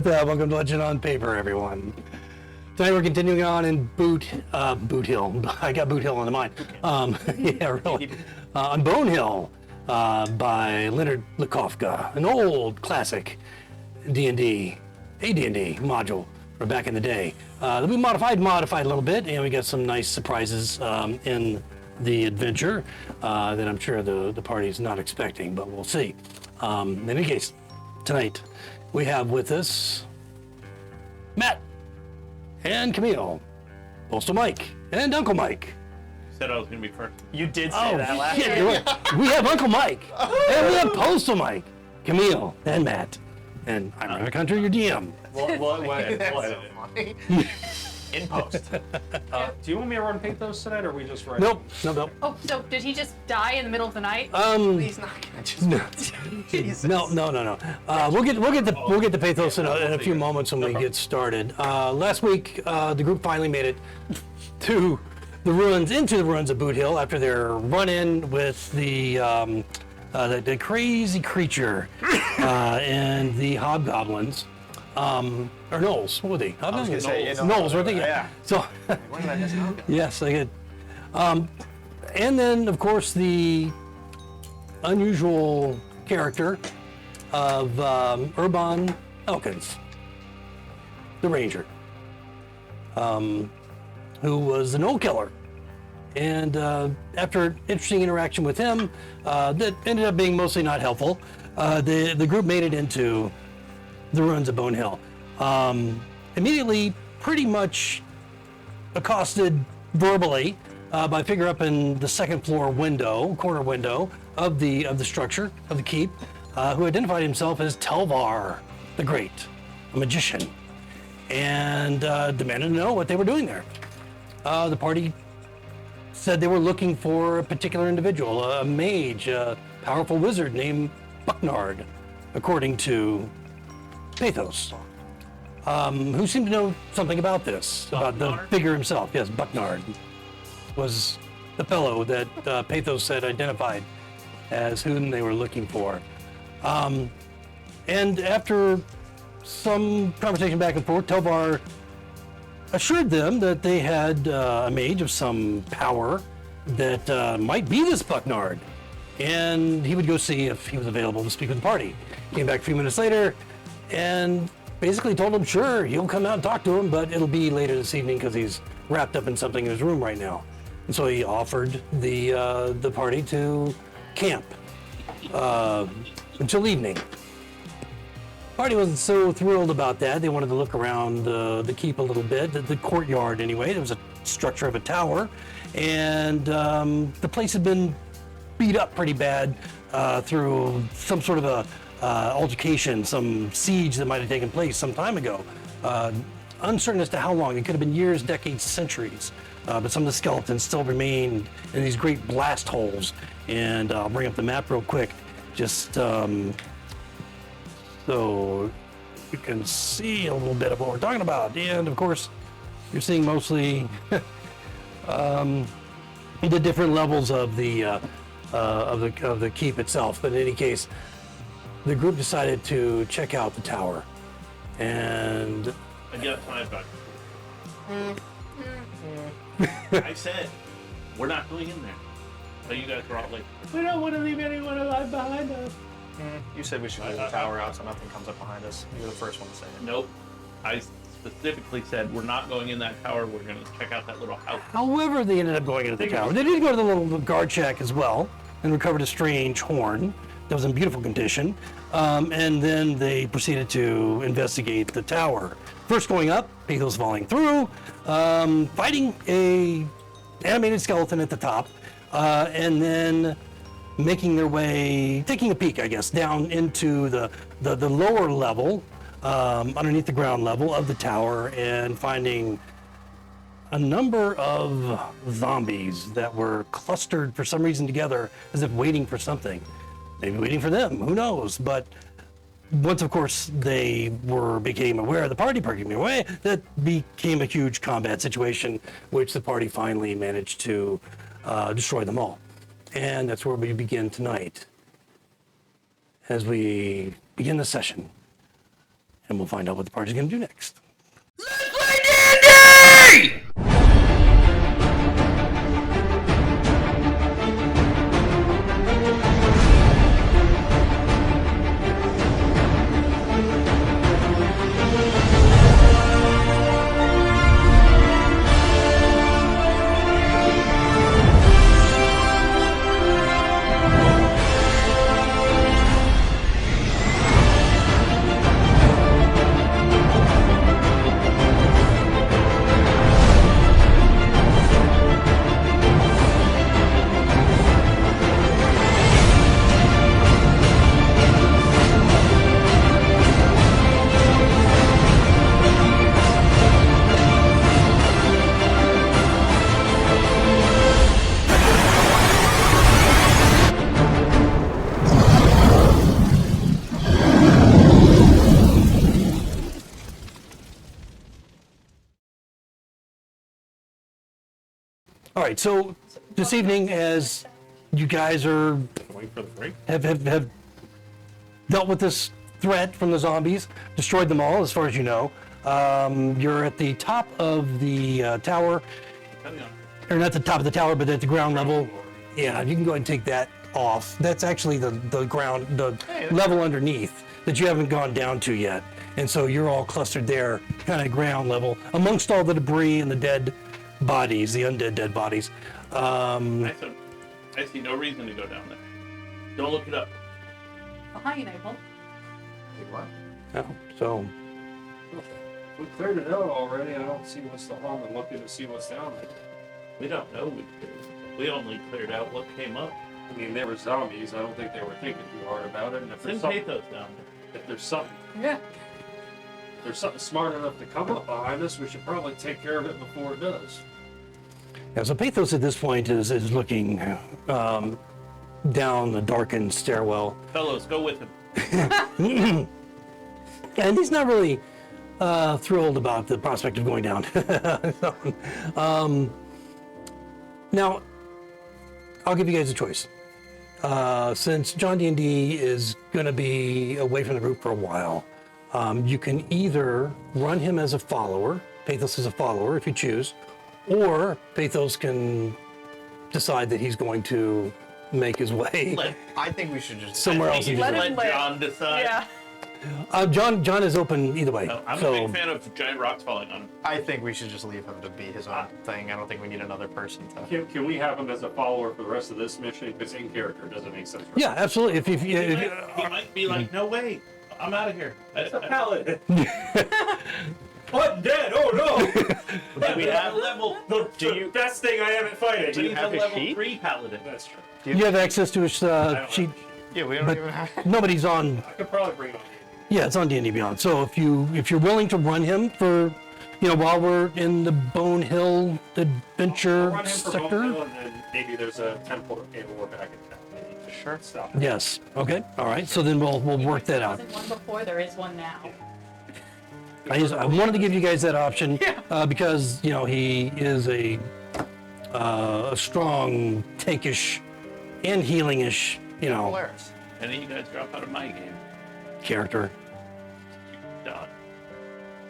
with that, welcome to Legend on Paper, everyone. Tonight we're continuing on in Boot Hill. I got Boot Hill on the mind. Yeah, really. On Bone Hill by Leonard Lukofka, an old classic D&D, AD&D module from back in the day. That we modified a little bit, and we got some nice surprises in the adventure that I'm sure the party's not expecting, but we'll see. In any case, tonight we have with us Matt and Camille, Postal Mike, and Uncle Mike. Said I was going to be first. You did say that last shit, year. We have Uncle Mike, and we have Postal Mike, Camille, and Matt. And I'm Rick Hunter, your DM. In post. Do you want me to run Pathos tonight, or are we just running? Nope. Oh, so did he just die in the middle of the night? He's not gonna just. No. We'll get to Pathos in a few moments when we get started. Last week, the group finally made it into the ruins of Boot Hill after their run-in with the crazy creature and the hobgoblins. Or gnolls, what were they? I was gonna say, gnolls, were they? Yeah. So, Where did I just know? yes, I did. And then, of course, the unusual character of Urban Elkins, the Ranger, who was an old killer. And after an interesting interaction with him, that ended up being mostly not helpful, the group made it into the ruins of Bone Hill. Immediately, pretty much accosted verbally by a figure up in the second floor corner window of the structure of the keep, who identified himself as Telvar the Great, a magician, and demanded to know what they were doing there. The party said they were looking for a particular individual, a mage, a powerful wizard named Bucknard, according to Pathos, who seemed to know something about this, about the figure himself. Yes, Bucknard was the fellow that Pathos said identified as whom they were looking for. And after some conversation back and forth, Telvar assured them that they had a mage of some power that might be this Bucknard, and he would go see if he was available to speak with the party. Came back a few minutes later and basically told him, sure, he'll come out and talk to him, but it'll be later this evening because he's wrapped up in something in his room right now. And so he offered the party to camp until evening. The party wasn't so thrilled about that. They wanted to look around the keep a little bit, the courtyard anyway. There was a structure of a tower, and the place had been beat up pretty bad through some sort of a altercation, some siege that might have taken place some time ago. Uncertain as to how long. It could have been years, decades, centuries. But some of the skeletons still remain in these great blast holes. And I'll bring up the map real quick, just so you can see a little bit of what we're talking about. And of course, you're seeing mostly the different levels of the keep itself. But in any case, the group decided to check out the tower, and I got time back. I said, we're not going in there. So you guys were all like, we don't want to leave anyone alive behind us. You said we should move the tower out so nothing comes up behind us. You were the first one to say it. Nope. I specifically said, we're not going in that tower. We're going to check out that little house. however, they ended up going into the tower. They did go to the little guard shack as well, and recovered a strange horn that was in beautiful condition. And then they proceeded to investigate the tower. First going up, Pathos falling through, fighting a animated skeleton at the top, and then making their way, taking a peek, I guess, down into the lower level, underneath the ground level of the tower, and finding a number of zombies that were clustered for some reason together as if waiting for something. Maybe waiting for them, who knows? But once, of course, they became aware of the party breaking away, that became a huge combat situation, which the party finally managed to destroy them all. And that's where we begin tonight, as we begin the session and we'll find out what the party's going to do next. All right, so this evening, as you guys are Wait for the break. have dealt with this threat from the zombies, destroyed them all, as far as you know. You're at the top of the tower, or not the top of the tower, but at the ground level. Yeah, you can go ahead and take that off. That's actually the ground, the level underneath that you haven't gone down to yet. And so you're all clustered there, kind of ground level, amongst all the debris and the dead bodies, the undead dead bodies. I see no reason to go down there. Don't look it up. Behind you, Abel. Yeah, so We cleared it out already. I don't see what's the harm in looking to see what's down there. We don't know. We only cleared out what came up. I mean, they were zombies. I don't think they were thinking too hard about it. And if there's Send something, Pathos down there. if there's something, Yeah. if there's something smart enough to come up behind us, we should probably take care of it before it does. yeah, so Pathos at this point is looking down the darkened stairwell. Fellows, go with him. And he's not really thrilled about the prospect of going down. Now, I'll give you guys a choice. Since John D&D is going to be away from the group for a while, you can either run him as a follower, Pathos as a follower if you choose, or Pathos can decide that he's going to make his way I think we should just somewhere else. You And Let do him it. let live. John decide. Yeah. John is open either way. No, I'm so, a big fan of giant rocks falling on him. I think we should just leave him to be his own thing. I don't think we need another person to. Can we have him as a follower for the rest of this mission? Because in character it doesn't make sense. Right? yeah, absolutely. If He might be like, no way, I'm out of here. It's a paladin. What? Dead? Oh no! Do we have level? The best thing I haven't fighting. But he's a have his level sheet? 3 paladin. That's true. you have access to his sheet, Yeah, we don't but even have. nobody's on. I could probably bring it on. Yeah, it's on D&D Beyond. So if you're willing to run him for, while we're in the Bone Hill I'll adventure run him for sector. Bone and then maybe there's a temple and we're back in town. Maybe Sure. stop. Yes. Okay. All right. So then we'll work that out. There wasn't one before, there is one now. I wanted to give you guys that option because he is a strong, tankish, and healing-ish, Polaris. And then you guys drop out of my game. character. Done.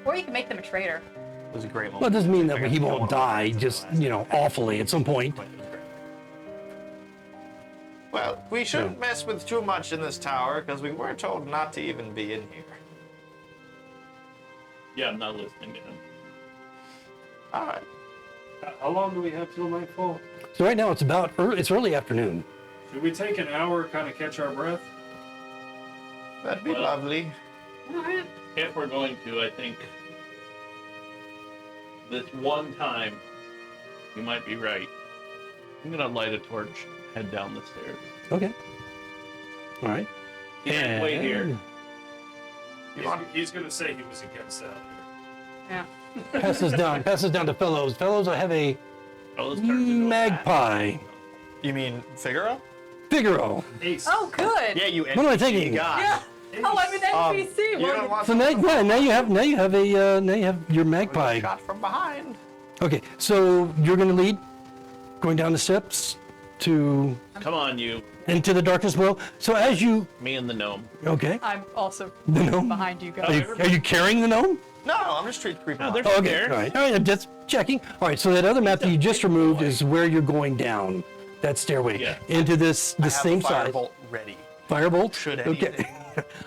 Or you can make them a traitor. It was a great moment. Well, it doesn't mean that he won't die, just awfully at some point. Well, we shouldn't mess with too much in this tower because we were told not to even be in here. Yeah, I'm not listening to him. All right. How long do we have till nightfall? So right now it's early afternoon. Should we take an hour, kind of catch our breath? That'd be Well- lovely. If we're going to, I think this one time, you might be right. I'm gonna light a torch, head down the stairs. Okay. All right. Yeah, wait here. He's going to say he was against that. Yeah. Pass this down to Fellows. Fellows, I have a Oh, this turns into a bat. magpie. You mean Figaro? Figaro. Ace. Oh, good. Yeah, you. What am I thinking? Yeah. Oh, I'm an NPC. You Well, don't want So now you have your magpie. shot from behind. Okay, so you're gonna lead, going down the steps. to Come on, you. into the darkness below. So as you Me and the gnome. okay, I'm also the gnome. behind you Are guys. you carrying the gnome? No, I'm just creeping No, on. there's Oh, okay, there. all right. I'm just checking. All right, so that other map that you just removed is where you're going down that stairway Yeah. into this the I have same a side. firebolt ready. Firebolt? Should Okay. anything.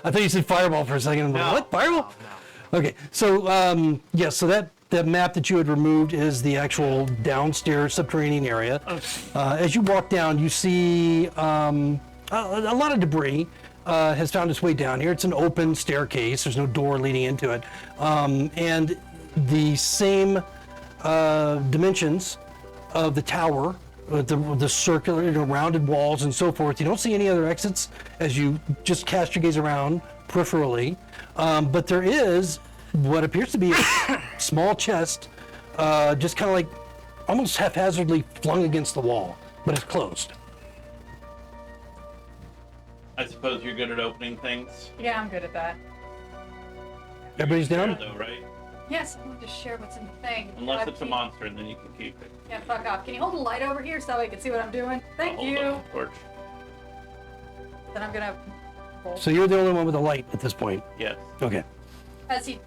I thought you said fireball for a second. I'm like, No, what? Fireball? no, Okay, so yes, so that map that you had removed is the actual downstairs subterranean area. As you walk down, you see a lot of debris has found its way down here. It's an open staircase. There's no door leading into it, and the same dimensions of the tower. The circular, rounded walls and so forth. You don't see any other exits as you just cast your gaze around peripherally. But there is what appears to be a small chest, just kind of like almost haphazardly flung against the wall, but it's closed. I suppose you're good at opening things. Yeah, I'm good at that. Everybody's There, down? though, right? Yes, I'm going to share what's in the thing. Unless it's a monster, and then you can keep it. Yeah, fuck off. Can you hold the light over here so I can see what I'm doing? Thank Hold you. up the torch. Then I'm gonna. So you're the only one with a light at this point. Yes. Okay. As he.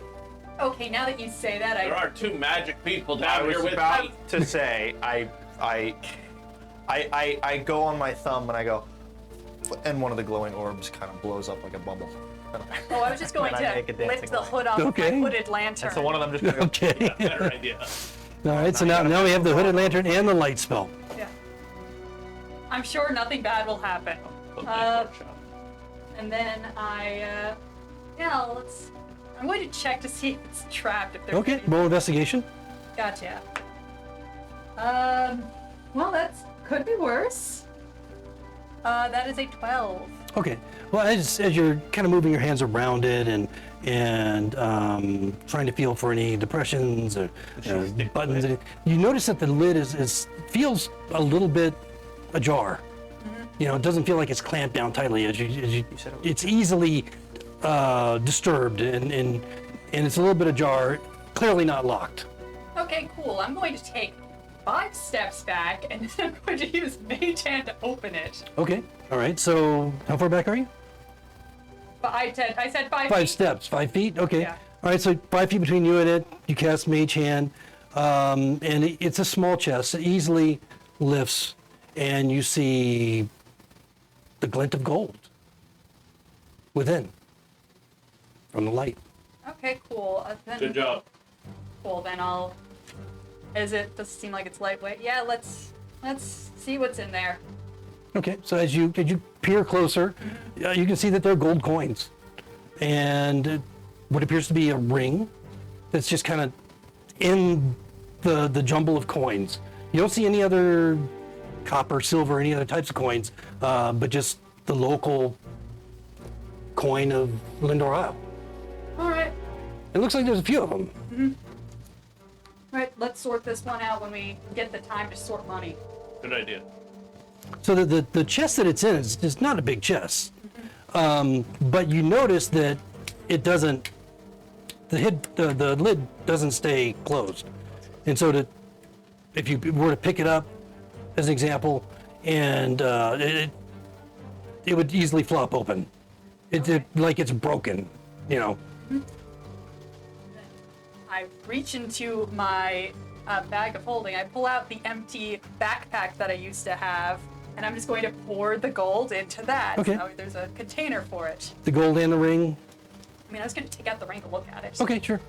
Okay, now that you say that, There I. are two magic people I down was here with about me. to say, I go on my thumb and I go, and one of the glowing orbs kind of blows up like a bubble. Oh, I was just going And I to make a dancing lift the light. hood off Okay. my hooded lantern. And so one of them just goes, Okay. Better idea. All right. So now we have the hooded lantern and the light spell. Yeah. I'm sure nothing bad will happen. Put my torch on. And then let's. I'm going to check to see if it's trapped. If there's Okay. any- Roll investigation. Gotcha. Well, that's could be worse. That is a 12. Okay. Well, as you're kind of moving your hands around it and trying to feel for any depressions or stick buttons, to it. you notice that the lid is feels a little bit ajar. You know, it doesn't feel like it's clamped down tightly. As you said it was it's easily disturbed and it's a little bit ajar. Clearly not locked. Okay, cool. I'm going to take 5 steps back, and then I'm going to use Mage Hand to open it. Okay. All right. So how far back are you? But I said 5 5 feet. steps. 5 feet. Okay. Yeah. All right. So 5 feet between you and it. You cast Mage Hand, and it's a small chest. It easily lifts, and you see the glint of gold within from the light. Okay, cool. Then, Good job. Cool. Then I'll. Does it seem like it's lightweight? Yeah. Let's see what's in there. Okay. So as you peer closer, you can see that they're gold coins, and what appears to be a ring that's just kind of in the jumble of coins. You don't see any other copper, silver, any other types of coins, but just the local coin of Lindor Isle. All right. It looks like there's a few of them. All right. Let's sort this one out when we get the time to sort money. Good idea. So the chest that it's in is not a big chest, but you notice that it doesn't. The lid doesn't stay closed, and so if you were to pick it up, as an example, and it would easily flop open. Like it's broken, you know. I reach into my bag of holding. I pull out the empty backpack that I used to have, and I'm just going to pour the gold into that. Okay. So there's a container for it. The gold and the ring. I mean, I was going to take out the ring to look at it. Okay, sure.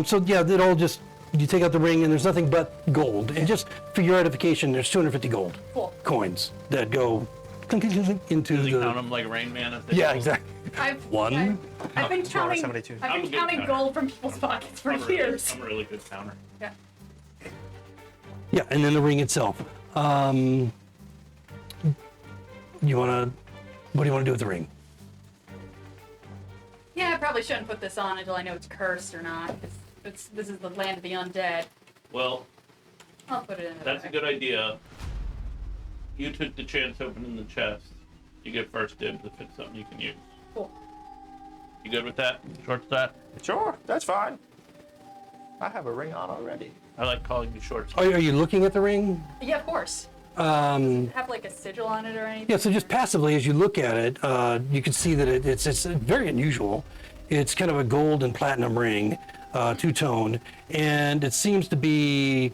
So yeah, it all just you take out the ring and there's nothing but gold. And just for your edification, there's 250 gold Cool. coins that go clink, clink, clink, into Does he count the. them like Rain Man? As they Yeah, go? exactly. I've been counting. 272. I've I'm a been good counting counter. gold from people's pockets for I'm a years. really good counter. Yeah. Yeah, and then the ring itself. You wanna? What do you want to do with the ring? Yeah, I probably shouldn't put this on until I know it's cursed or not. This is the land of the undead. Well, I'll put it in that's a there. good idea. You took the chance opening the chest. You get first dibs if it's something you can use. Cool. You good with that? Short that? Sure, that's fine. I have a ring on already. I like calling you short. Are you looking at the ring? Yeah, of course. Have like a sigil on it or anything? Yeah, so just passively, as you look at it, you can see that it's very unusual. It's kind of a gold and platinum ring, two-tone, and it seems to be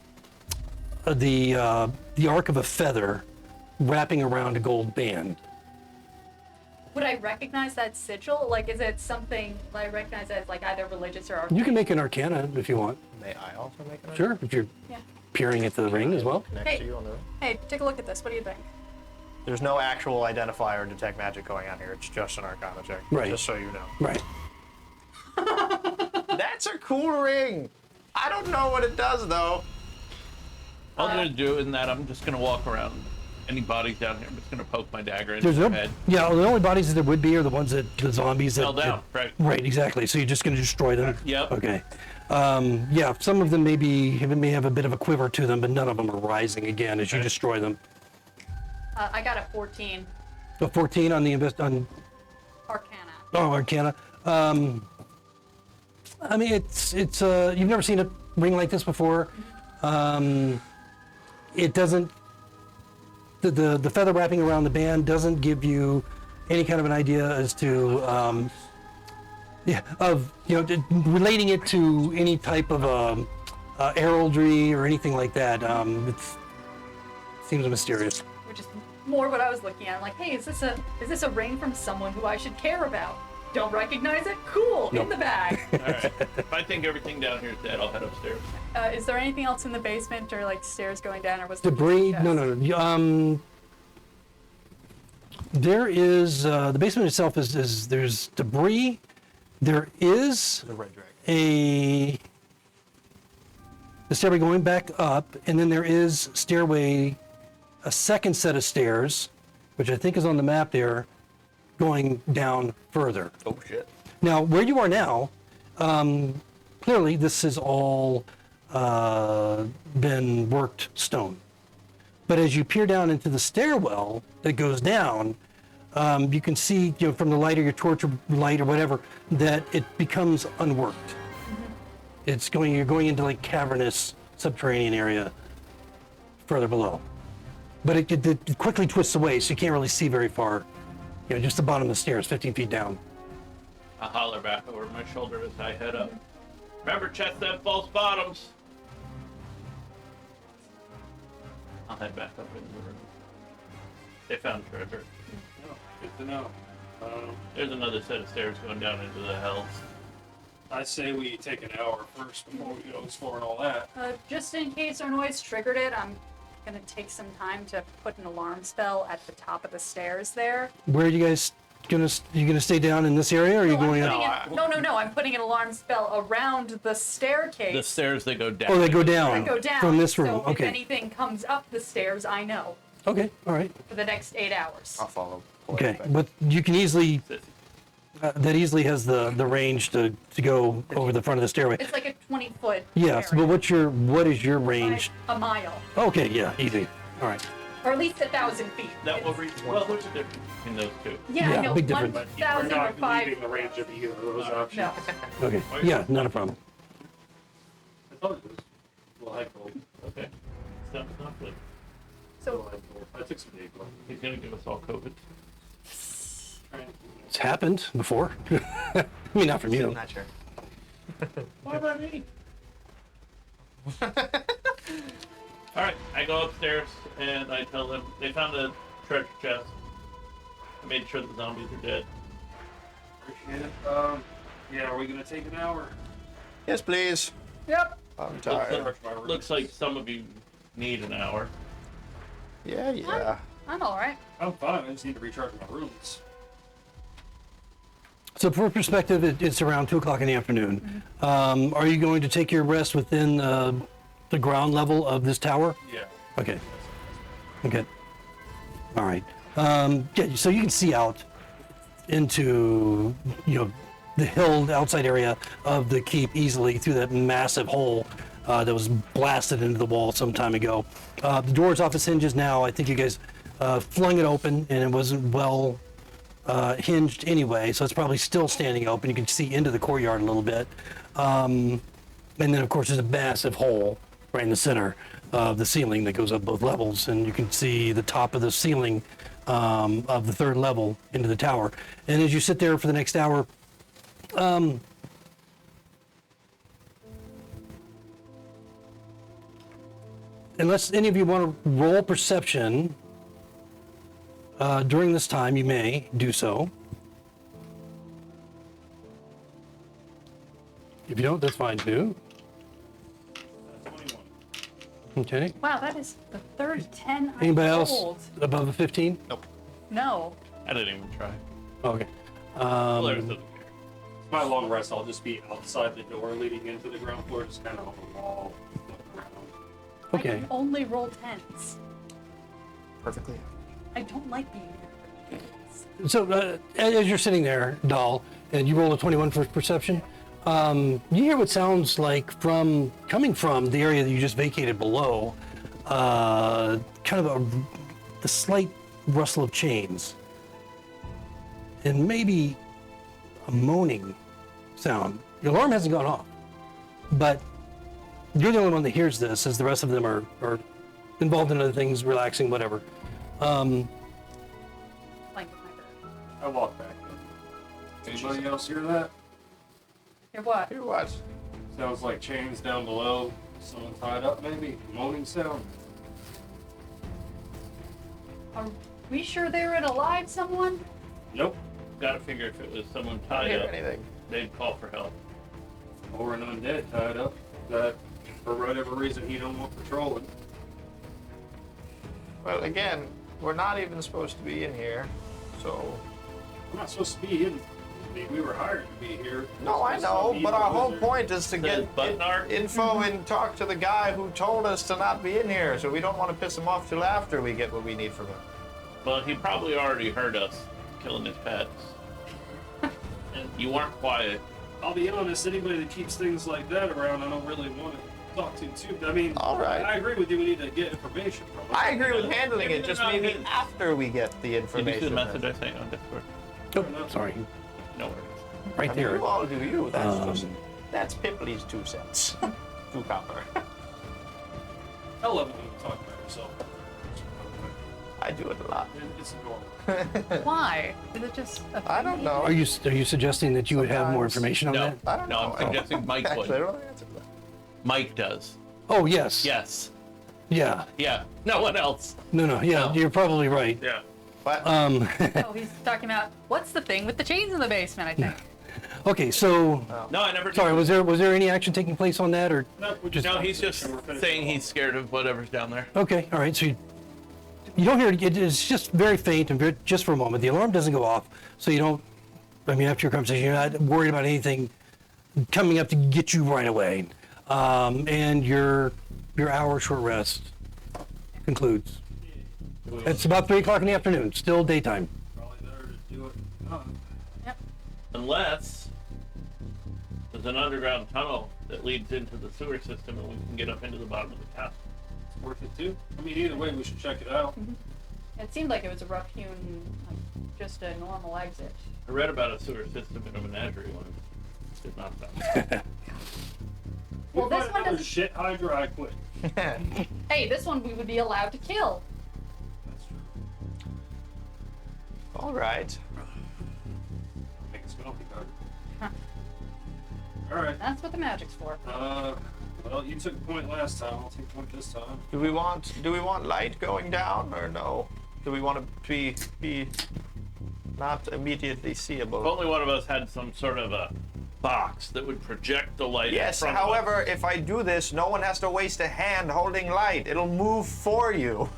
the arc of a feather wrapping around a gold band. Would I recognize that sigil? Like, is it something that I recognize as like either religious or arcane? You can make an arcana if you want. May I also make an Sure, if you're Yeah. peering at the ring as well. next Hey. to you on the room? Hey, take a look at this. What do you think? There's no actual identify or detect magic going on here. It's just an arcana check. Right. Just so you know. Right. That's a cool ring. I don't know what it does though. All I'm gonna do is that I'm just gonna walk around. Any bodies down here, I'm just gonna poke my dagger into There's their no, head. yeah, the only bodies that there would be are the ones that the zombies that Fell down, right? Right, exactly. So you're just going to destroy them. Yep. Okay. Yeah, some of them may have a bit of a quiver to them, but none of them are rising again as you Okay. destroy them. I got a 14 So 14 on the on Arcana. Arcana. I mean, it's you've never seen a ring like this before. It doesn't. The feather wrapping around the band doesn't give you any kind of an idea as to relating it to any type of heraldry or anything like that. It seems mysterious. Which is more what I was looking at. I'm like, hey, is this a ring from someone who I should care about? Don't recognize it? Cool, in the bag. All right. If I think everything down here is dead, I'll head upstairs. Is there anything else in the basement or like stairs going down, or was there Debris? just- No. There is the basement itself is there's debris. There is The red dragon. the stairway going back up, and then there is a second set of stairs, which I think is on the map there, going down further. Oh shit. Now, where you are now, clearly this has all been worked stone. But as you peer down into the stairwell that goes down, you can see, from the light of your torch or light or whatever, that it becomes unworked. You're going into like cavernous subterranean area further below. But it quickly twists away, so you can't really see very far. Just the bottom of the stairs, 15 feet down. I holler back over my shoulder as I head up. Remember, chest them false bottoms. I'll head back up into the room. They found treasure. Oh, good to know. There's another set of stairs going down into the hells. I say we take an hour first before we go exploring all that. Just in case our noise triggered it, I'm gonna take some time to put an alarm spell at the top of the stairs there. Where are you guys gonna stay down in this area, or are you going up? No, I'm putting an alarm spell around the staircase. The stairs they go down. Oh, they go I down. go down from this room. So if Okay. anything comes up the stairs, I know Okay. All right. for the next 8 hours. I'll follow. Okay. But you can easily that easily has the range to go over the front of the stairway. It's like a 20-foot. Yes. But what is your range? A mile, Okay. Yeah. Easy. All right. or at least 1,000 feet. That will reach. Well, there's a difference between those two. Yeah, Yeah, I know. big difference. But we're 1,000 or not 5. leaving the range of either of those options. No. Okay. Yeah. Not a problem. I thought it was. Well, I told. Okay. Sounds lovely. So I took some day club. He's gonna give us all COVID. It's happened before. I mean, not from you. I'm not sure. What about me? Alright, I go upstairs and I tell them they found a treasure chest. I made sure the zombies are dead. Appreciate it. Yeah, are we gonna take an hour? Yes, please. Yep. I'm tired. Looks like some of you need an hour. Yeah. I'm all right. I'm fine. I just need to recharge my rooms. So, for perspective, it's around 2:00 in the afternoon. Are you going to take your rest within the ground level of this tower? Yeah. Okay. Okay. All right. Yeah, so you can see out into, the hill outside area of the keep easily through that massive hole that was blasted into the wall some time ago. The door's off its hinges now. I think you guys flung it open, and it wasn't well hinged anyway, so it's probably still standing open. You can see into the courtyard a little bit. And then, of course, there's a massive hole right in the center. of the ceiling that goes up both levels, and you can see the top of the ceiling of the third level into the tower. And as you sit there for the next hour, unless any of you want to roll perception during this time, you may do so. If you don't, that's fine too. 21. Okay. Wow, that is the third 10 Anybody I've else rolled. above a 15? No. I didn't even try. Okay. Polaris doesn't care. My long rest, I'll just be outside the door leading into the ground floor, just kind of on the wall, looking around. I Okay. can only roll 10s. Perfectly. I don't like being here. So as you're sitting there, Doll, and you roll a 21 for perception, you hear what sounds like coming from the area that you just vacated below, kind of the slight rustle of chains, and maybe a moaning sound. The alarm hasn't gone off, but you're the only one that hears this, as the rest of them are involved in other things, relaxing, whatever. Playing with my bird. I walk back in. Anybody else hear that? Hear what? Hear what? Sounds like chains down below. Someone tied up, maybe? Moaning sound. Are we sure they're in alive, someone? Nope. Gotta figure if it was someone I don't tied hear up, anything. they'd call for help. Or an undead tied up that, for whatever reason, he don't want patrolling. Well, again, we're not even supposed to be in here, so. I'm not supposed to be in. I mean, we were hired to be here. No, I know, but our whole point is to get button art? info and talk to the guy who told us to not be in here, so we don't want to piss him off till after we get what we need from him. Well, he probably already heard us killing his pets. And you weren't quiet. I'll be honest, anybody that keeps things like that around, I don't really want to talk to too. I mean, All right. I agree with you. We need to get information from him. I agree with handling it, just Maybe maybe they're not after we get the Did you information. see the message I sent you on Discord? Oh, sorry. No worries. Right I mean, there. you all do you. That's Pipley's 2 cents. 2 copper. I love it when you talk about yourself. I do it a lot. It's normal. Why? Is it just a I don't know. Are you suggesting that you would have more Sometimes. information on No. that? I don't No, know. I'm suggesting Mike Actually, I would. don't know the answer to that. Mike does. Oh, yes. Yes. Yeah. Yeah. No one else. No. Yeah, No. you're probably right. Yeah. But Oh, he's talking about what's the thing with the chains in the basement, I think. Okay, so No, I never. sorry, was there any action taking place on that, or No, we No, he's just saying he's scared of whatever's down there. okay, all right. So you don't hear it. It's just very faint and just for a moment. The alarm doesn't go off, so you don't. I mean, after your conversation, you're not worried about anything coming up to get you right away, and your hour short rest concludes. It's about 3 o'clock in the afternoon. Still daytime. Probably better to do it. Yep. Unless there's an underground tunnel that leads into the sewer system and we can get up into the bottom of the castle. It's worth it too. I mean, either way, we should check it out. It seemed like it was a rough hewn, like, just a normal exit. I read about a sewer system in a menagerie once. Did not sound. Well, If this I one had a doesn't. shit hydra, I quit. Hey, this one we would be allowed to kill. That's true. all right. Make it smell better. All right. That's what the magic's for. Well, you took a point last time. I'll take a point this time. Do we want light going down or no? Do we want to be not immediately If seeable? only one of us had some sort of a box that would project the light. Yes, in front of us. however, if I do this, no one has to waste a hand holding light. It'll move for you.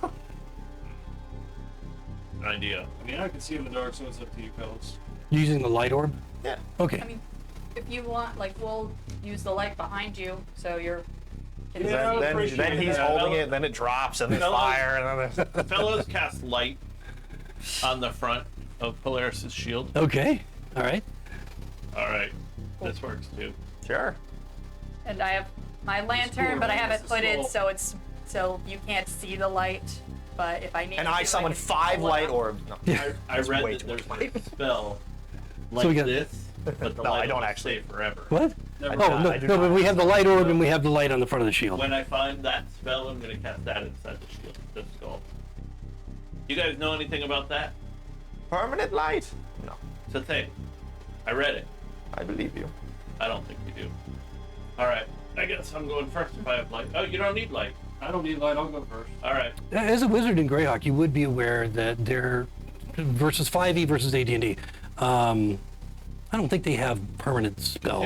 Idea. I mean, I can see in the dark, so it's up to you, fellas. Using the light orb. Yeah. Okay. I mean, if you want, like, we'll use the light behind you, so you're. can Yeah, see. I would then appreciate he's that. holding it, then it drops, and there's Fellas. fire, and then there's... Fellows cast light on the front of Polaris' shield. Okay. All right. All right, this works too. Sure. And I have my lantern, but I have it It's a hooded, skull. so you can't see the light. But if I need And to, I summon can 5 pull it light out. orbs. No. I That's read way that too there's much a spell like we got- this but the No, light I don't will actually. stay forever. What? Never Oh, mind. no, I do no, not but we have the light orb and we have the light on the front of the shield. When I find that spell, I'm gonna cast that inside the shield, the skull. You guys know anything about that? Permanent light? No, It's a thing. I read it. I believe you. I don't think you do. All right. I guess I'm going first if I have light. Oh, you don't need light. I don't need light. I'll go first. All right. As a wizard in Greyhawk, you would be aware that they're versus 5e versus AD&D. I don't think they have permanent spell.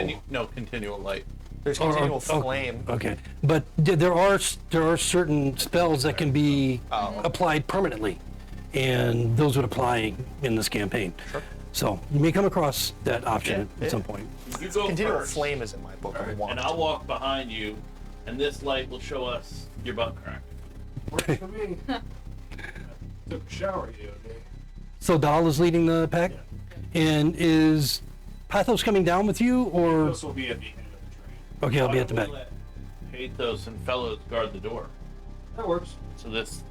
Continual light. There's Or- continual oh, flame. Okay, but there are certain spells that can be applied permanently, and those would apply in this campaign. Sure. So you may come across that option Yeah, at some point. You go Continual first, flame is in my book of wands. and I'll walk behind you, and this light will show us your butt crack. Works for me. Took a shower the other day. So Dahl is leading the pack, and is Pathos coming down with you, or This will be at the end of the train. okay, I'll Why be at the don't back. we let Pathos and Fellows guard the door, That works. so this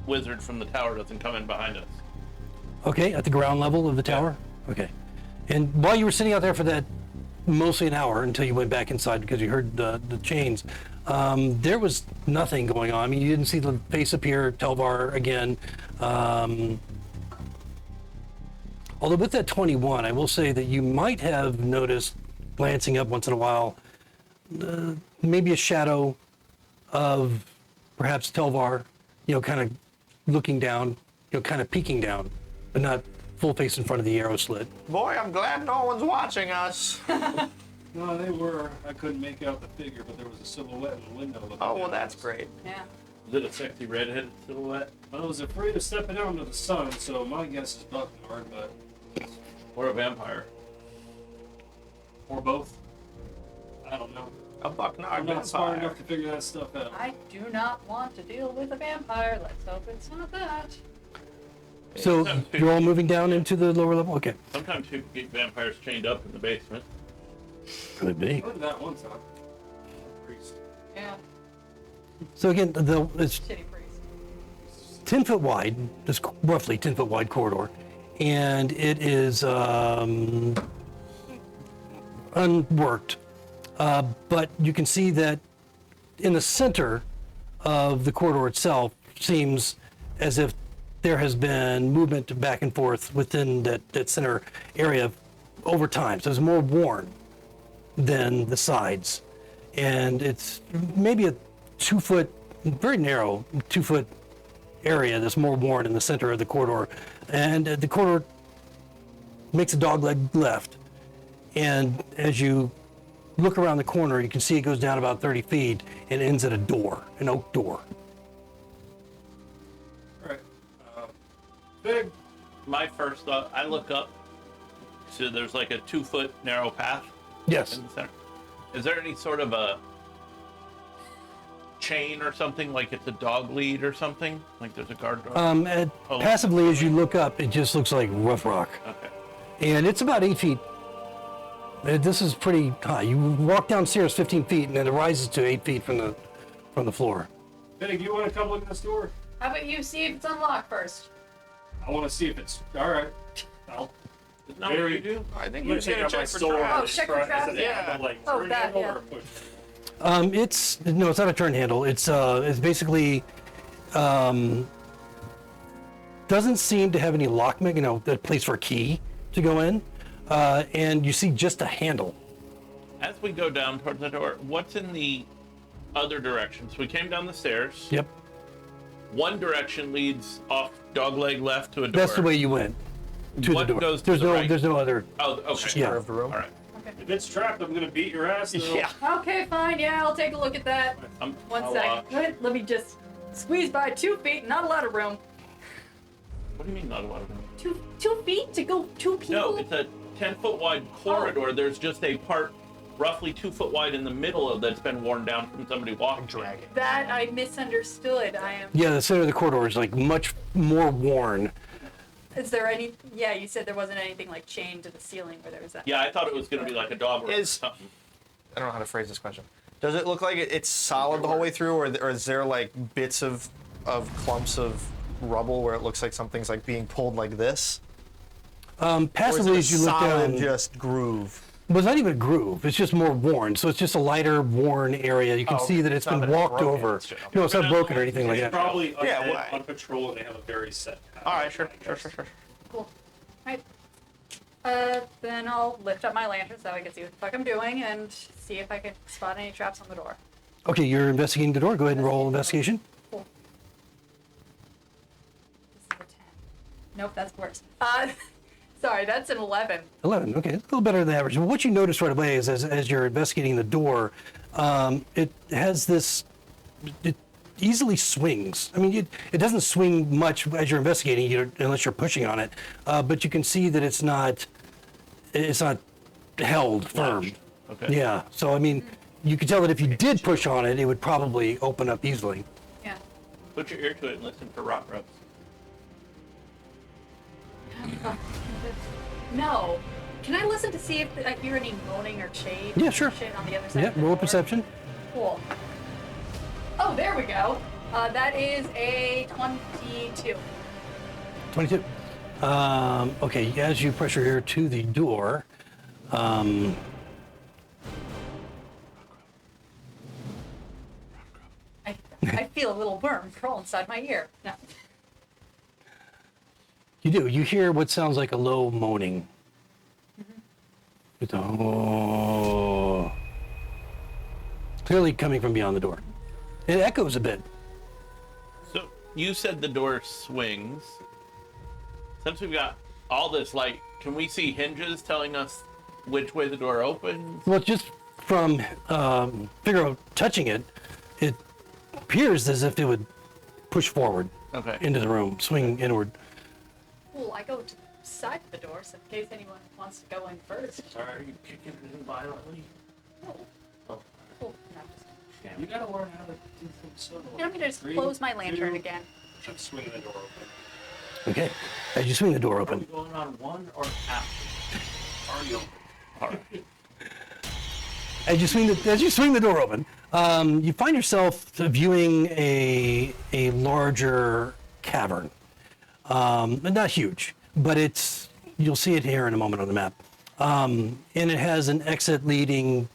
wizard from the tower doesn't come in behind us. Okay, at the ground level of the tower. Okay, and while you were sitting out there for that mostly an hour until you went back inside because you heard the chains, there was nothing going on. I mean, you didn't see the face appear, Telvar again. Although with that 21, I will say that you might have noticed, glancing up once in a while, maybe a shadow of perhaps Telvar, kind of looking down, kind of peeking down, but not full face in front of the arrow slit. Boy, I'm glad no one's watching us. No, they were. I couldn't make out the figure, but there was a silhouette in the window. looking Oh, well, down that's at us. great. Yeah. Is it a sexy redheaded silhouette? I was afraid of stepping out into the sun, so my guess is Bucknard, but Or a vampire? or both. I don't know. A Bucknard I'm not smart vampire. enough to figure that stuff out. I do not want to deal with a vampire. Let's hope it's not that. So you're all moving down into the lower level? Okay. Sometimes people keep vampires chained up in the basement. Could be. I heard that one time. Priest. Yeah. So again, it's Shitty priest. 10 foot wide, this roughly 10 foot wide corridor, and it is unworked. But you can see that in the center of the corridor itself seems as if there has been movement back and forth within that center area over time. So it's more worn than the sides. And it's maybe a 2 foot, very narrow 2 foot area that's more worn in the center of the corridor. And the corridor makes a dogleg left. And as you look around the corner, you can see it goes down about 30 feet and ends at a door, an oak door. Alright. Big. My first thought, I look up, so there's like a 2 foot narrow path Yes. in the center. Is there any sort of a chain or something, like it's a dog lead or something? Like there's a guard dog? And passively, as you look up, it just looks like rough rock. Okay. And it's about 8 feet. This is pretty high. You walk downstairs 15 feet, and then it rises to 8 feet from the floor. Big, you want to come look at this door? How about you see if it's unlocked first? I want to see if it's. Alright. I'll. Isn't that what Very- you do? I think I'm you gonna take gotta out my check for sword. traps. Oh, check for Is it traps? a Yeah. handle, like Oh, turn that, handle yeah. or a push? It's not a turn handle. It's basically doesn't seem to have any lock, a place for a key to go in, and you see just a handle. As we go down towards the door, what's in the other direction? So we came down the stairs. Yep, One direction leads off dogleg left to a door. that's the way you went to What the door. goes to There's the no, right? there's no other. Oh, okay. Yeah. Curve the room. All right. If it's trapped, I'm gonna beat your ass. Though. Yeah. Okay, fine. Yeah, I'll take a look at that. One I'll, second. Good. Let me just squeeze by 2 feet. Not a lot of room. What do you mean not a lot of room? 2 feet to go 2 people? No, it's a 10-foot wide corridor. There's just a part roughly 2 foot wide in the middle of that's been worn down from somebody walking. Dragon. That I misunderstood. I am. Yeah, the center of the corridor is like much more worn. Is there any? Yeah, you said there wasn't anything like chained to the ceiling where there was that. Yeah, I thought it was going to be like a dog or Is- something. I don't know how to phrase this question. Does it look like it's solid the whole way through, or is there like bits of clumps of rubble where it looks like something's like being pulled like this? Or is Passively, it a as you look solid down, just groove? but it's not even a groove. It's just more worn. So it's just a lighter, worn area. You can Oh, see that it's it's not been that it's walked broken, over. it's just- No, it's not broken or anything like It's that. probably Yeah, undead, well, on patrol, and they have a very set path. All right, sure. Cool. Alright. Then I'll lift up my lantern so I can see what the fuck I'm doing and see if I can spot any traps on the door. Okay, you're investigating the door. Go ahead and roll investigation. Cool. This is a 10. Nope, that's worse. Sorry, that's an 11. 11. Okay, a little better than average. But what you notice right away is as you're investigating the door, it has this. It easily swings. I mean, it doesn't swing much as you're investigating, unless you're pushing on it. But you can see that it's not held firm. Latched. Okay. Yeah. So I mean, you could tell that if you did push on it, it would probably open up easily. Yeah. Put your ear to it and listen for rot grubs. No. Can I listen to see if I hear any moaning or shade? Yeah, sure. Shit on the other side. Yeah. of the Roll door? perception. Cool. Oh, there we go. That is a 22. 22. Okay, as you press your ear to the door, I feel a little worm crawl inside my ear. No. you do. You hear what sounds like a low moaning. It's a oh. Clearly coming from beyond the door. It echoes a bit. So you said the door swings. Since we've got all this light, can we see hinges telling us which way the door opens? Well, just from Figaro touching it, it appears as if it would push forward Okay. into the room, swing inward. Cool, I go to the side of the door so in case anyone wants to go in first. Sorry, are you kicking it violently? No. Oh. Cool. No, just... You gotta learn how to do things slowly. I'm gonna just 3, close my lantern 2, again. I'm swinging the door open. Okay. As you swing the door Are we open. going on one or after? Already open. All right. As you swing the door open, you find yourself viewing a larger cavern. Not huge, but you'll see it here in a moment on the map. And it has an exit leading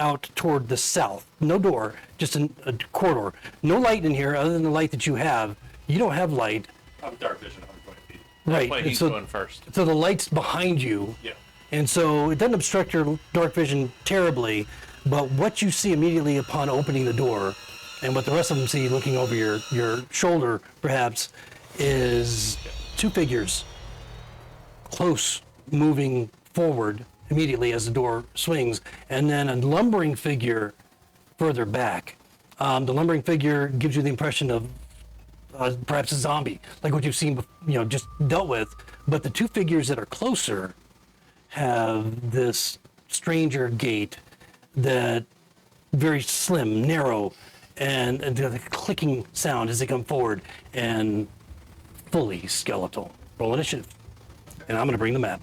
out toward the south. No door, just a corridor. No light in here other than the light that you have. You don't have light. I have dark vision 120 feet. Right. Wait, and he's so, going first. so the light's behind you. Yeah. And so it doesn't obstruct your dark vision terribly, but what you see immediately upon opening the door, and what the rest of them see looking over your shoulder, perhaps, is two figures close, moving forward immediately as the door swings, and then a lumbering figure further back. The lumbering figure gives you the impression of perhaps a zombie, like what you've seen, just dealt with. But the two figures that are closer have this stranger gait that very slim, narrow, and the clicking sound as they come forward, and fully skeletal. Roll initiative. And I'm going to bring the map.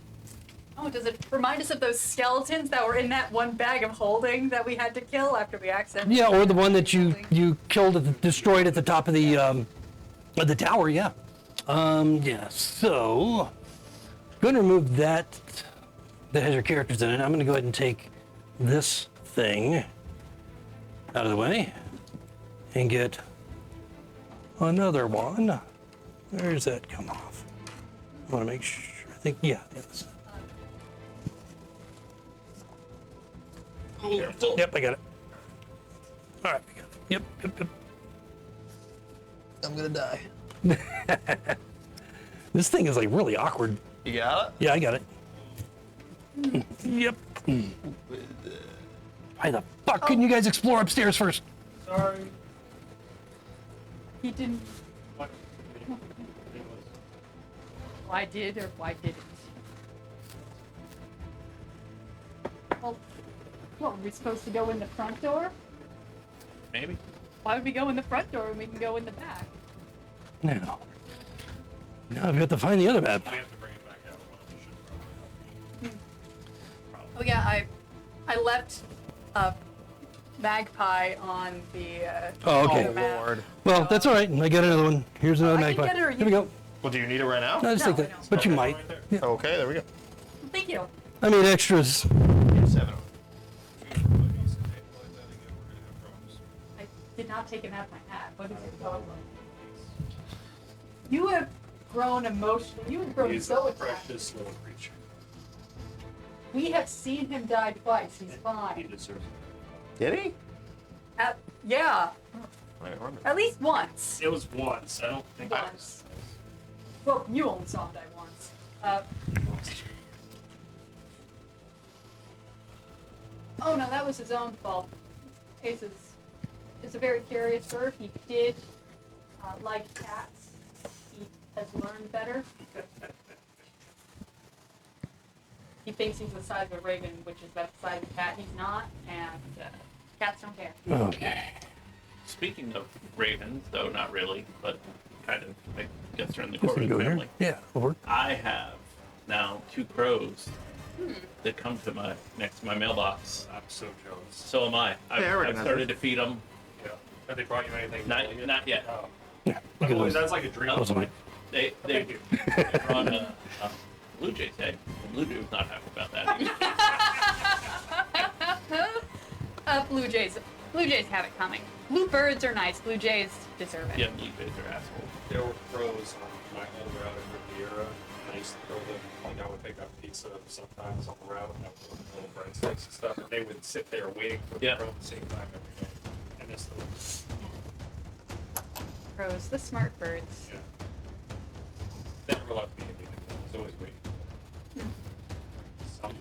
Oh, does it remind us of those skeletons that were in that one bag of holding that we had to kill after we accidentally... Yeah, or the one that you killed, destroyed at the top of the tower, yeah. Yeah, so... I'm going to remove that has your characters in it. I'm going to go ahead and take this thing out of the way and get another one. Where does that come off? I want to make sure. I think, yeah. Yes. Yep, I got it. All right, I got it. Yep. I'm going to die. This thing is like really awkward. You got it? Yeah, I got it. Yep. Why the fuck couldn't you guys explore upstairs first? Sorry. He didn't... What? Why did or why didn't? Well, what, are we supposed to go in the front door? Maybe. Why would we go in the front door when we can go in the back? Now I've got to find the other map. We have to bring it back out. We should Oh yeah, I left a magpie on the Oh, okay. other map. Lord. Well, that's all right. I got another one. Here's another I can magpie. get her, Here we go. Well, do you need it right now? I just think No, that, I don't. but you Okay, might. right there. Yeah. Okay, there we go. Thank you. I mean, extras. 7. I did not take it out of my hat. What is your problem? You have grown emotionally. You have grown He's so a attached. precious little creature. We have seen him die twice. He's He fine. deserves Did he? Yeah, I don't remember. at least once. it. It was once. I don't think Once. Well, you only saw him die once. Oh no, that was his own fault. Ace is a very curious bird. He did like cats. He has learned better. He thinks he's the size of a raven, which is about the size of a cat. He's not, and cats don't care. Okay. Speaking of ravens, though not really, but kind of, I guess they're in the Guess we Corvin can go family. here. Yeah, over. I have now 2 crows that come to my next to my mailbox. I'm so jealous. So am I. I've, Yeah, I I've recognize started to feed them. Yeah. Have they brought you anything? Not yet. Oh. Yeah. But Look at boy, those. that's like a dream. Oh, Those are mine. They Thank you. brought a Blue Jays egg. The Blue Jay was not happy about that. Blue Jays. Blue Jays have it coming. Blue birds are nice. Blue Jays deserve it. Yeah, Blue Jays are assholes. There were crows on my old route in Riviera, and I used to throw them. Like I would pick up pizza sometimes on the route, and I would throw them little breadsticks and stuff, and they would sit there waiting for the Yeah. crow at the same time every day. I miss them. Crows, the smart birds. Yeah. They never left me anything. I was always waiting. Some.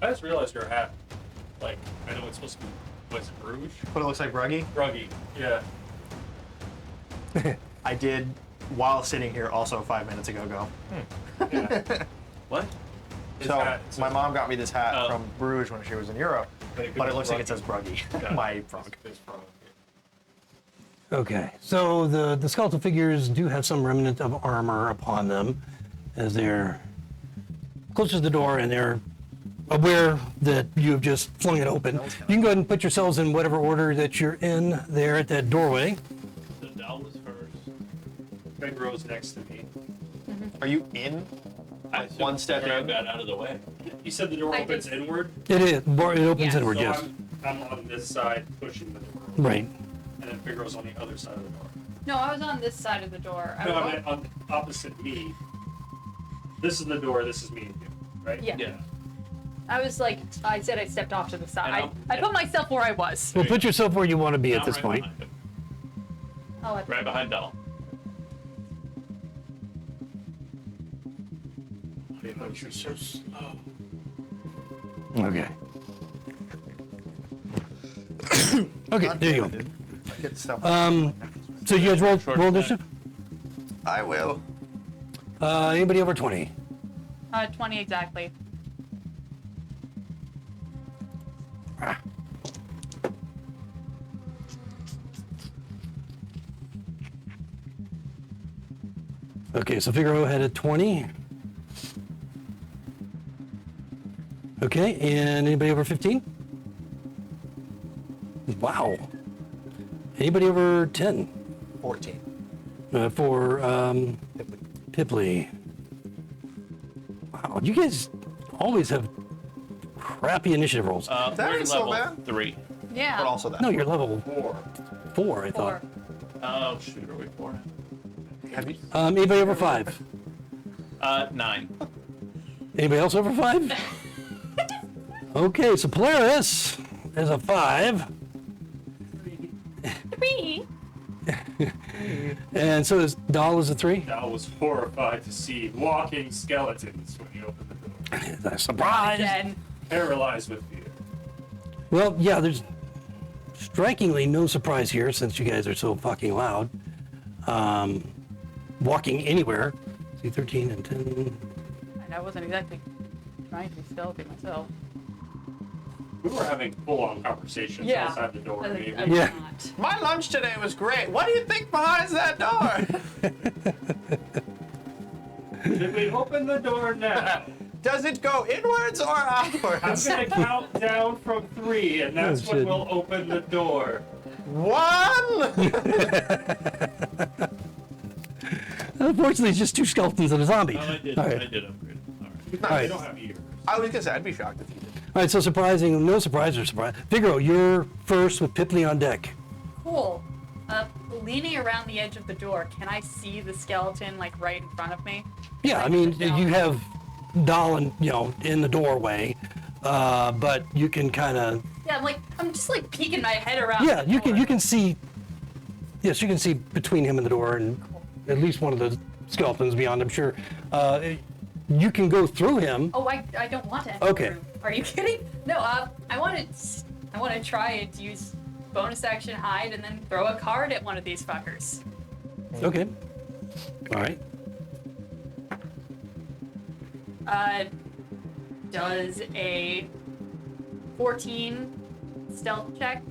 I just realized your hat. Like, I know it's supposed to be, what's it, Bruges? But it looks like Bruggy. Ruggy. Yeah. I did, while sitting here, also 5 minutes ago, go. Yeah. What? His So, hat my says- mom got me this hat Oh. from Bruges when she was in Europe, But but it looks like it says Bruggy. Yeah. My frog. His frog. Okay. So the skeletal figures do have some remnant of armor upon them, as they're close to the door and they're aware that you have just flung it open. You can go ahead and put yourselves in whatever order that you're in there at that doorway. So Dal was first. Big Rose next to me. Are you in? I assumed One step the crow in. got out of the way. You said the door I opens did. inward? It is. It opens Yes. inward, So yes. I'm on this side pushing the door. Right. And then Big Rose on the other side of the door. No, I was on this side of the door. No, I meant on opposite me. This is the door, this is me and you, right? Yeah. Yeah. I was like, I said I stepped off to the And side. I'm- I put myself where I was. Well, put yourself where you want to be at I'm this right point. behind him. Oh, Right behind Dal. You're so slow. Okay. Okay, there you go. Get stuff. So you guys roll Short roll back. initiative? I will. Anybody over 20? 20 exactly. Okay, so Figaro had a 20. Okay, and anybody over 15? Wow. Anybody over 10? 14. For Pipley. Wow, you guys always have crappy initiative rolls. That We're ain't so level bad. 3. Yeah. But also that. No, you're level 4. 4, I thought. 4. Oh, shoot, are we 4? Have you? Anybody over 5? 9. Anybody else over 5? Okay, so Polaris is a 5. 3. And so is Dahl is a 3. Dal was horrified to see walking skeletons when he opened the door. Surprise! Again. Paralyzed with fear. Well, yeah, there's strikingly no surprise here since you guys are so fucking loud. Walking anywhere. See, 13 and 10. And I wasn't exactly trying to be stealthy myself. We were having full-on conversations Yeah. outside the door. I Maybe. was Yeah. not. My lunch today was great. What do you think behind that door? Did we open the door now? Does it go inwards or I'm outwards? gonna count down from 3, and that's Oh, when shit. we'll open the door. 1. Unfortunately, it's just 2 skeletons and a zombie. Oh, I did. All right. I did upgrade. All right. They right. don't have ears. I was gonna say I'd be shocked if you did. All right, so surprising, no surprise or surprise. Figaro, you're first with Pipley on deck. Cool. Leaning around the edge of the door, can I see the skeleton like right in front of me? Yeah, I mean, you have Dahl and in the doorway, but you can kind of Yeah, I'm just like peeking my head around. yeah, the you door. can see. Yes, you can see between him and the door, and at least one of the skeletons beyond. I'm sure. You can go through him. Oh, I don't want to enter Okay. the room. Are you kidding? No, I want to try and use bonus action hide and then throw a card at one of these fuckers. Okay. All right. Does a 14 stealth check?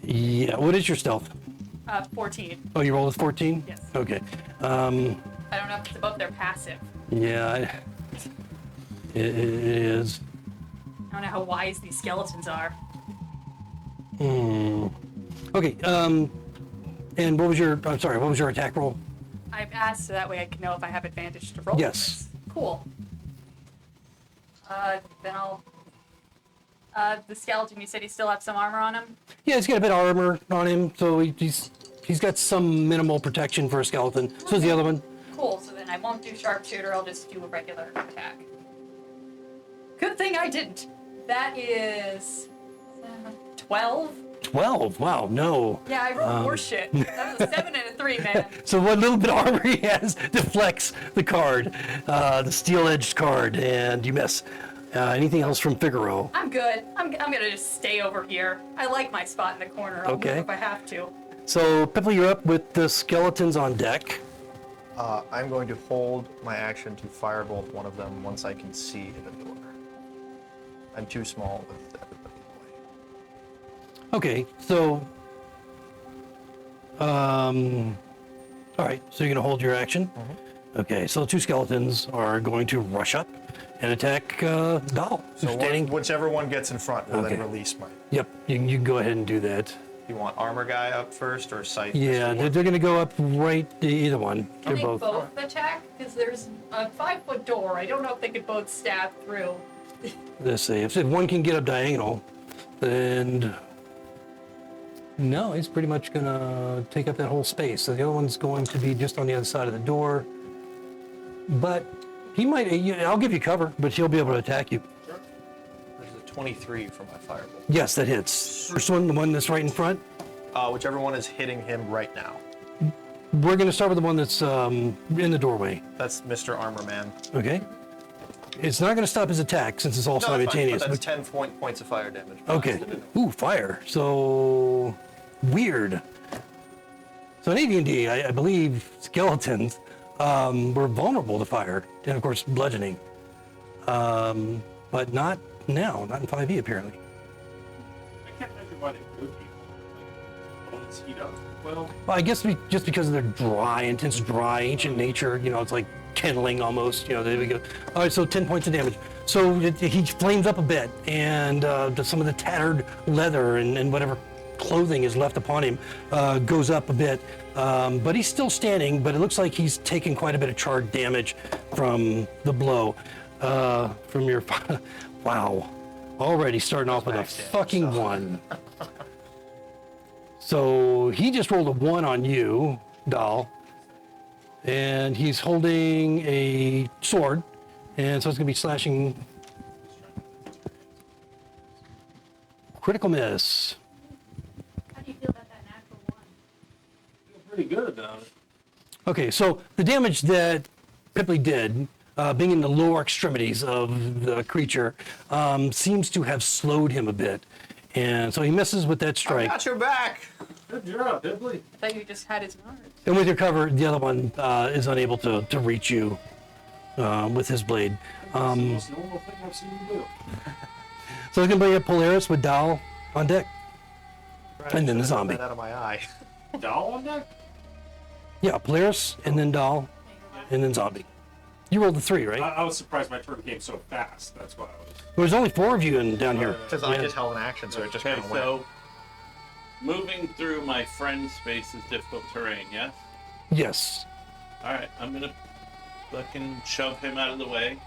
Yeah. What is your stealth? 14. Oh, you rolled a 14. Yes. Okay. I don't know if it's above their passive. Yeah. It is. I don't know how wise these skeletons are. Okay. And what was your? I'm sorry. What was your attack roll? I've asked so that way I can know if I have advantage to roll. Yes. this. Cool. Then I'll. The skeleton. You said he still has some armor on him. Yeah, he's got a bit of armor on him, so he's got some minimal protection for a skeleton. So is the other one. Cool. So then I won't do sharpshooter. I'll just do a regular attack. Good thing I didn't. That is 12. 12. Wow. No. Yeah, I rolled more shit. That was a 7 and a 3, man. So what little bit of armor he has deflects the card, the steel-edged card, and you miss. Anything else from Figaro? I'm good. I'm gonna just stay over here. I like my spot in the corner. I'll Okay. move if I have to. So Pipley, you're up with the skeletons on deck. I'm going to hold my action to firebolt one of them once I can see the door. I'm too small with everybody in Okay, so all right, so you're gonna hold your action. Okay, so the 2 skeletons are going to rush up and attack Dahl, who's the way. standing. So whichever one gets in front will Okay. then release my. Yep, you can go ahead and do that. You want armor guy up first or sight? Yeah, they're going to go up right, either one. Can They're they both. both attack? Because there's a 5-foot door. I don't know if they could both stab through. Let's see, if one can get up diagonal, then no, he's pretty much going to take up that whole space. So the other one's going to be just on the other side of the door. But he might, I'll give you cover, but he'll be able to attack you. There's a 23 for my firebolt. Yes, that hits. First one, the one that's right in front. Whichever one is hitting him right now. We're going to start with the one that's in the doorway. That's Mr. Armor Man. Okay. It's not going to stop his attack since it's all No, that's fine, simultaneous. but that's 10 points of fire damage. Okay. Ooh, fire. So weird. So in AD&D, I believe skeletons were vulnerable to fire, and of course bludgeoning. But not now, not in 5e apparently. I can't imagine why they would be. Like, bullets heat up. Well, Well, I guess just because of their dry, intense dry, ancient nature, it's like kindling almost, there we go. All right, so 10 points of damage. So he flames up a bit, and some of the tattered leather and whatever clothing is left upon him goes up a bit. But he's still standing, but it looks like he's taken quite a bit of charred damage from the blow. From your, wow. Already starting off with a max damage, fucking so. 1. So he just rolled a 1 on you, Dahl. And he's holding a sword. And so it's going to be slashing. Critical miss. How do you feel about that natural 1? I feel pretty good about it. Okay, so the damage that Pipley did, being in the lower extremities of the creature, seems to have slowed him a bit. And so he misses with that I strike. got your back. Good job, Bibley. I thought you just had his arms. And with your cover, the other one is unable to reach you with his blade. That's the most normal thing I've seen you do. So it's going to bring up Polaris with Dahl on deck. And then the zombie. That out of my eye. Doll on deck? Yeah, Polaris, and then Dahl, and then zombie. You rolled a 3, right? I was surprised my turn came so fast. That's why I was. There's only 4 of you down here. Because I just held an action, so it just Okay, kind of went. so moving through my friend's space is difficult terrain, yes? Yes. All right, I'm gonna fucking shove him out of the way,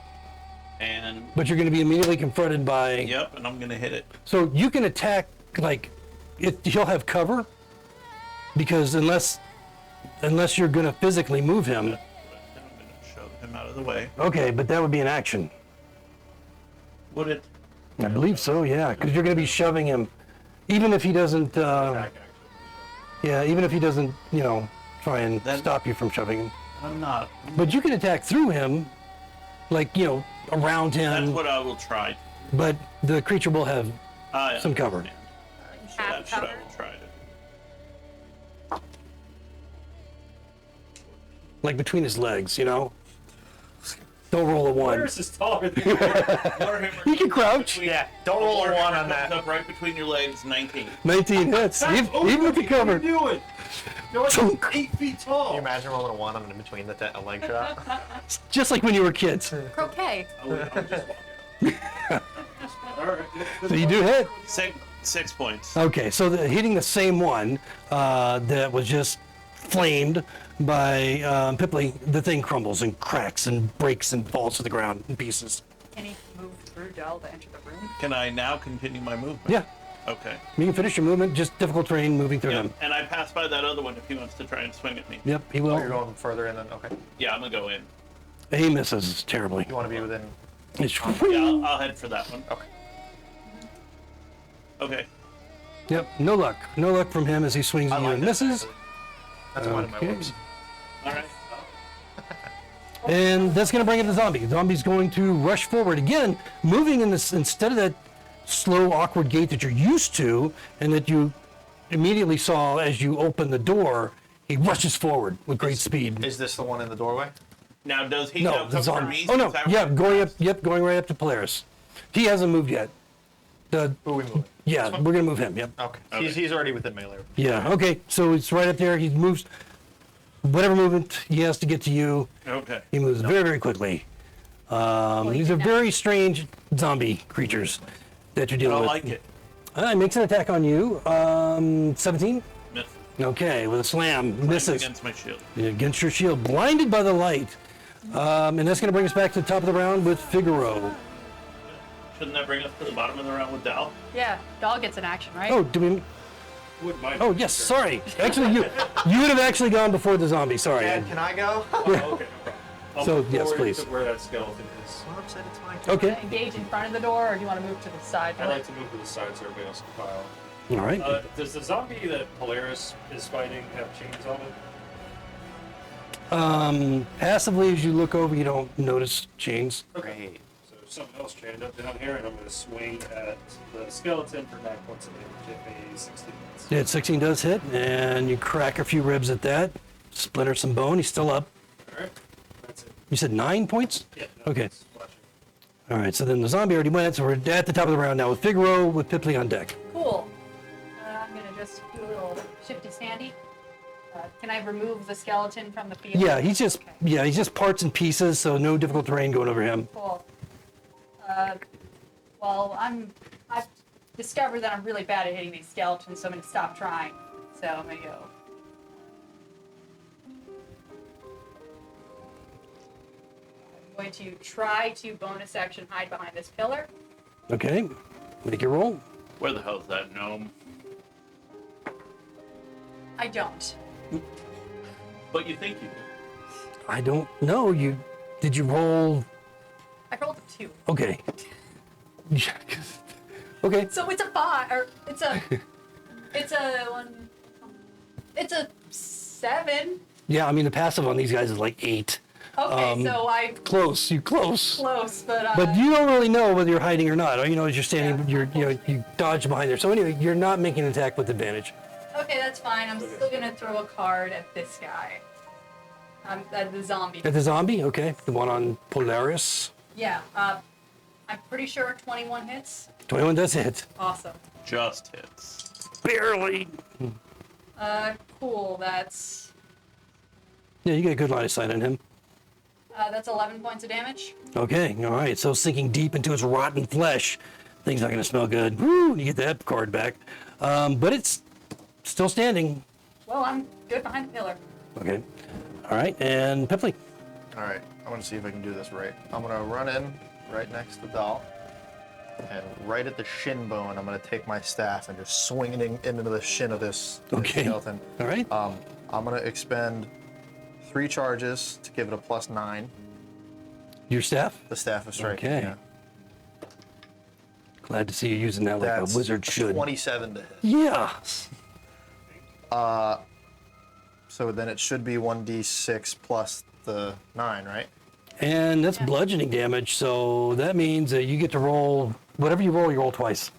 and But you're going to be immediately confronted by. yep, and I'm gonna hit it. So you can attack, like, he'll have cover, because unless you're going to physically move him. Then I'm gonna shove him out of the way. Okay, but that would be an action. Would it? I believe so, yeah, because you're going to be shoving him, even if he doesn't. Attack action. Yeah, even if he doesn't, try and Then- stop you from shoving him. I'm not. But you can attack through him, like, around That's him, what I will try. but the creature will have I some cover. understand. So Half that's what cover. I will try to. Like between his legs, Don't roll a 1. Polaris is taller than you. Warhammer You can crouch. between- Yeah, don't roll a Warhammer 1 on comes that. Up right between your legs, 19. 19 hits, even with the What are cover. you doing? You're like Chunk. 8 feet tall. Can you imagine rolling a 1 on in between a leg shot? Just like when you were kids. Croquet. I'm just walking. All right. So you do hit. 6 points. Okay, so hitting the same one that was just flamed by Pipley, the thing crumbles and cracks and breaks and falls to the ground in pieces. Can he move through Dell to enter the room? Can I now continue my movement? Yeah, Okay. you can finish your movement, just difficult terrain moving through Yep. them. And I pass by that other one if he wants to try and swing at me. Yep, he Oh, you're will. going further in then? Okay. Yeah, I'm gonna go in. He misses terribly. You want to be within... Yeah, I'll head for that one. Okay. Okay. Yep, no luck. No luck from him as he swings I at you like and that, misses. actually. That's one of my Okay. whoops. All right. And that's going to bring in the zombie. The zombie's going to rush forward again, moving in this instead of that slow, awkward gait that you're used to, and that you immediately saw as you open the door. He rushes forward with great speed. Is this the one in the doorway? Now, does he No, now the come for zombie. me? Oh no, since I yeah, was- going up. Yep, going right up to Polaris. He hasn't moved yet. The Who are we moving? yeah, we're gonna move him. Yep. Okay. Okay. He's already within melee. Yeah. Okay. So it's right up there. He moves. Whatever movement he has to get to you, Okay. he moves very, very quickly. These are very strange zombie creatures that you're I dealing don't with. like it. He makes an attack on you. 17. Miss. Okay, with a slam, misses Against my shield. against your shield, blinded by the light. And that's going to bring us back to the top of the round with Figaro. Shouldn't that bring us to the bottom of the round with Dal? Yeah, Dell gets an action, right? Oh, do we? Wouldn't mind. Oh, yes. Sorry. Actually, you would have actually gone before the zombie. Sorry. Dad, can I go? Oh, okay, no problem. I'll So, move yes, forward please. to where that skeleton is. Well, I'm upset it's my turn. Okay. Engage in front of the door, or do you want to move to the side? I'd like to move to the side so everybody else can file. All right. Does the zombie that Polaris is fighting have chains on it? Passively, as you look over, you don't notice chains. Great. So if something else chained up down here, and I'm going to swing at the skeleton for 9 points of damage. Hit me 16 points. Yeah, 16 does hit, and you crack a few ribs at that. Splinter some bone. He's still up. All right, that's it. You said 9 points? Yeah. no, Okay. it's flashing. All right, so then the zombie already went, so we're at the top of the round now with Figaro with Pipley on deck. Cool. I'm gonna just do a little shifty sandy. Can I remove the skeleton from the field? Yeah, he's just Okay. parts and pieces, so no difficult terrain going over him. Cool. Well, I've discovered that I'm really bad at hitting these skeletons, so I'm gonna stop trying. So I'm gonna go. I'm going to try to bonus action hide behind this pillar. Okay, make your roll. Where the hell's that gnome? I don't. But you think you do. I don't know. Did you roll? I rolled a 2. Okay. Okay. So it's a 5, or it's a 1. It's a 7. Yeah, I mean the passive on these guys is like 8. Okay, so I Close. You close. close, but But you don't really know whether you're hiding or not. All you know is you're standing. Yeah. You dodge behind there. So anyway, you're not making an attack with advantage. okay, that's fine. I'm still gonna throw a card at this guy. At the zombie. At the zombie, okay, the one on Polaris. Yeah. I'm pretty sure 21 hits. 21 does hit. Awesome. Just hits. Barely. Cool. That's Yeah, you get a good line of sight on him. 11 points of damage. Okay, all right. So sinking deep into its rotten flesh, thing's not gonna smell good. Woo! You get that card back, but it's still standing. Well, I'm good behind the pillar. Okay. All right, and Pipley. All right, I'm gonna see if I can do this right. I'm gonna run in right next to Dal, and right at the shin bone, I'm gonna take my staff and just swing it into the shin of this Okay. skeleton. All right. I'm gonna expend 3 charges to give it a +9. Your staff? The staff of striking. Okay. Yeah. Glad to see you using that like That's a wizard should. 27 to hit. Yeah. So then it should be 1d6 plus the 9, right? And that's bludgeoning damage, so that means that you get to roll whatever you roll twice.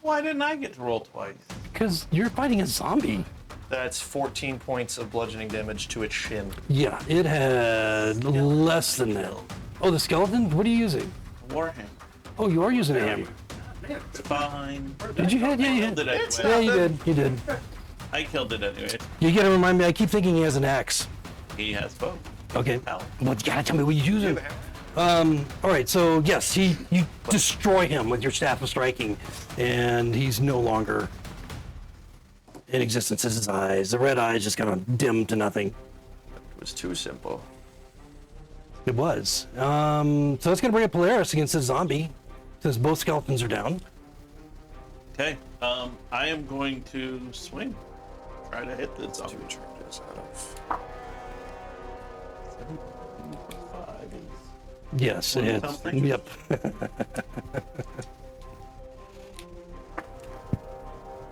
Why didn't I get to roll twice? Because you're fighting a zombie. That's 14 points of bludgeoning damage to its shin. Yeah, it had less than that. Oh, the skeleton? What are you using? Warhammer. Oh, you are using a hammer. It's fine. Did you have? Yeah, you Killed had. it Yeah, anyway. you did. You did. I killed it anyway. You gotta remind me. I keep thinking he has an axe. He has both. Okay. Ow. Well, you gotta tell me what you're using. All right. So yes, you destroy him with your staff of striking, and he's no longer in existence. As his eyes, the red eyes, just kind of dim to nothing. It was too simple. It was. So that's gonna bring up Polaris against the zombie, since both skeletons are down. Okay. I am going to swing. Try to hit this zombie. 2 charges out of. 7.5 is Yes, it hits. Something? Yep.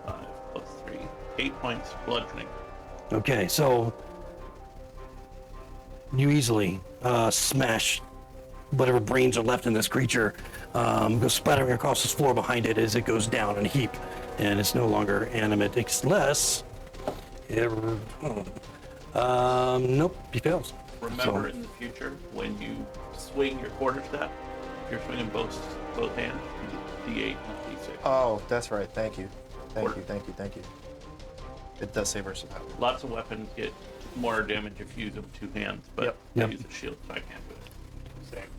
5 plus 3. 8 points bludgeoning. Okay, so you easily smash whatever brains are left in this creature, go splattering across this floor behind it as it goes down in a heap, and it's no longer animate, unless it, nope, he fails. Remember So- in the future, when you swing your quarterstaff, if you're swinging both hands, you get D8, not D6. Oh, that's right. Thank you. Thank Or- you. Thank you. Thank you. It does say versatility. Lots of weapons get more damage if you use them 2 hands, but Yep. I Yep. use a shield, so I can't do it. Same.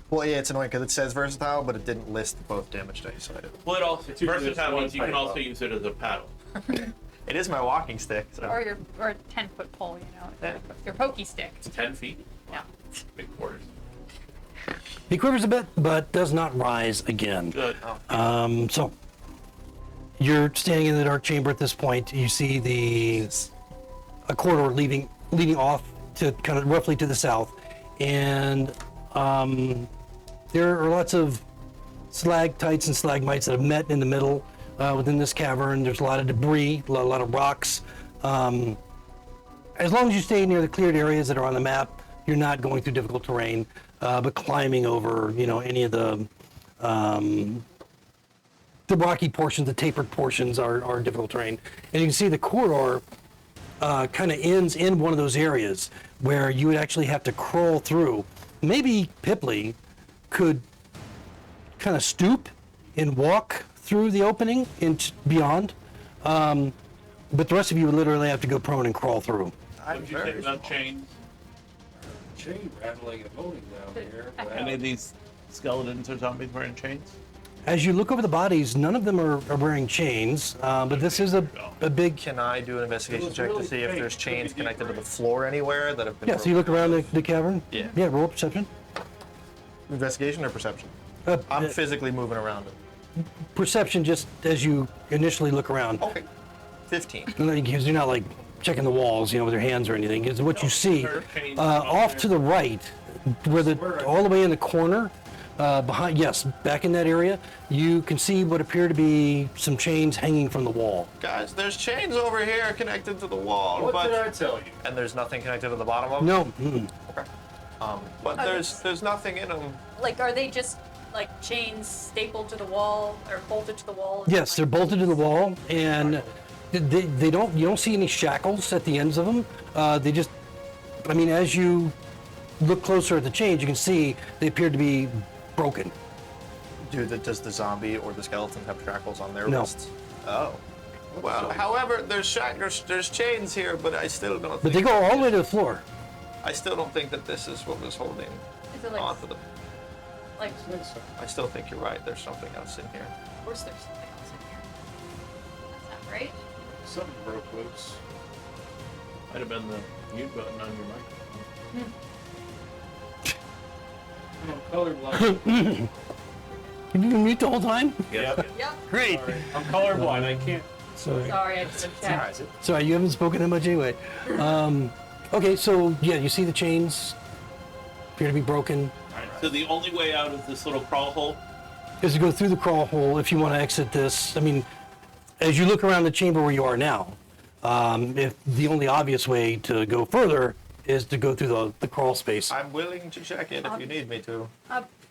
Well, yeah, it's annoying because it says versatile, but it didn't list both damage dice. So I didn't. Well, it also It's usually versatile just means you one can type also of- use it as a paddle. It is my walking stick. So. Or a 10-foot pole, you know, Yeah. your pokey stick. It's 10 feet. Yeah. Big quarters. He quivers a bit, but does not rise again. Good. So you're standing in the dark chamber at this point. You see a corridor leading off to kind of roughly to the south, and there are lots of stalactites and stalagmites that have met in the middle within this cavern. There's a lot of debris, a lot of rocks. As long as you stay near the cleared areas that are on the map, you're not going through difficult terrain. But climbing over, any of the rocky portions, the tapered portions are difficult terrain. And you can see the corridor kind of ends in one of those areas where you would actually have to crawl through. Maybe Pipley could kind of stoop and walk through the opening and beyond. But the rest of you would literally have to go prone and crawl through. I'm What do you very think about small. chains? Chain rattling and moaning down here. but- Any of these skeletons or zombies wearing chains? As you look over the bodies, none of them are wearing chains, but this is a big... Can I do an investigation It was check really to see if faint. there's chains Could be connected to the deep, floor anywhere that have been? Yeah, so you look around the cavern? Yeah. Yeah, roll perception. Investigation or perception? Uh, I'm uh, physically moving around it. Perception just as you initially look around. Okay. 15. Because you're not like checking the walls, with your hands or anything. Is what you see there are chains off there. to the right, all the way in the corner, behind. Yes, back in that area, you can see what appear to be some chains hanging from the wall. Guys, there's chains over here connected to the wall, What but did I tell you? and there's nothing connected to the bottom of them. No, Okay. But there's nothing in them. Like, are they just like chains stapled to the wall or bolted to the wall? yes, they're bolted to the wall, and they don't. You don't see any shackles at the ends of them. They just. I mean, as you look closer at the chains, you can see they appear to be broken. Does the zombie or the skeleton have shackles on their No. wrists? Oh. Well, however, there's chains here, but I still don't. But Think, they go all the way to the floor. I still don't think that this is what was holding Is it like, onto them. like, I think so. I still think you're right. There's something else in here. of course there's something else in here. That's not right. Something broke loose. Might have been the mute button on your microphone. I'm colorblind. Have you been mute the whole time? Yep. Yep. Great. Sorry. I'm colorblind. I can't. Sorry. Sorry, I just checked. Sorry, you haven't spoken that much anyway. Okay, so yeah, you see the chains appear to be broken. Alright, so the only way out is this little crawl hole? Is to go through the crawl hole if you want to exit this. I mean, as you look around the chamber where you are now, if the only obvious way to go further is to go through the crawl space. I'm willing to check it if you need me to.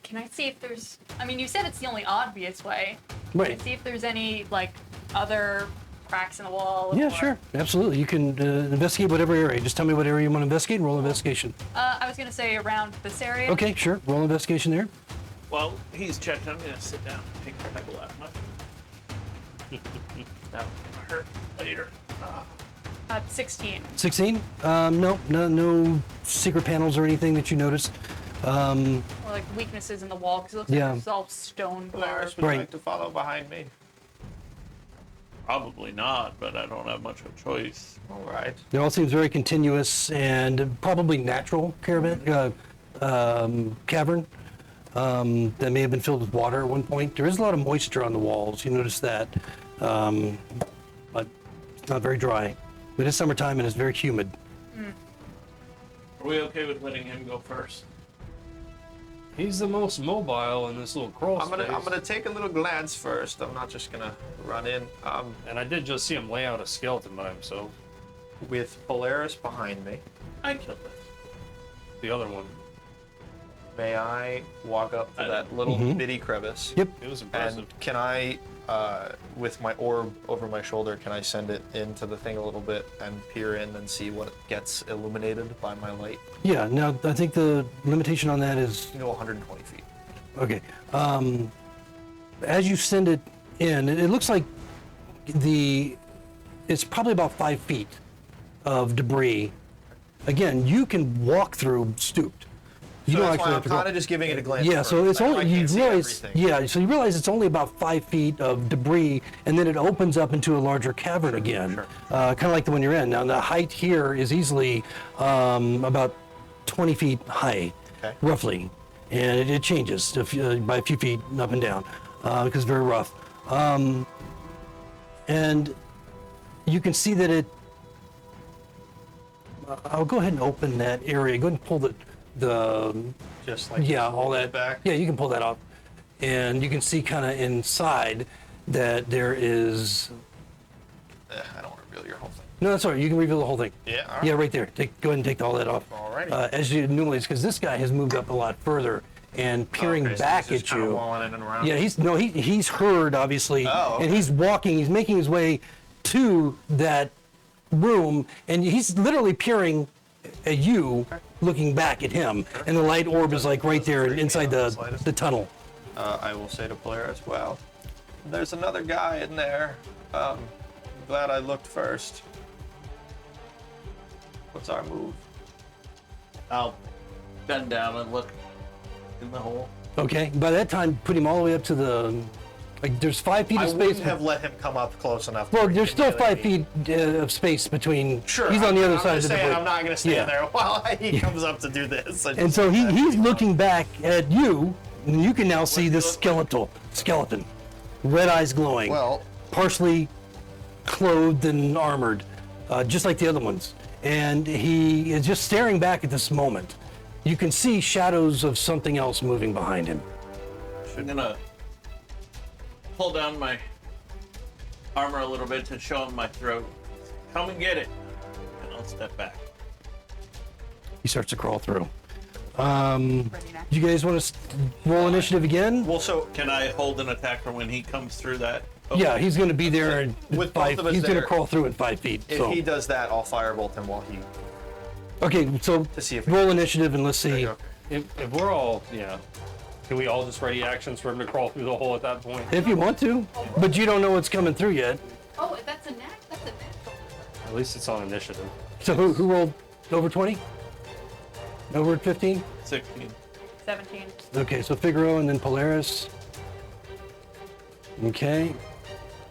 Can I see if there's? I mean, you said it's the only obvious way. Right. Can I see if there's any like other cracks in the wall? Yeah, or- sure, absolutely. You can investigate whatever area. Just tell me what area you want to investigate and roll investigation. I was gonna say around this area. Okay, sure. Roll investigation there. Well, he's checked. I'm gonna sit down and take a pebble out much. That'll hurt later. 16. 16? No secret panels or anything that you notice. Or like weaknesses in the wall because it looks Yeah. like it's all stone floor. Polaris would Right. like to follow behind me. Probably not, but I don't have much of a choice. All right. It all seems very continuous and probably natural cavern that may have been filled with water at one point. There is a lot of moisture on the walls. You notice that, but it's not very dry. It is summertime and it's very humid. Are we okay with letting him go first? He's the most mobile in this little crawl I'm space. gonna take a little glance first. I'm not just gonna run in. And I did just see him lay out a skeleton by himself. With Polaris behind me, I killed it. The other one. may I walk up to that little bitty crevice? Yep. It was impressive. And can I, with my orb over my shoulder, can I send it into the thing a little bit and peer in and see what gets illuminated by my light? Yeah, now I think the limitation on that is, You know, 120 feet. okay. As you send it in, it looks like it's probably about 5 feet of debris. Again, you can walk through stooped. You So don't that's actually why have I'm to go. kind of just giving it a glance. Yeah, so first. it's I only, you can't see realize, everything. yeah, so you realize it's only about 5 feet of debris, and then it opens up into a larger cavern again, kind of like the one you're in. Now, the height here is easily about 20 feet high, Okay. roughly, and it changes by a few feet up and down, because it's very rough. And you can see that I'll go ahead and open that area. Go ahead and pull the Just like yeah, all that back. Yeah, you can pull that off, and you can see kind of inside that there is. I don't want to reveal your whole thing. No, that's all right. You can reveal the whole thing. Yeah, all right. Yeah, right there. Go ahead and take all that off. Alrighty. As you normally, because this guy has moved up a lot further and peering Okay, so back he's just at kinda you. walling in and around. Yeah, he's heard obviously, Oh, okay. and he's walking. He's making his way to that room, and he's literally peering at you, looking back at him, and the light orb is like right there inside the tunnel. I will say to Polaris, well, there's another guy in there. Glad I looked first. What's our move? I'll bend down and look in the hole. Okay. By that time, put him all the way up to there's 5 feet I of wouldn't space. have let him come up close enough. Well, where he there's can still really 5 feet of space between. Sure. He's on the other I'm side of just the saying, debris. I'm not going to stand Yeah. there while he comes up to do this. And so he's looking back at you, and you can now see this skeleton, red eyes glowing, Well, partially clothed and armored, just like the other ones. And he is just staring back at this moment. You can see shadows of something else moving behind him. I'm gonna pull down my armor a little bit to show him my throat. Come and get it. And I'll step back. He starts to crawl through. Ready now. You guys want to roll initiative again? well, so Can I hold an attack for when he comes through that? Oh, Yeah, he's going to be there in With both 5. of us He's going to there, crawl through at 5 feet. if So he does that, I'll firebolt him while he. okay, so To see if we- roll initiative and let's see. Okay. If we're all, yeah. Can we all just ready actions for him to crawl through the hole at that point? If you want to, but you don't know what's coming through yet. Oh, that's a knack. That's a natural. At least it's on initiative. So who rolled over 20? Over 15? 16. 17. Okay, so Figaro and then Polaris. Okay.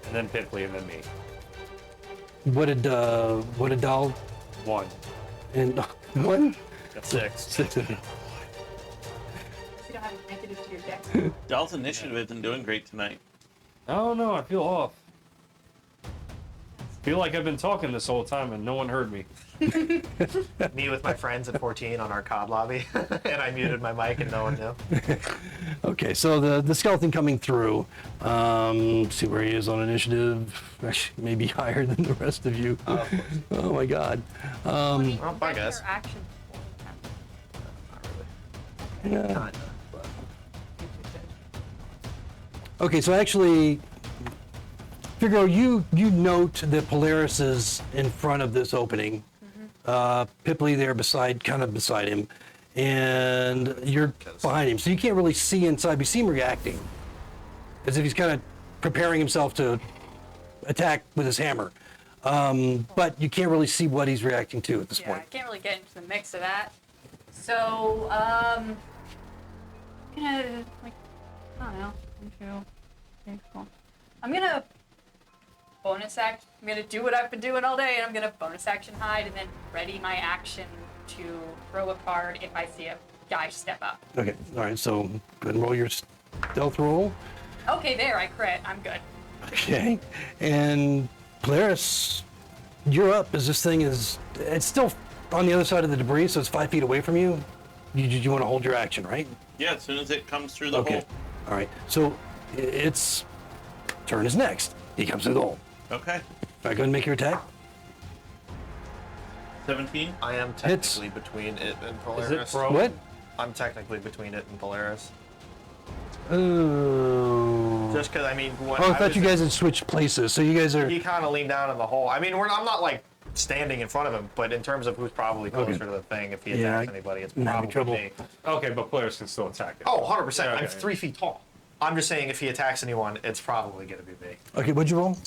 And then Pipley and then me. What did Dahl 1. And one. Got 6. 6. Okay. You don't have a negative to your deck. Y'all's initiative isn't doing great tonight. Oh no, I feel off. Feel like I've been talking this whole time and no one heard me. Me with my friends at 14 on our COD lobby, and I muted my mic and no one knew. Okay, so the skeleton coming through. See where he is on initiative. Actually, maybe higher than the rest of you. Oh my God. Well, bye, Get guys. your action. Not really. Yeah. Kinda. Okay, so actually, Figaro, you note that Polaris is in front of this opening. Pipley there kind of beside him, and you're behind him, so you can't really see inside. But you see him reacting, as if he's kind of preparing himself to attack with his hammer. But you can't really see what he's reacting to at this Yeah, I point. can't really get into the mix of that. So, I'm gonna, like, I don't know. 1, 2, 3, 4. I'm gonna bonus act. I'm gonna do what I've been doing all day, and I'm gonna bonus action hide, and then ready my action to throw a card if I see a guy step up. Okay, all right, so go ahead and roll your stealth roll. Okay, there, I crit. I'm good. Okay, and Polaris, you're up as this thing is, it's still on the other side of the debris, so it's 5 feet away from you. You want to hold your action, right? Yeah, as soon as it comes through the Okay, hole. all right, so its turn is next. He comes through the hole. Okay. All right, go ahead and make your attack. 17. I am technically between it and Is Polaris. it pro? What? I'm technically between it and Polaris. Oh. Just because, I mean, what Oh, I thought you guys had switched places, so you guys are. He kind of leaned down in the hole. I mean, I'm not like standing in front of him, but in terms of who's probably closer Okay. to the thing, if he Yeah, attacks anybody, it's I'm probably having trouble. me. Okay, but players can still attack it. Oh, 100%. I'm Okay. 3 feet tall. I'm just saying if he attacks anyone, it's probably going to be me. Okay, what'd you roll?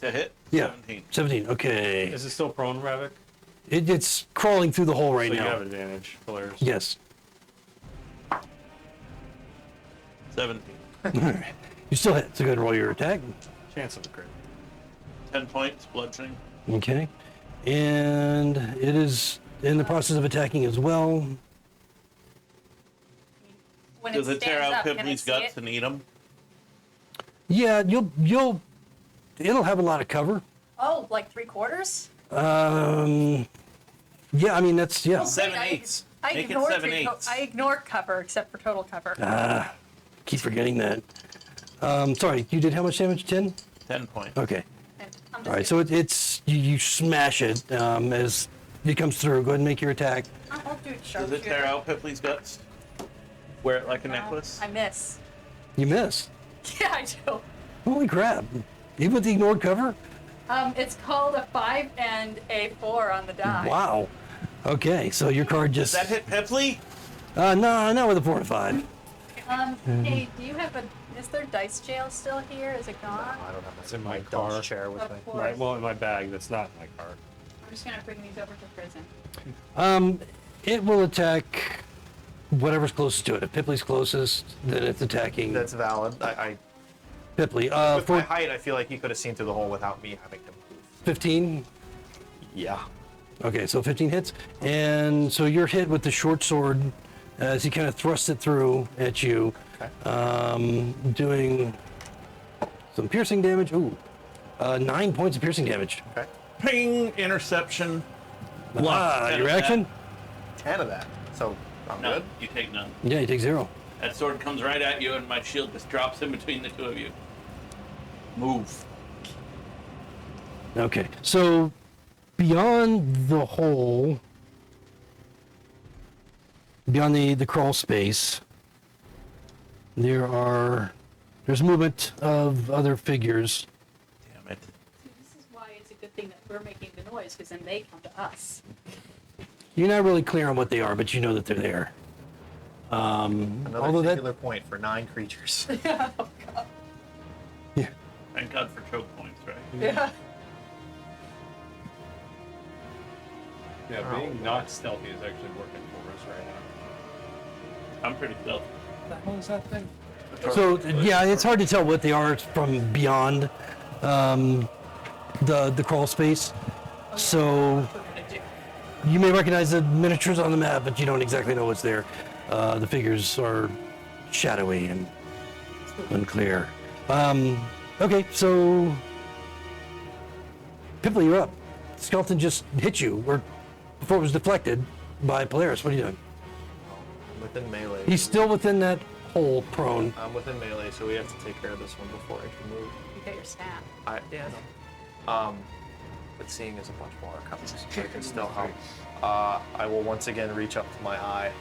To hit? Yeah. 17. 17, okay. Is it still prone, Ravik? It's crawling through the hole right So you now. have advantage, players. Yes. 17. You still hit, so go ahead and roll your attack. Chance of a crit. 10 points, bludgeoning. Okay. And it is in the process of attacking as well. When Does it it tear stands out up, can I Pipley's see guts it? and eat them? Yeah, it'll have a lot of cover. Oh, like 3/4? Yeah, I mean, that's, yeah. Oh, great, 7/8. I Make it ignored 7/8. I ignored cover except for total cover. Keep forgetting that. Sorry, you did how much damage? 10? 10 points. Okay. And I'm just All right, so it's, you smash it as it comes through. Go ahead and make your attack. I'll do it Does sharpshooter. it tear out Pipley's guts? Wear it like a No, necklace? I miss. You miss. Yeah, I do. Holy crap. Even with the ignored cover? It's called a 5 and a 4 on the die. Wow. Okay, so your card Does just... that hit Pipley? No, not with a 4 and 5. Hey, do you have is there dice jail still here? Is it gone? I don't have It's in my Dutch car. chair with me. Of course. Right, well, in my bag that's not in my car. I'm just gonna bring these over to prison. It will attack whatever's closest to it. If Pipley's closest, then it's attacking That's valid. Pipley. With my For height, I feel like he could have seen through the hole without me having to move. 15. Yeah. Okay, so 15 hits. And so you're hit with the short sword as he kind of thrusts it through at you, doing some piercing damage. Ooh, 9 points of piercing damage. Okay. Ping! Interception. Ah, 10 your of action? that. 10 of that. So I'm No, good. you take none. Yeah, you take 0. That sword comes right at you, and my shield just drops in between the two of you. Move. Okay, so beyond the hole, beyond the crawl space, there's movement of other figures. Damn it. See, this is why it's a good thing that we're making the noise, because then they come to us. You're not really clear on what they are, but you know that they're there. Another Although that, singular point for 9 creatures. yeah, Thank God for choke points, right? Yeah. Yeah, being not stealthy is actually working for us right now. I'm pretty stealthy. What the hell is that thing? so yeah, it's hard to tell what they are from beyond the crawl space. So What we're gonna do. you may recognize the miniatures on the map, but you don't exactly know what's there. The figures are shadowy and unclear. Okay, so Pippa, you're up. Skeleton just hit you, or before it was deflected by Polaris. What are you doing? I'm within melee. He's still within that hole, prone. I'm within melee, so we have to take care of this one before I can move. You get your staff. Yeah, I know. But seeing is a bunch more comes, so it can still help. I will once again reach up to my eye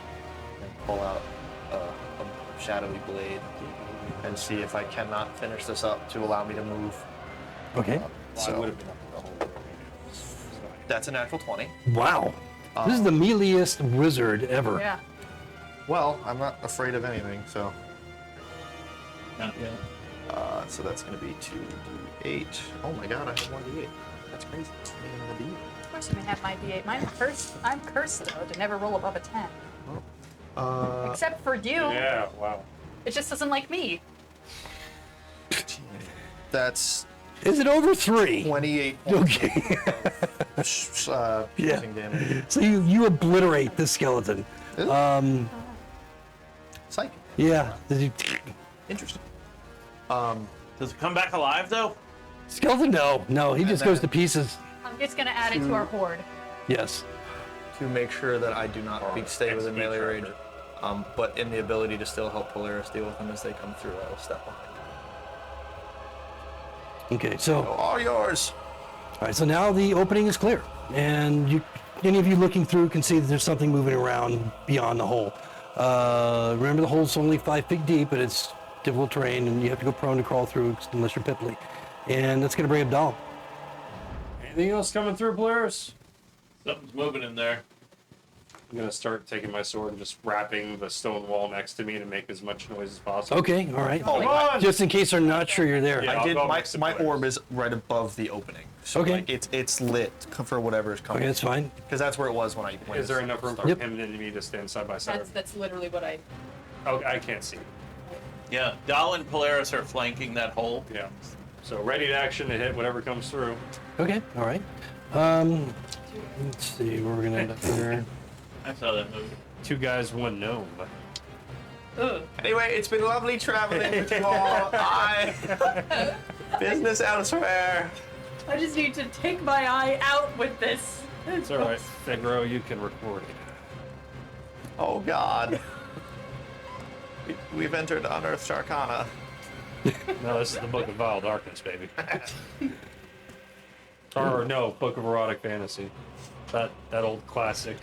and pull out a shadowy blade and see if I cannot finish this up to allow me to move. Okay. I would have been up the whole way. That's a natural 20. Wow. This is the mealiest wizard ever. Yeah. Well, I'm not afraid of anything, so. Not yet. So that's going to be 2d8. Oh my god, I have 1d8. That's crazy. And the D. Of course you may have my D8. I'm cursed though to never roll above a 10. Except for you. Yeah, wow. It just doesn't like me. That's Is it over 3? 28 points Okay. of Yeah. piercing damage. So you obliterate this skeleton. Psych. Yeah. Interesting. Does it come back alive though? Skeleton? No, he just goes to pieces. I'm just gonna add it to our horde. Yes. To make sure that I do not stay within XP melee tracker. range. But in the ability to still help Polaris deal with them as they come through, I will step behind. Okay, so All yours. all right, so now the opening is clear, and any of you looking through can see that there's something moving around beyond the hole. Remember, the hole's only 5 feet deep, but it's difficult terrain, and you have to go prone to crawl through unless you're Pipley. And that's going to bring up Dahl. Anything else coming through, Polaris? Something's moving in there. I'm gonna start taking my sword and just wrapping the stone wall next to me to make as much noise as possible. Okay, all right. Oh, Come on! Just in case they're not sure you're there. Yeah. I I'll did. go My next to my Polaris. orb is right above the opening, so Okay. like it's lit for whatever is Okay, coming. that's fine. Because that's where it was when I. When Is there it enough room for started. Yep. him and me to stand side by side? That's literally what I. Oh, I can't see. Yeah, Dal and Polaris are flanking that hole. Yeah. So ready to action to hit whatever comes through. Okay, all right. Let's see where we're going to end up here. I saw that movie. 2 guys, 1 gnome. Ugh. Anyway, it's been lovely traveling with you all. Business elsewhere. I just need to take my eye out with this. It's all right. Fegro, you can record it. Oh God. We've entered Unearthed Arcana. No, this is the Book of Vile Darkness, baby. Or no, Book of Erotic Fantasy. That old classic.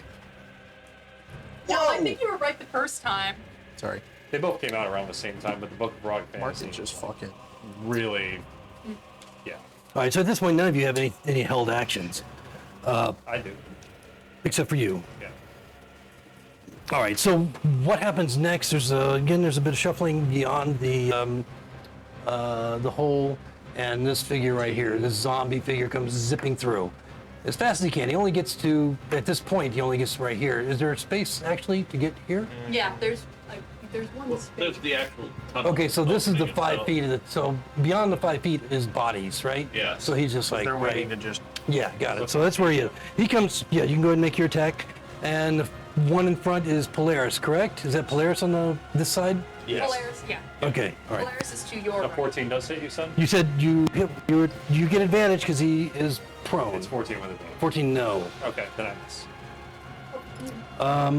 No, I think you were right the first time. Sorry. They both came out around the same time, but the Book of Erotic Fantasy Market just fucking. really, yeah, All right, so at this point, none of you have any held actions, I do. except for you. Yeah. All right, so what happens next? There's a bit of shuffling beyond the hole, and this figure right here, this zombie figure, comes zipping through as fast as he can. He only gets to, at this point, he only gets right here. Is there a space actually to get here? Yeah, there's one There's space. the actual tunnel. Okay, so this is the opening 5 itself. feet of the, so beyond the 5 feet is bodies, right? Yeah. So he's just like, They're right. waiting to just. Yeah, got it. So that's where he comes. Yeah, you can go ahead and make your attack. And the one in front is Polaris, correct? Is that Polaris on this side? Yes. Polaris, yeah. Okay, all right. Polaris is to your A right. 14 does hit you, son? You said you get advantage because he is prone. It's 14 with advantage. 14, no. Okay, then I miss.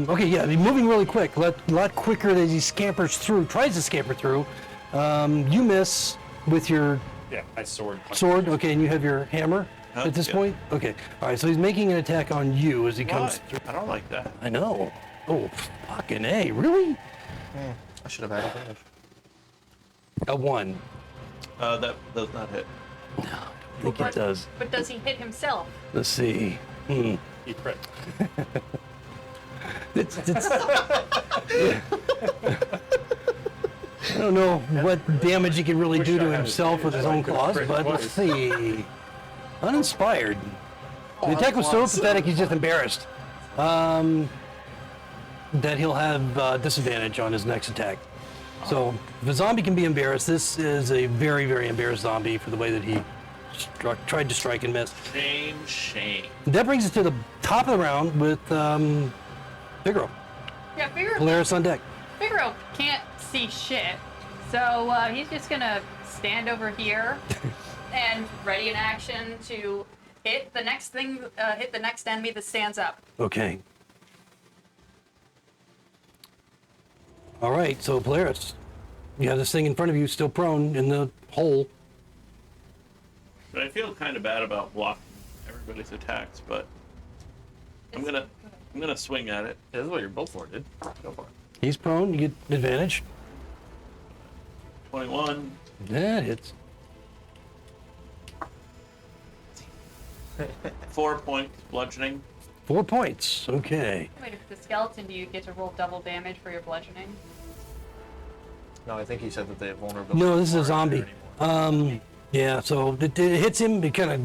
Okay, yeah, he's moving really quick. A lot quicker as he scampers through, tries to scamper through. You miss with your Yeah, I sword. sword. Okay, and you have your hammer at this yeah. point? Okay, all right, so he's making an attack on you as he comes Why? through. I don't like that. I know. Oh, fucking A, really? I should have had advantage. A 1. That does not hit. I think it does. But does he hit himself? Let's see. He crit. It's I don't know what damage he can really Wish do I to had himself with his own advantage. claws, Crit but let's twice. see. Uninspired. The attack was so pathetic, he's just embarrassed. That he'll have disadvantage on his next attack. So if a zombie can be embarrassed, this is a very, very embarrassed zombie for the way that he tried to strike and missed. Shame. That brings us to the top of the round with Figaro. Yeah, Polaris on deck. Figaro can't see shit, so he's just gonna stand over here and ready in action to hit the next enemy that stands up. Okay. All right, so Polaris, you have this thing in front of you, still prone in the hole. But I feel kind of bad about blocking everybody's attacks, but I'm gonna swing at it. Yeah, this is what you're built for, dude. Go for it. He's prone, you get advantage. 21. That hits. 4 points bludgeoning. 4 points, okay. Wait, if it's the skeleton, do you get to roll double damage for your bludgeoning? No, I think he said that they have vulnerability. No, this is a aren't there zombie. anymore. Yeah, so it hits him, it kind of,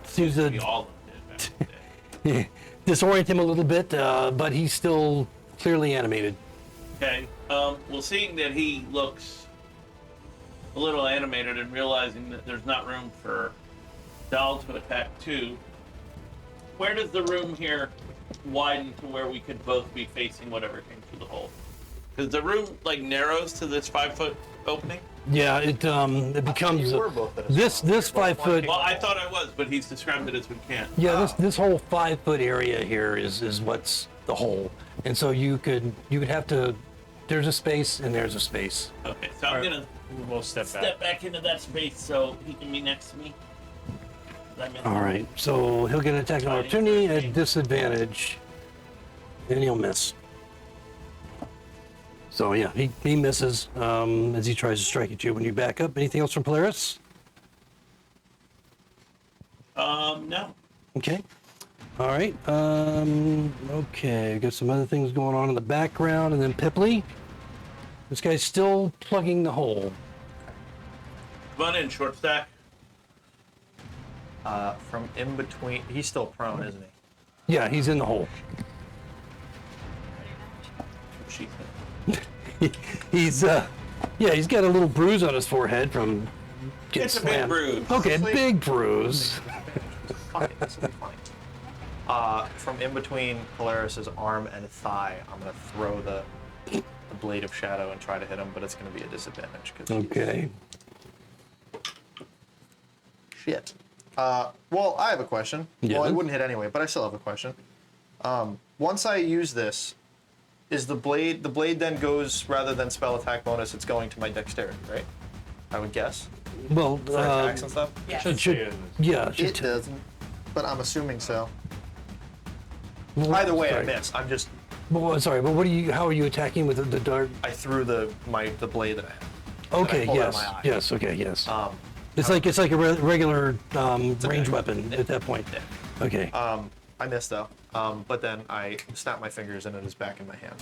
seems We to all did back in the day. disorient him a little bit, but he's still clearly animated. Okay. Well, seeing that he looks a little animated and realizing that there's not room for Dahl to attack too, where does the room here widen to where we could both be facing whatever came through the hole? Because the room like narrows to this 5-foot opening. Yeah, it becomes You were both at a this spot. You're both 5 foot. flanking. Well, I thought I was, but he's described it as we can't. Yeah, this whole 5 foot area here is what's the hole, and so you would have to. There's a space and there's a space. Okay, so I'm gonna We'll step back. step back into that space so he can be next to me. All right, so he'll get an attack of opportunity at disadvantage, and he'll miss. So yeah, he misses as he tries to strike at you when you back up. Anything else from Polaris? No. Okay. All right. Okay. Got some other things going on in the background, and then Pipley. This guy's still plugging the hole. Come on in, short stack. From in between, he's still prone, isn't he? Yeah, he's in the hole. She He's he's got a little bruise on his forehead from getting It's a big slammed. bruise. Okay, big bruise. Fine, this will be fine. From in between Polaris's arm and thigh, I'm gonna throw the blade of shadow and try to hit him, but it's gonna be a disadvantage. 'Cause he's- Okay. Shit. Well, I have a question. Yeah. Well, it wouldn't hit anyway, but I still have a question. Once I use this, is the blade then goes, rather than spell attack bonus, it's going to my dexterity, right? I would guess. Well, For attacks and stuff? Yes. it should, yeah, it should. doesn't, but I'm assuming so. Either way, I Sorry. miss. I'm just, Well, sorry, but how are you attacking with the dart? I threw the blade that I had. Okay, pulled out of yes, my eye. yes, okay, yes. Um, It's like a regular range okay. weapon at that point. Yeah. Okay. I missed though. But then I snap my fingers and it is back in my hand.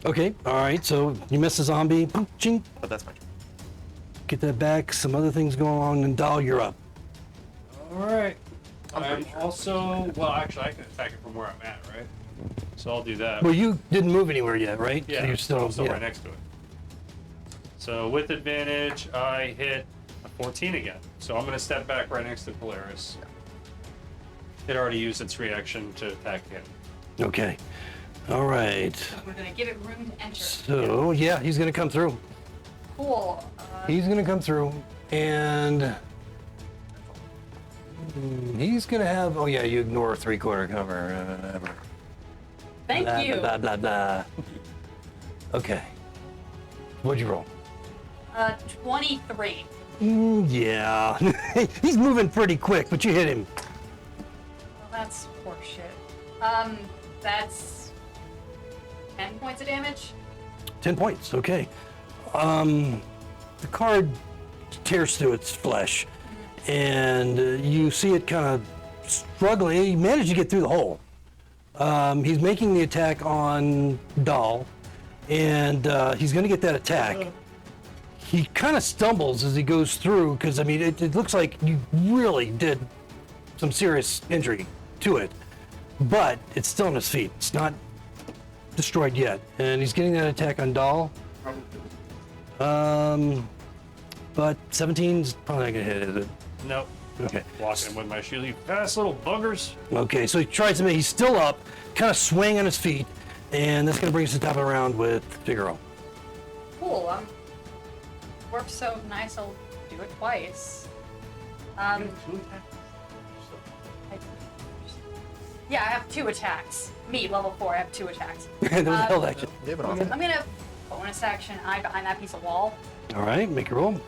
Okay. All right. So you miss the zombie. Boom, ching. But that's my turn. Get that back. Some other things going on, and Dahl, you're up. All right. I'm I'm pretty sure. also, well, actually, I can attack it from where I'm at, right? So I'll do that. Well, you didn't move anywhere yet, right? Yeah, So you're still, I'm still yeah. right next to it. So with advantage, I hit a 14 again. So I'm going to step back right next to Polaris. It already used its reaction to attack him. Okay. All right. We're gonna give it room to enter. So yeah, he's gonna come through. Cool. He's gonna come through, and he's gonna have. Oh yeah, you ignore 3/4 cover. Whatever. Thank Blah, you. Blah blah blah. Okay. What'd you roll? 23. Yeah. He's moving pretty quick, but you hit him. Well, that's horseshit. That's 10 points of damage. 10 points. Okay. The card tears through its flesh, and you see it kind of struggling. He managed to get through the hole. He's making the attack on Dahl, and he's going to get that attack. He kind of stumbles as he goes through, because I mean, it looks like you really did some serious injury to it, but it's still on his feet. It's not destroyed yet, and he's getting that attack on Dahl. but 17's probably not gonna hit, is it? Nope. Okay. Blocking him with my shield. You fast little buggers. Okay, so he tries to make, he's still up, kind of swaying on his feet, and that's gonna bring us to the top of the round with Figaro. Cool. Works so nice. I'll do it twice. I- yeah, I have 2 attacks. Me, level 4. I have 2 attacks. That was a held action. Leave it off. I'm gonna bonus action eye behind that piece of wall. All right, make your roll.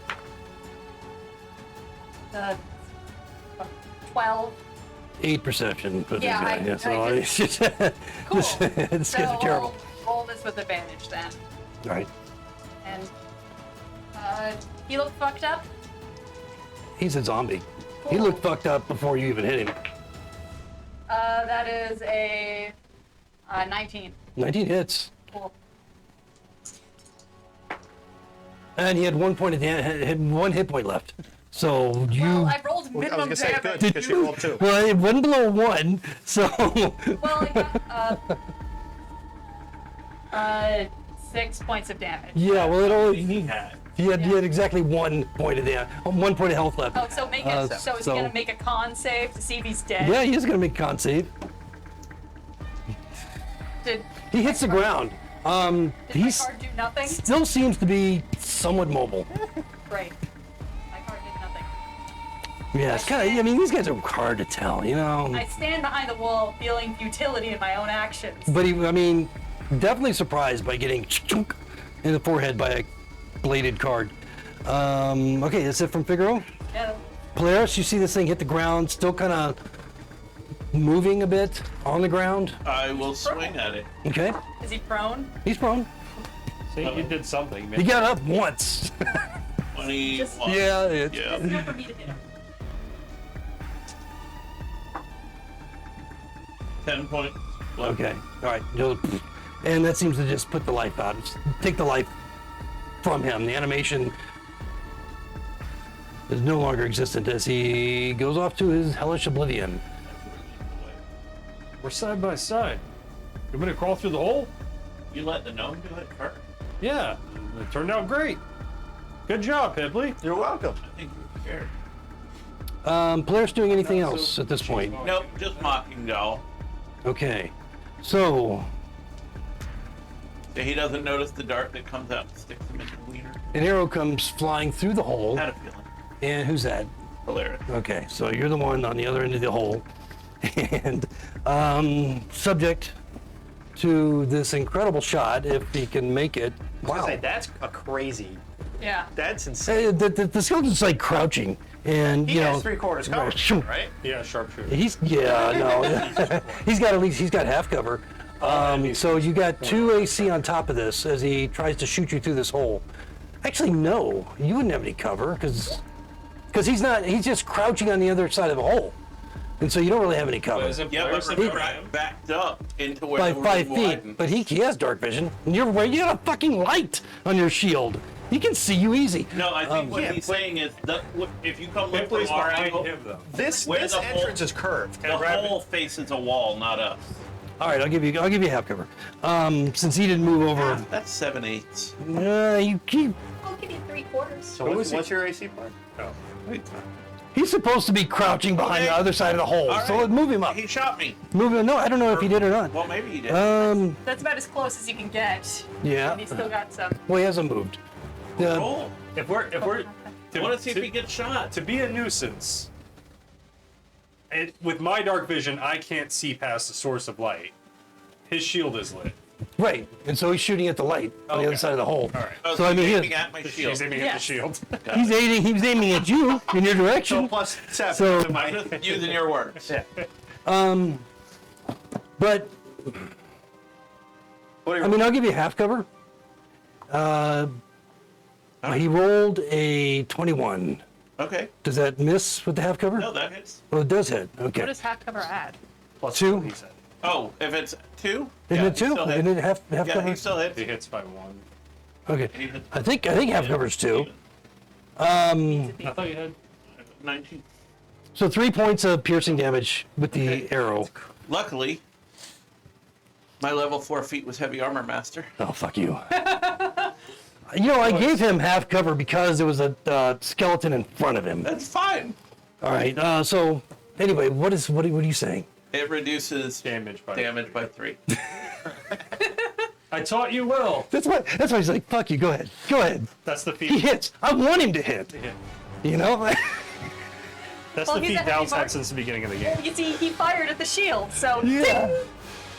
12. 8 perception. But Yeah, it's- I it's just, Cool. this So guy's terrible. Roll this with advantage then. All right, And he looked fucked up. he's a zombie. He Cool. looked fucked up before you even hit him. That is a 19. 19 hits. Cool. And he had 1 point of had 1 hit point left. So you. Well, I rolled I was minimum gonna say, damage. good, because you rolled 2. Well, it wasn't below 1, so. Well, I got 6 points of damage. Yeah, well, it only. He had. He had exactly 1 point of damage, 1 point of health left. Oh, so make it. So is he gonna make a con save to see if he's dead? Yeah, he is gonna make a con save. Did He hits the ground. did my He's card do nothing? still seems to be somewhat mobile. Great. My card did nothing. Yeah, it's kind of. I mean, these guys are hard to tell, you know. I stand behind the wall, feeling futility in my own actions. But I mean, definitely surprised by getting chunk in the forehead by a bladed card. Okay, that's it from Figaro. Yeah. Polaris, you see this thing hit the ground, still kind of moving a bit on the ground. I will swing at it. Okay, Is he prone? he's prone. See, you did something. He got up once. 21. Yeah. Yeah. It's not for me to hit him. 10 points. Okay, all right. And that seems to just put the life out. Just take the life from him. The animation is no longer existent as he goes off to his hellish oblivion. We're side by side. You want me to crawl through the hole? You let the gnome do it first? Yeah. It turned out great. Good job, Hibley. You're welcome. I think you scared. Polaris doing anything else at this point? Nope, just mocking doll. Okay, so So he doesn't notice the dart that comes out and sticks him in the wiener. an arrow comes flying through the hole. Had a feeling. And who's that? Hilarious. Okay, so you're the one on the other end of the hole. And subject to this incredible shot, if he can make it. I was gonna say, that's a crazy. Yeah. That's insane. The skeleton's like crouching, and He you has know, 3/4 cover, Shoo. right? Yeah, sharpshooter. he's no, he's got at least he's got half cover. So you got 2 AC on top of this as he tries to shoot you through this hole. Actually, no, you wouldn't have any cover because he's not. He's just crouching on the other side of the hole, and so you don't really have any cover. Isn't Yeah, Polaris but in remember, front of I him? backed up into where By the 5 room feet, widened. but he has dark vision. And you got a fucking light on your shield. He can see you easy. No, I think what yeah, he's but- saying is if you come look Hibley's from our behind angle, him, though. This Where this the hole- entrance is curved. the hole faces a wall, not us. All right, I'll give you half cover. Since he didn't move over, That's 7/8. you keep. I'll give you 3/4. So Who what's, is he? what's your AC point? Oh. He's supposed to be crouching behind Okay. the other side of the hole. All So right. move him up. He shot me. Move him. No, I don't know if he did or not. Well, maybe he did. That's about as close as you can get. Yeah. And he's still got some. Well, he hasn't moved. Roll. If we're I want to see if he gets shot. to be a nuisance. With my dark vision, I can't see past the source of light. His shield is lit. Right, and so he's shooting at the light on the Okay. other side of the hole. All right. Oh, So I mean, he's he- aiming at my shield. He's aiming at the Yes. shield. he's aiming at you in your So direction. plus 7 So- to my. I'm just using your words. But What are I mean, I'll give you half cover. He rolled a 21. Okay. Does that miss with the half cover? No, that hits. Well, it does hit. What Okay. does half cover add? plus 2? he said. Oh, if it's 2? Isn't yeah, it 2? he still hits. Isn't it half Yeah, cover? he still hits. He hits by 1. Okay. He hits. I think half cover's 2. I thought you had. 19. So 3 points of piercing damage with the arrow. Luckily, my level 4 feat was heavy armor master. Oh, fuck you. You know, I gave him half cover because there was a skeleton in front of him. That's fine. All right. So anyway, what are you saying? It reduces Damage by damage by 3. I taught you well. That's why he's like, fuck you. Go ahead. Go ahead. That's the He feat. hits. I want him to hit. Yeah. You know. That's Well, the he's feat a heavy Dal's mark. had since the beginning of the game. You see, he fired at the shield, so Yeah.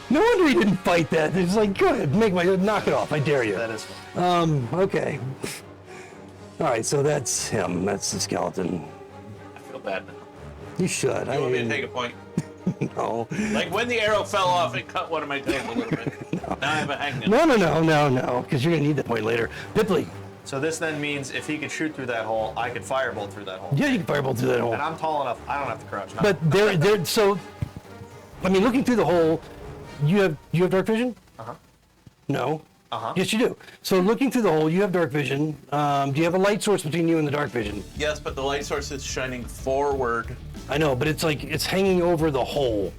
No wonder he didn't fight that. He's like, go ahead, knock it off. I dare you. That is fun. Okay. All right, so that's him. That's the skeleton. I feel bad now. You should. You want me to take a point? No. Like when the arrow fell off, it cut one of my toes a little bit. Now I have a hangnail. No, because you're gonna need that point later. Bipley. So this then means if he could shoot through that hole, I could firebolt through that hole. Yeah, you can firebolt through that hole. And I'm tall enough, I don't have to crouch. But so, I mean, looking through the hole, you have dark vision? Uh-huh. No. Uh-huh. Yes, you do. So looking through the hole, you have dark vision. Do you have a light source between you and the dark vision? Yes, but the light source is shining forward. I know, but it's hanging over the hole.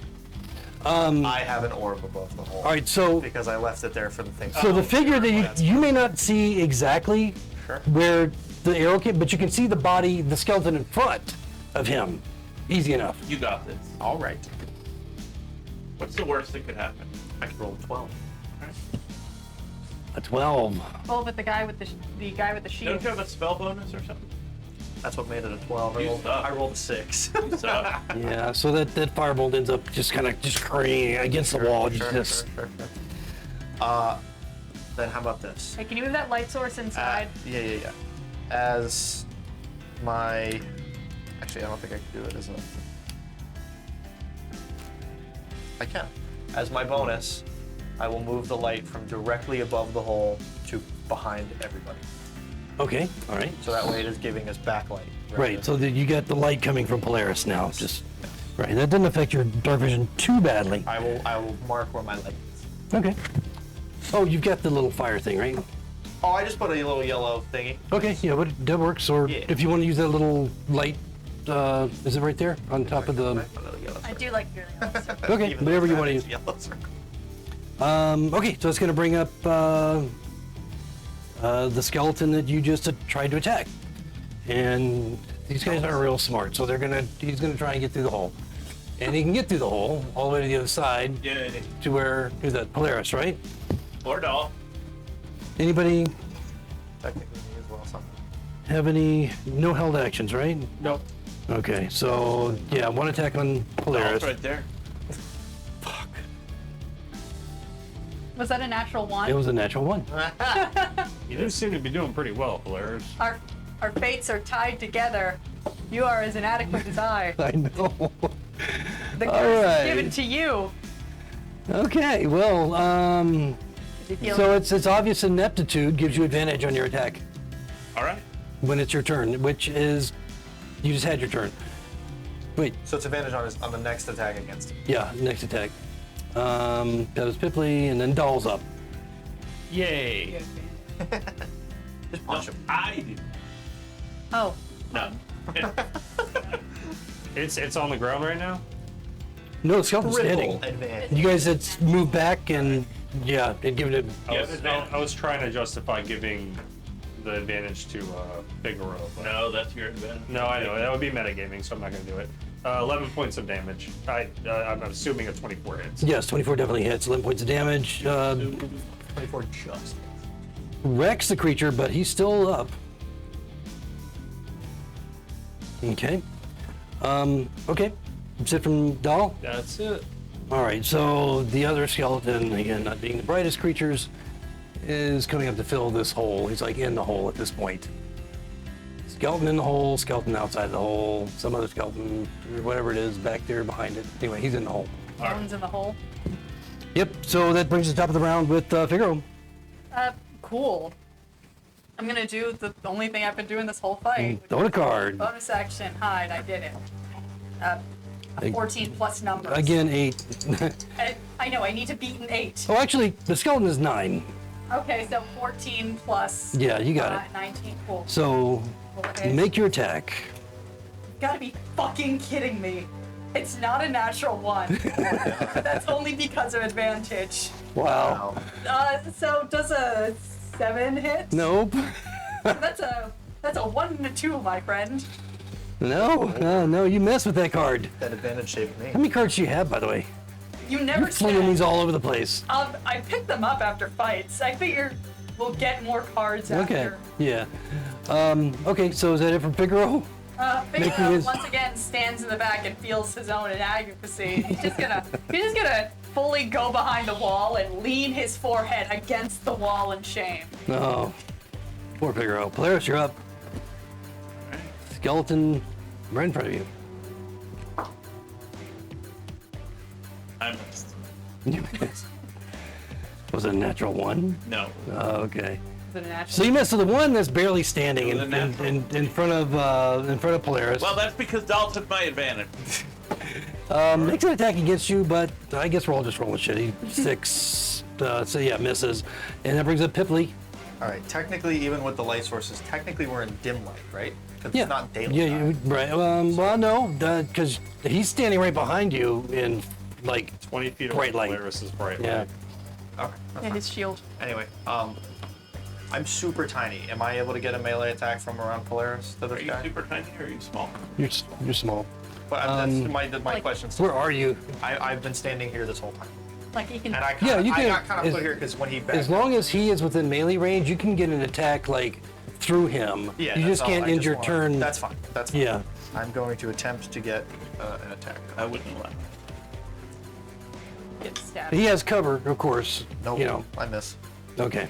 I have an orb above the hole. All right, so Because I left it there for the thing. so the figure that you may not see exactly Sure. where the arrow came, but you can see the body, the skeleton in front of him. Easy enough. You got this. All right. What's the worst that could happen? I could roll a 12. A 12. well, with the guy with the guy with the shield. Don't you have a spell bonus or something? That's what made it a 12. You suck. I rolled a 6. You suck. Yeah, so that firebolt ends up just kind of just careening against the wall. Sure. Then how about this? Hey, can you move that light source inside? Yeah. As my... Actually, I don't think I can do it as a... I can. As my bonus, I will move the light from directly above the hole to behind everybody. Okay, all right. So that way it is giving us backlight. Right, so that you got the light coming from Polaris now. Just right. That doesn't affect your dark vision too badly. I will mark where my light is. Okay. Oh, you've got the little fire thing, right? Oh, I just put a little yellow thingy. Okay, yeah, but that works. Or Yeah. if you want to use that little light, is it right there on top of the? Put a little yellow I do like your yellow. Okay, Even though whatever you that want to is use. Yellow circle. Okay, so it's going to bring up the skeleton that you just tried to attack, and these guys aren't real smart, so he's gonna try and get through the hole, and he can get through the hole all the way to the other side Yay. to who's that? Polaris, right? Or doll. Anybody Technically, me as well. Something. have no held actions, right? Nope. Okay, so yeah, one attack on Polaris. Doll's right there. Fuck. Was that a natural It one? was a natural one. You do seem to be doing pretty well, Polaris. Our fates are tied together. You are as inadequate as I. I know. The All curse right. is given to you. Okay, well, Does he feel so it's obvious ineptitude gives you advantage on your attack All right. when it's your turn, which is you just had your turn. Wait, So it's advantage on the next attack against him. yeah, next attack. That was Pipley, and then Doll's up. Yay. Just punch him. I do. Oh, No. It's on the ground right now? No, the skeleton's standing. Triple advantage. You guys had moved back, and yeah, they'd given it. Yes, I was trying to justify giving the advantage to Figaro. But No, that's your advantage. No, I know. That would be metagaming, so I'm not going to do it. 11 points of damage. I'm assuming a 24 hits. Yes, 24 definitely hits. 11 points of damage. 24 just. Wrecks the creature, but he's still up. Okay. Okay. That's it from Doll. That's it. All right, so the other skeleton, again, not being the brightest creatures, is coming up to fill this hole. He's like in the hole at this point. Skeleton in the hole, skeleton outside the hole, some other skeleton, or whatever it is, back there behind it. Anyway, he's in the hole. bones in the hole. Yep, so that brings us to the top of the round with Figaro. Cool. I'm gonna do the only thing I've been doing this whole fight. Throw a card. Bonus action, hide, I did it. A 14 plus numbers. Again, 8. I know, I need to beat an 8. Oh, actually, the skeleton is 9. Okay, so 14 plus Yeah, you got it. 19, cool. So, Okay. make your attack. Gotta be fucking kidding me. It's not a natural one. That's only because of advantage. Wow. So does a 7 hits. Nope. That's a 1 and a 2, my friend. No, you mess with that card. That advantage saved me. How many cards do you have, by the way? You never You're flinging said. these all over the place. I picked them up after fights. I figure we'll get more cards Okay, after. yeah. Okay, so is that it for Figaro? Making Figaro his- once again stands in the back and feels his own inadequacy. He's just gonna fully go behind the wall and lean his forehead against the wall in shame. No. Poor Figaro. Polaris, you're up. Skeleton right in front of you. I missed. You missed. Was it a natural 1? No. Oh, okay. Is it a natural? So you missed the one that's barely standing It was in, a natural. in front of Polaris. Well, that's because Dahl took my advantage. Makes an attack against you, but I guess we're all just rolling shitty. 6. So yeah, misses. And that brings up Pipley. All right, technically, even with the light sources, technically we're in dim light, right? Because Yeah. it's not daylight. Yeah, right. Well, no, because he's standing right behind you in like 20 feet away bright from light. Polaris is bright Yeah. light. Okay. That's Yeah, fine. his shield. Anyway, I'm super tiny. Am I able to get a melee attack from around Polaris to Are this you guy? super tiny or are you small? You're small. But that's my like- question. Where are you? I've been standing here this whole time, Like he can. and I Yeah, kinda, you I can- got kind of as- put here because when he backed As long as he is within melee range, you can get an attack like through him. yeah, you that's just all. can't I end your want- turn. That's fine. That's fine. Yeah. I'm going to attempt to get an attack. I wouldn't lie. Get stabbed. He has cover, of course. Nope. You know. I miss. Okay.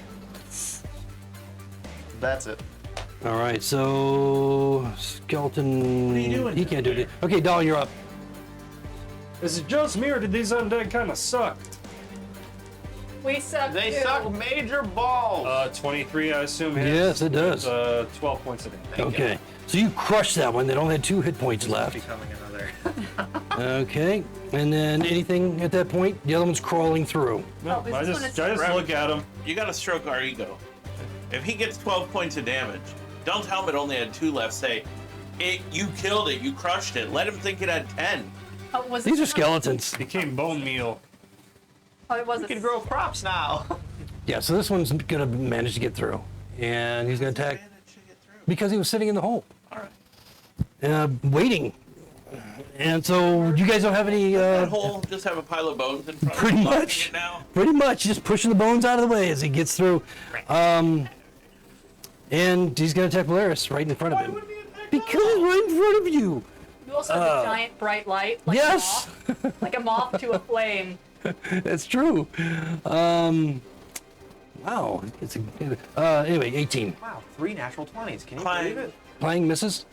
That's it. All right. So skeleton. What are you doing He down can't do there? it. Okay, Doll, you're up. Is it just me or did these undead kind of suck? We suck They too. suck major balls. 23, I assume. Hits. Yes, it does. 12 points of damage. Okay. So you crushed that one. They only had 2 hit points left. Becoming another. Okay. And then anything at that point? The other one's crawling through. No, Oh, I this just, one is- I just look at him. You gotta stroke our ego. If he gets 12 points of damage, Dahl's helmet only had 2 left. Say, you killed it, you crushed it. Let him think it had 10. Oh, was These it are skeletons. Became bone meal. Oh, it was We a can grow crops now. Yeah, so this one's gonna manage to get through. And he's gonna attack Managed to get through. because he was sitting in the hole. All right. Waiting. And so you guys don't have any That hole just have a pile of bones in front pretty of him. much. It now. Pretty much just pushing the bones out of the way as he gets through. And he's gonna attack Polaris right in front of Why him. would he attack Because he's right in front of you. You also have a giant bright light. Like Yes. A moth, like a moth to a flame. That's true. Wow. It's anyway, 18. Wow, 3 natural 20s. Can you Climb. believe it? Flying misses.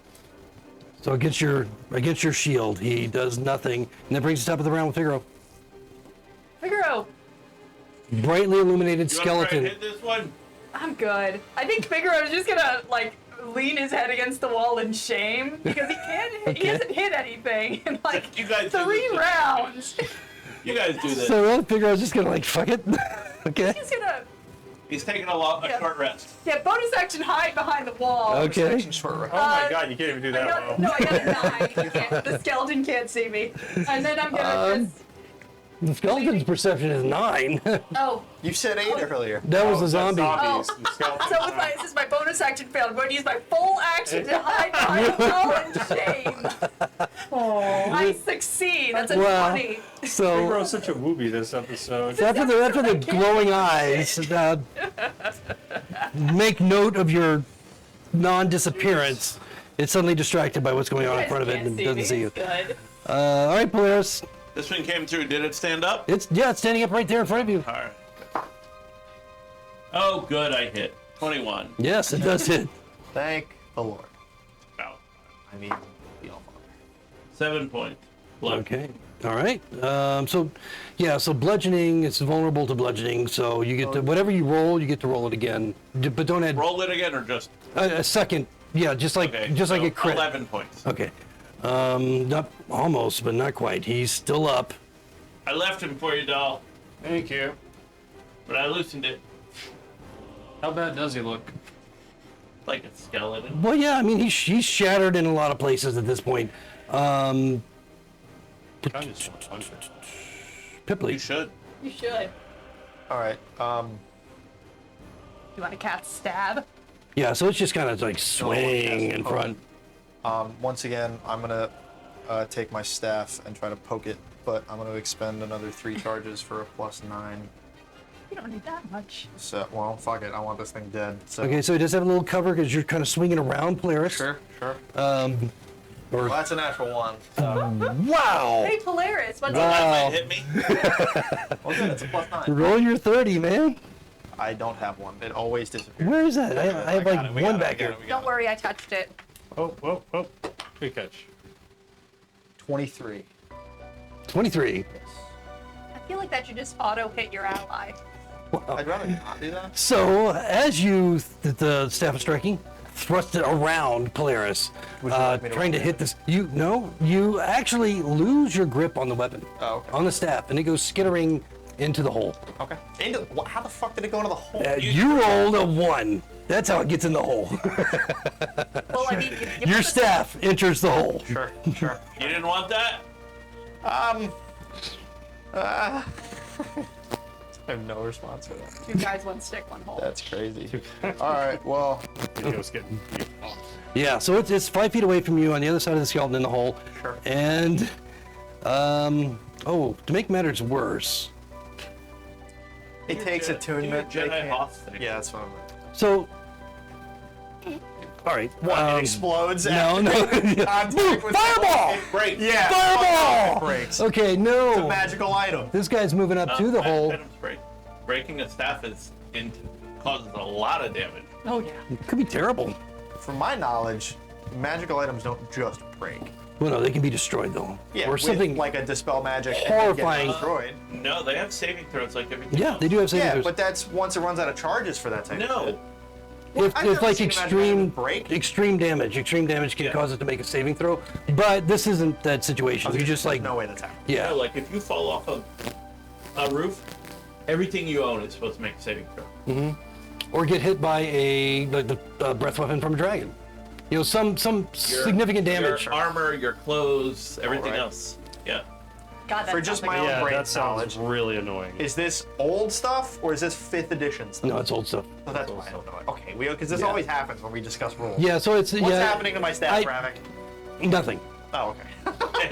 So against your shield, he does nothing. And that brings us top of the round with Figaro. Figaro, Brightly illuminated You wanna try and skeleton. hit this one? I'm good. I think Figaro's just gonna like lean his head against the wall in shame because he can't. He Okay. hasn't hit anything in like You guys do 3 this. rounds. You guys do this. So Figaro's just gonna like fuck it. Okay. He's gonna He's taking a Yeah. short rest. bonus action hide behind the wall. Okay. Section short rest. Oh my god, you can't even do that well. No, I got a 9. He can't- the skeleton can't see me. And then I'm gonna just. The skeleton's perception is 9. Oh, You said 8 earlier. That was Oh, a that's zombie. Zombies. Oh. The skeletons so with my, this is my bonus action failed. I'm going to use my full action to hide behind the wall in shame. Oh, I succeed. That's a Wow. 20. So Figaro's such a whoopie this episode. after the glowing eyes, make note of your non-disappearance. It's suddenly distracted by what's going on in front of it and doesn't see you. Good. All right, Polaris. This one came through. Did it stand up? It's standing up right there in front of you. All right. Oh, good. I hit 21. Yes, it does hit. Thank the Lord. Wow. I mean, the Allfather. 7 points. Blood. Okay. All right. So bludgeoning, it's vulnerable to bludgeoning. So you get to whatever you roll, you get to roll it again. But don't add Roll it again or just a second. Yeah, just like okay? like so a crit. 11 points. Okay. Not almost, but not quite. He's still up. I left him for you, doll, Thank you. but I loosened it How bad does he look? like a skeleton. Well, yeah. I mean, he's shattered in a lot of places at this point. I just want to punch him. You Pipley. should. You should. All right. You want to cast stab? Yeah, so it's just kind of like swaying in front. Once again, I'm gonna take my staff and try to poke it, but I'm gonna expend another 3 charges for a +9. You don't need that much. So, well, fuck it. I want this thing dead. So. Okay, so it does have a little cover because you're kind of swinging around, Polaris. Sure. Or, Well, that's a natural 1. So. wow! Hey, Polaris, what's Wow. That might hit me. Well, good. It's a +9. Roll your 30, man. I don't have one. It always disappears. Where is that? I have like one back here. Don't worry, I touched it. Oh. Good catch. 23. 23. I feel like that should just auto hit your ally. I'd rather not do that. So, as you, the staff of striking, thrust it around Polaris, Would you like me to trying to roll hit this. You actually lose your grip on the weapon, Oh, okay. on the staff, and it goes skittering into the hole. Okay. How the fuck did it go into the hole? You rolled a 1. That's how it gets in the hole. Well, I mean, you Your put the- staff enters the hole. Sure. You didn't want that? I have no response for that. 2 guys, 1 stick, 1 hole. That's crazy. All right. Well, Video's getting off. Yeah, so it's 5 feet away from you on the other side of the skeleton in the hole. Sure. And, to make matters worse, it takes attunement. Do your They Jedi can't- Hoth thing. Yeah, that's what I'm. so, all right. It explodes. No, after no. making contact with Fireball! Break. Yeah. Fireball! It breaks. Okay, It's a no. magical item. This guy's moving up to the hole. Items break. Breaking a staff causes a lot of damage. Oh, yeah. It could be terrible. From my knowledge, magical items don't just break. Well, no, they can be destroyed though. Yeah. Or with, something. like a dispel magic. and Horrifying. Get destroyed. No, they have saving throws like everything Yeah, else. they do have saving Yeah, throws. but that's once it runs out of charges for that type of No. shit. If I've never like seen a magical item break. extreme damage can Yeah. cause it to make a saving throw. But this isn't that situation. You just like, no way that's happening. yeah. No, like if you fall off a roof, everything you own is supposed to make a saving throw. Or get hit by the breath weapon from a dragon. You know, some significant damage. Your armor, your clothes, everything Alright. else. Yeah. God, that For sounds just like my a- own Yeah, brain that sounds knowledge. really annoying. Is this old stuff or is this 5th edition stuff? No, it's old stuff. Oh, that's why I don't know it. Okay, because this always happens when we discuss rules. Yeah, so it's What's happening to my staff, I- Ravik? Nothing. Oh, okay.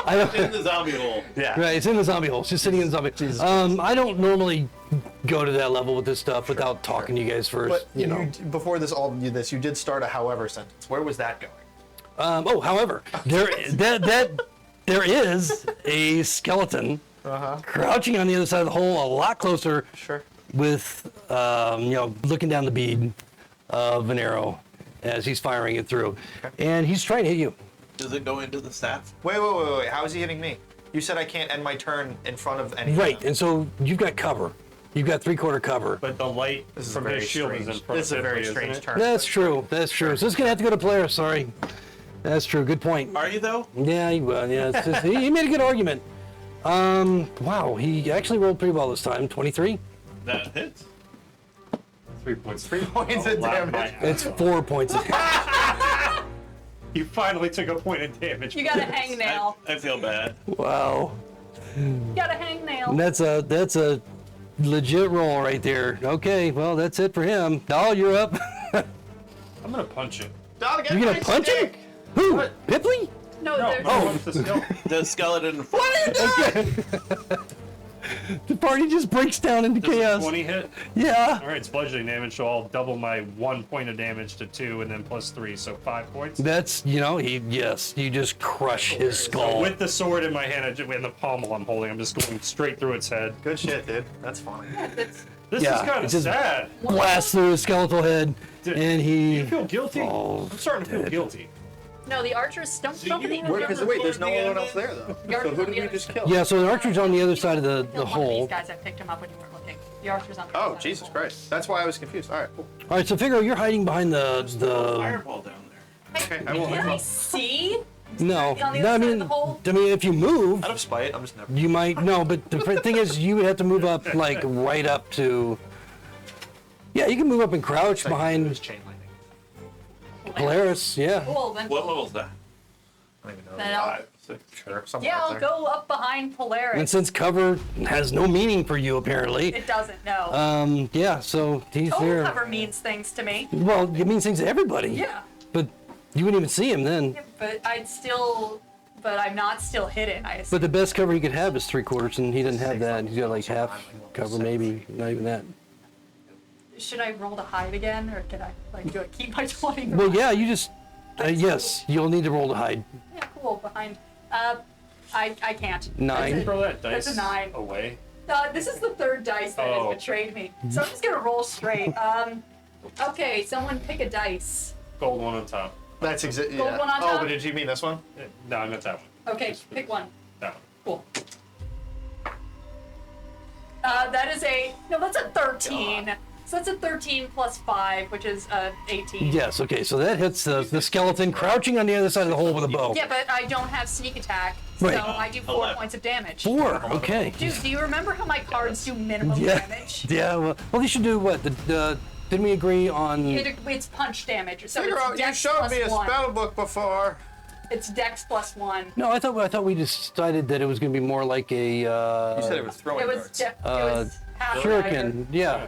In the zombie hole. Yeah. Right, it's in the zombie hole. It's just sitting in the zombie. I don't normally go to that level with this stuff without talking to you guys first. But you know. before you did start a however sentence. Where was that going? However, there is a skeleton crouching on the other side of the hole, a lot closer, Sure. with looking down the bead of an arrow as he's firing it through, and he's trying to hit you. Does it go into the staff? Wait. How is he hitting me? You said I can't end my turn in front of any. Right, and so you've got cover. You've got 3/4 cover. But the light This is from very his shield is in strange. front This is of a very Tiffany, strange isn't it? turn. That's true. That's true. So it's gonna have to go to Polaris. Sorry. That's true. Good point. Are you though? Yeah, he will. Yeah, it's just, he made a good argument. Wow, he actually rolled pretty well this time. 23. That hits. 3 points. 3 points of damage. It's 4 points. You finally took a point of damage. You got a hangnail. I feel bad. Wow, You got a hangnail. that's a legit roll right there. Okay, well that's it for him. Doll, you're up. I'm gonna punch it. Don't get You're gonna my punch him? stick. Who? Pipley? No, No, there's. punch the skill. The skeleton. The party just breaks down into Does a chaos. 20 hit? Yeah. All right, it's bludgeoning damage, so I'll double my 1 point of damage to 2, and then plus 3, so 5 points. That's you just crush his skull. With the sword in my hand, in the pommel I'm holding, I'm just going straight through its head. Good shit, dude. That's funny. It's, This Yeah, is kind of it's just- sad. Blast through his skeletal head, and he. You feel guilty? falls I'm starting to feel dead. guilty. no, the archers don't So don't you- think Wait, there's no one else there though. So who did we just kill? Yeah, so the archer's on the other side of the One of these hole. guys, I picked him up when you weren't looking. The archers on the Oh, other side of Jesus the hole. Christ. That's why I was confused. All right, cool. All right, so Figaro, you're hiding behind the Fireball down there. Okay, I will. Can I see? no. On the other No, side of the hole? I mean, if you move, Out of spite, I'm just never. you might no. But the thing is, you would have to move up like right up to. Yeah, you can move up and crouch It behind was chain lightning. Polaris. Yeah. Cool, then. What level's that? I don't even know. Then I'll, 6. Sure. Somewhere Yeah, up I'll there. go up behind Polaris. And since cover has no meaning for you, apparently, It doesn't, no. yeah, so he's Total there. cover means things to me. Well, it means things to everybody. Yeah. But you wouldn't even see him then. Yeah, but I'm not still hidden, I assume. But the best cover he could have is 3/4, and he doesn't have that. He's got like half cover, maybe, not even that. Should I roll to hide again, or can I, do I keep my 20? Well, yeah, you just, yes, you'll need to roll to hide. Yeah, cool, behind. I can't. 9. Throw that dice That's a 9. away. This is the third dice that Oh. has betrayed me. So I'm just gonna roll straight. Okay, someone pick a dice. Gold one on top. That's exactly. Gold one on Oh, top? but did you mean this one? No, I meant that one. Okay, pick one. That one. Cool. That is that's a 13. So that's a 13 plus 5, which is 18. Yes, okay, so that hits the skeleton crouching on the other side of the hole with a bow. Yeah, but I don't have sneak attack, Right. so I do 4 11. points of damage. 4, okay. Dude, do you remember how my cards do minimum Yeah, damage? yeah, well, you should do what? Didn't we agree on... It's punch damage, so Figure it's out, you dex showed plus me a 1. spell book before. It's dex plus 1. No, I thought we decided that it was going to be more like a... You said it was throwing It was, darts. it was half shuriken, yeah.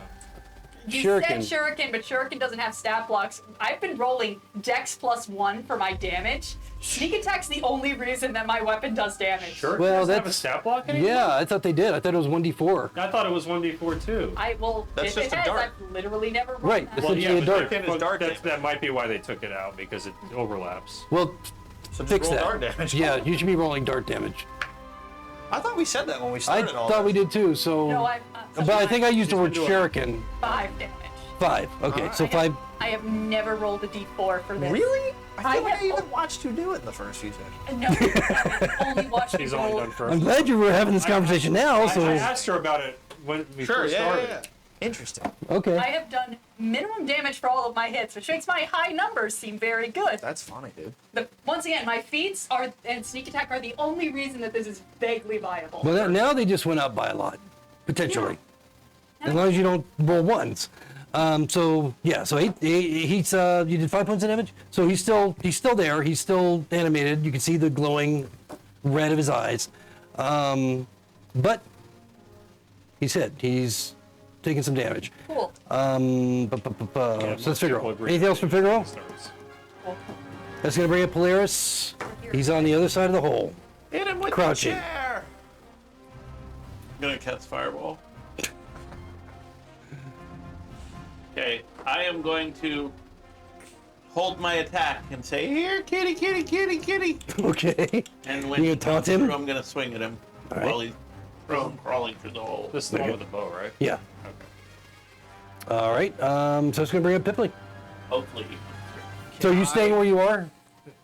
You Shuriken. said shuriken, but shuriken doesn't have stat blocks. I've been rolling dex plus 1 for my damage. Sneak attack's the only reason that my weapon does damage. Sure. Well, Doesn't have a that's- stat block anymore? Yeah, I thought they did. I thought it was 1d4. I thought it was 1d4 too. That's If just it a has, dart. I've literally never rolled Right, that. it's essentially a but dart. Shuriken is dart damage. that might be why they took it out, because it overlaps. Well, So just fix roll that. dart damage. Yeah, you should be rolling dart damage. I thought we said that when we I started all thought we this. did too, so... No, but I think I used the word She's been shuriken. 5 damage. 5, okay, so 5... I have never rolled a d4 for this. Really? I feel like I have- even watched you do it in the first few sessions. No, I've only watched She's people only roll. done first. I'm glad you were having this conversation now, I so... asked her about it when we first started. Interesting. Okay. I have done minimum damage for all of my hits, which makes my high numbers seem very good. That's funny, dude. Once again, my feats and sneak attack are the only reason that this is vaguely viable. Well, now they just went up by a lot, potentially. As long as you don't roll ones. So yeah, so he's you did 5 points of damage. So he's still there. He's still animated. You can see the glowing red of his eyes. But he's hit. He's taking some damage. Cool. Yeah, So most let's people Figaro. agree Anything else from Figaro? Starts. Cool. That's gonna bring up Polaris. He's on the other side of the hole. Hit him with Crouching. the chair. I'm gonna cast Fireball. Okay, I am going to hold my attack and say, "Here, kitty, kitty, kitty, kitty." Okay. And when You he gonna taunt comes him? through, I'm gonna swing at him All right. while he's crawling through the hole. This is the one with the bow, right? Yeah. Okay. All right. So it's gonna bring up Pipley. Hopefully. So you staying where you are?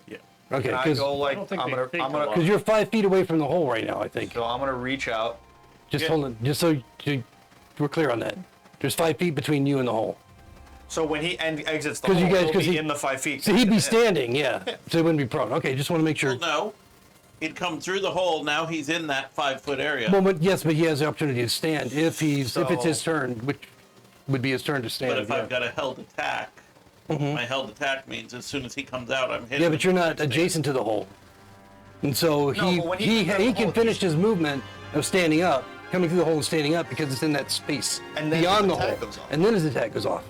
Yeah. Okay. Can I Because go like I don't think I'm they gonna think I'm a gonna lot. you're 5 feet away from the hole right now, I think. so I'm gonna reach out. Just Yeah. hold it. Just so we're clear on that. There's 5 feet between you and the hole. So when he exits the 'Cause hole, you guys- he'll 'cause be he- in the 5 feet. So he'd be standing, yeah. So he wouldn't be prone. Okay, just want to make sure. Well, no. He'd come through the hole. Now he's in that 5-foot area. Well, but yes, but he has the opportunity to stand if it's So- his turn, which would be his turn to stand. But if yeah. I've got a held attack, my held attack means as soon as he comes out, I'm hitting. Yeah, but you're him. not adjacent to the hole, and so No, but when he comes out of he the can hole, finish his movement of standing up, coming through the hole and standing up because it's in that space And then beyond his the hole, attack goes off. and then his attack goes off.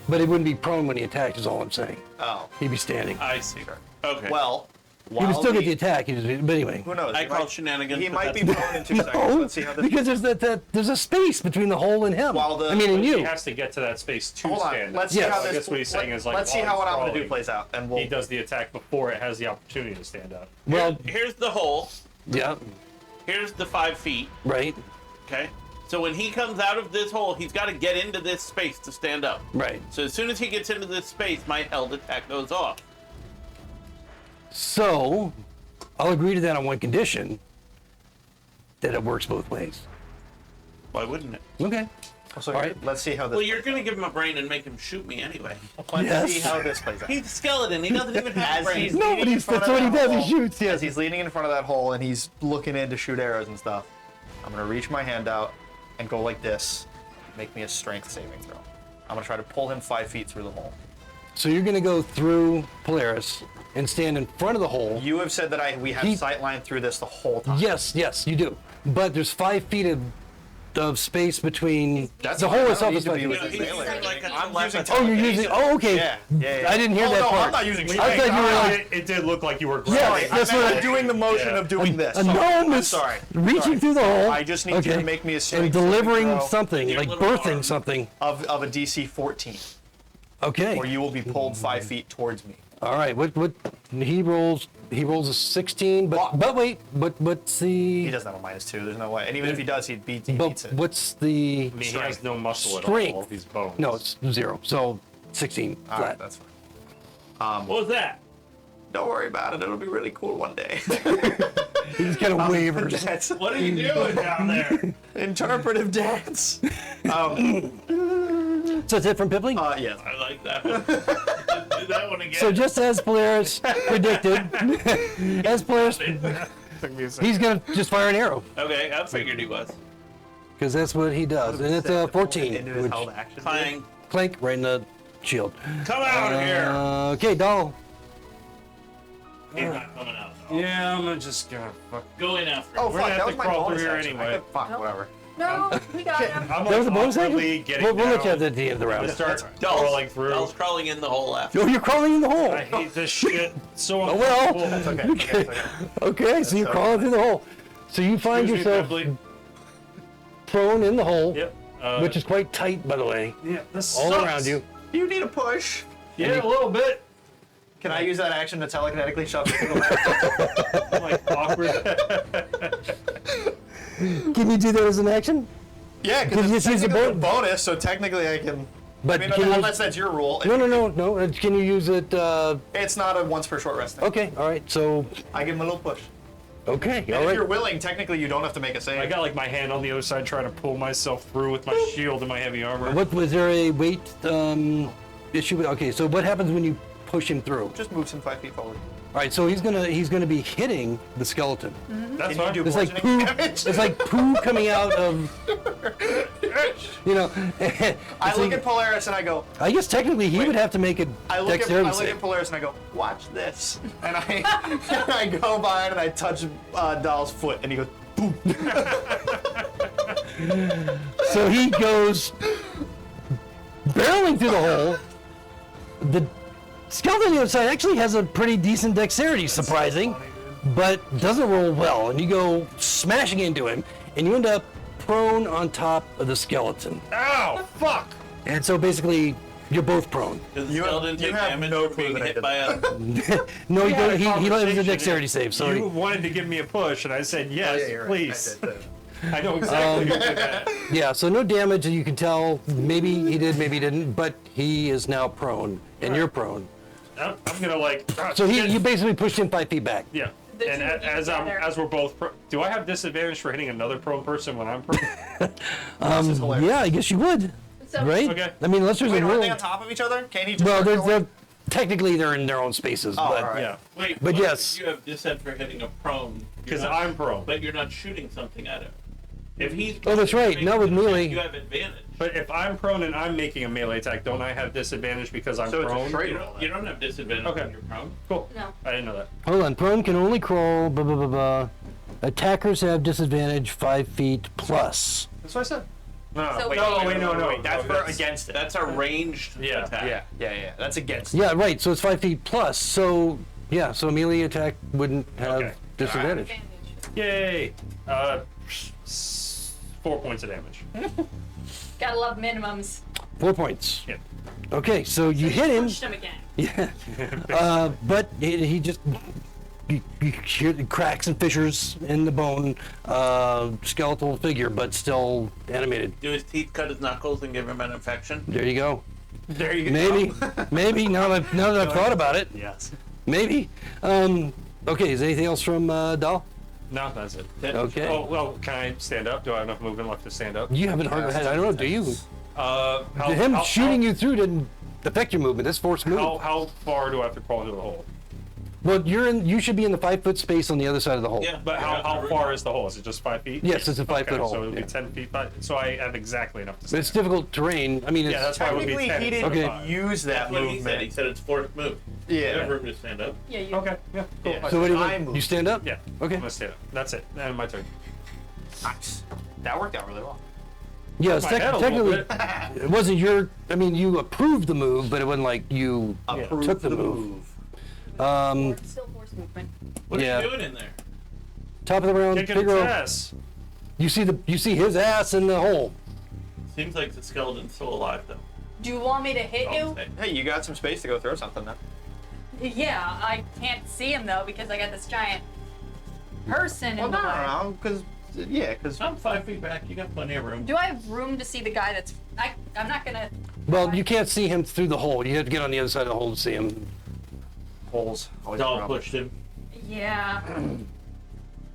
But it wouldn't be prone when he attacked. Is all I'm saying. Oh, He'd be standing. I see. Okay. well. He would still get the the attack. But anyway. Who knows? I He call might- shenanigans. He but might be that's- prone in 2 seconds. No, Let's see how this. because there's a space between the hole and him. While the- I mean, and He you. has to get to that space to Hold stand. on. Let's Yes. see how I this. guess what he's saying is like, let's see while how he's what I'm gonna do crawling, plays out, and we'll. He does the attack before it has the opportunity to stand up. Well, Here's the hole. yeah, Here's the 5 feet. right, Okay. So when he comes out of this hole, he's got to get into this space to stand up. right. So as soon as he gets into this space, my held attack goes off. So, I'll agree to that on one condition, that it works both ways. Why wouldn't it? Okay. So All right. let's see how this. Well, you're gonna give him a brain and make him shoot me anyway. Let's Yes. see how this plays out. He's a skeleton. He doesn't even have a As he's brain. No, leaning but in he's, front that's of what he that does. hole- He shoots. As Yes. he's leaning in front of that hole and he's looking in to shoot arrows and stuff, I'm gonna reach my hand out and go like this. Make me a strength saving throw. I'm gonna try to pull him 5 feet through the hole. So you're gonna go through Polaris and stand in front of the hole. You have said that we have He- sight line through this the whole time. Yes, you do. But there's 5 feet of space between That's the fine. hole I itself don't is need to 5 be feet. with his He's melee. like a I'm telepathy. using Oh, you're using. Oh, okay. Yeah. I didn't hear Oh, that no, part. I'm not using I thought you were like It did look like you were Yeah, grabbing. that's I'm what I- doing the motion of doing this. a Sorry. gnome I'm is sorry. reaching Sorry. through the hole. I just need you to make me a and strength delivering saving throw something, Your like little birthing arm. something. of a DC 14, Okay. or you will be pulled 5 feet towards me. All right. What he rolls a 16, but wait, what's He the doesn't have a -2. There's no way. And even if he does, he beats but it. what's the I mean, he has no muscle at Strength. all. He's bones. No, it's 0. So 16 All flat. right, that's fine. What was that? Don't worry about it. It'll be really cool one day. He just kind of wavers. That's What are you doing down there? interpretive dance. So it's it from Pipley? Yes. I like that one. Do that one again. So just as Polaris predicted, he's gonna just fire an arrow Okay, I figured he was. because that's what he does, and it's a 14, Into his which held action. Clang. clank right in the shield. Come out of here. Okay, doll. He's not coming out. though. Yeah, I'm just gonna fuck. Go in after Oh him. We're gonna fuck! have That to was my crawl through bonus here action. anyway. Fuck, whatever. No, we got him. I'm That was the like bonus action? awkwardly getting We'll look down at that at the end of the to round. start Dell's- crawling through. Dell's crawling in the hole after. Oh, you're crawling in the hole. I hate this shit so Oh, well. uncomfortable. Okay. Okay, so you're crawling through the hole. So you find Excuse me, yourself Beverly. prone in the hole, Yep. which is quite tight, by the way, yeah, this all sucks. around you. You need a push. Yeah, a little bit. Can I use that action to telekinetically shove you to the left? I'm like awkward. Can you do that as an action? Yeah, Can because you it's just use a technically a bonus? bonus, so technically I can. But I mean, can you- unless that's your rule. No. Can you use it? It's not a once per short rest thing. Okay, all right. So, I give him a little push. okay, And all if right. you're willing, technically you don't have to make a save. I got like my hand on the other side trying to pull myself through with my shield and my heavy armor. What was there a weight issue? Okay, so what happens when you push him through? Just moves him 5 feet forward. All right, so he's gonna be hitting the skeleton. That's Can fine. you do It's like poo. bludgeoning damage? It's like poo coming out of. You know. I look at Polaris and I go. I guess technically he would have to make a I look dexterity at save. Polaris and I go, watch this. And I go by and I touch Dahl's foot and he goes, boom. So he goes barreling through the hole. The skeleton on the other side actually has a pretty decent dexterity, surprising, but doesn't roll well. And you go smashing into him, and you end up prone on top of the skeleton. Ow! Fuck! And so basically, you're both prone. Does the You have- skeleton you take have damage no for clue being that I hit did by a... No, We had a he has a conversation. dexterity save. So You wanted to give me a push, and I said yes, please. I did. I know exactly who did that. yeah, so no damage. You can tell. Maybe he did, maybe he didn't. But he is now prone, and you're prone. I'm gonna like. So shit. you basically pushed him 5 feet back. Yeah. The And two of you together. as we're both, do I have disadvantage for hitting another prone person when I'm prone? This is hilarious. Yeah, I guess you would. So, Right? Okay. I mean, unless there's Wait, a aren't rule. they on top of each other? Can't he just Well, start going? technically they're in their own spaces, Oh, but all right. Yeah. Wait, But what yes. if you have disadvantage for hitting a prone. Because You're not- I'm prone. But you're not shooting something at him. If he's... Oh, that's right. Not with melee. You have advantage. But if I'm prone and I'm making a melee attack, don't I have disadvantage because I'm So it's a prone? straight You roll. don't have disadvantage Okay. when you're prone. Cool. No. I didn't know that. hold on. Prone can only crawl. Blah blah blah blah. Attackers have disadvantage 5 feet plus. That's what I said. No, So wait, wait, wait, no. Wait, that's No, for against it. That's a ranged Yeah, attack. Yeah. That's against it. Yeah, right. So it's 5 feet plus. So yeah, so a melee attack wouldn't have Okay. disadvantage. Advantage. Yay! 4 points of damage. Gotta love minimums. 4 points. Yeah. Okay, so you hit him. Punched him again. Yeah. But he just you hear the cracks and fissures in the bone, skeletal figure, but still animated. Do his teeth cut his knuckles and give him an infection? There you go. There you Maybe, maybe now that I've thought about it, Yes. maybe. Okay, is there anything else from Dahl? No, that's it. Okay. Oh, well, can I stand up? Do I have enough movement left to stand up? You haven't heard I don't know. Do you? Him shooting you through didn't affect your movement. That's force movement. How far do I have to crawl into the hole? Well, you should be in the 5-foot space on the other side of the hole. Yeah. But how far is the hole? Is it just 5 feet? Yes, it's a 5-foot hole. So it would yeah. be 10 feet. So I have exactly enough to But stand. it's difficult terrain. I mean, it's, Yeah, that's why it would be Technically, 10. he didn't Okay. use that That's what he said. movement. He said it's forced move. You have Yeah. room to stand up. Yeah, you. Okay, yeah, cool. Yeah. so what do I you, moved. you stand up? Yeah, Okay. I'm gonna stand up. That's it. And my turn. Nice. That worked out really well. Yeah, it's My head a little technically, bit. it wasn't your, I mean, you approved the move, but it wasn't like you Approved took the move. Still force movement. What Yeah. are you doing in there? Top of the round, Kicking its Figaro, ass. you see his ass in the hole. Seems like the skeleton's still alive though. Do you want me to hit I'll you? say. Hey, you got some space to go throw something then. Yeah, I can't see him though because I got this giant person Well, in the no, way. no, because because I'm 5 feet back. You got plenty of room. Do I have room to see the guy that's? I'm not gonna. Well, you can't see him through the hole. You have to get on the other side of the hole to see him. holes. Always a Dog problem. pushed him. Yeah.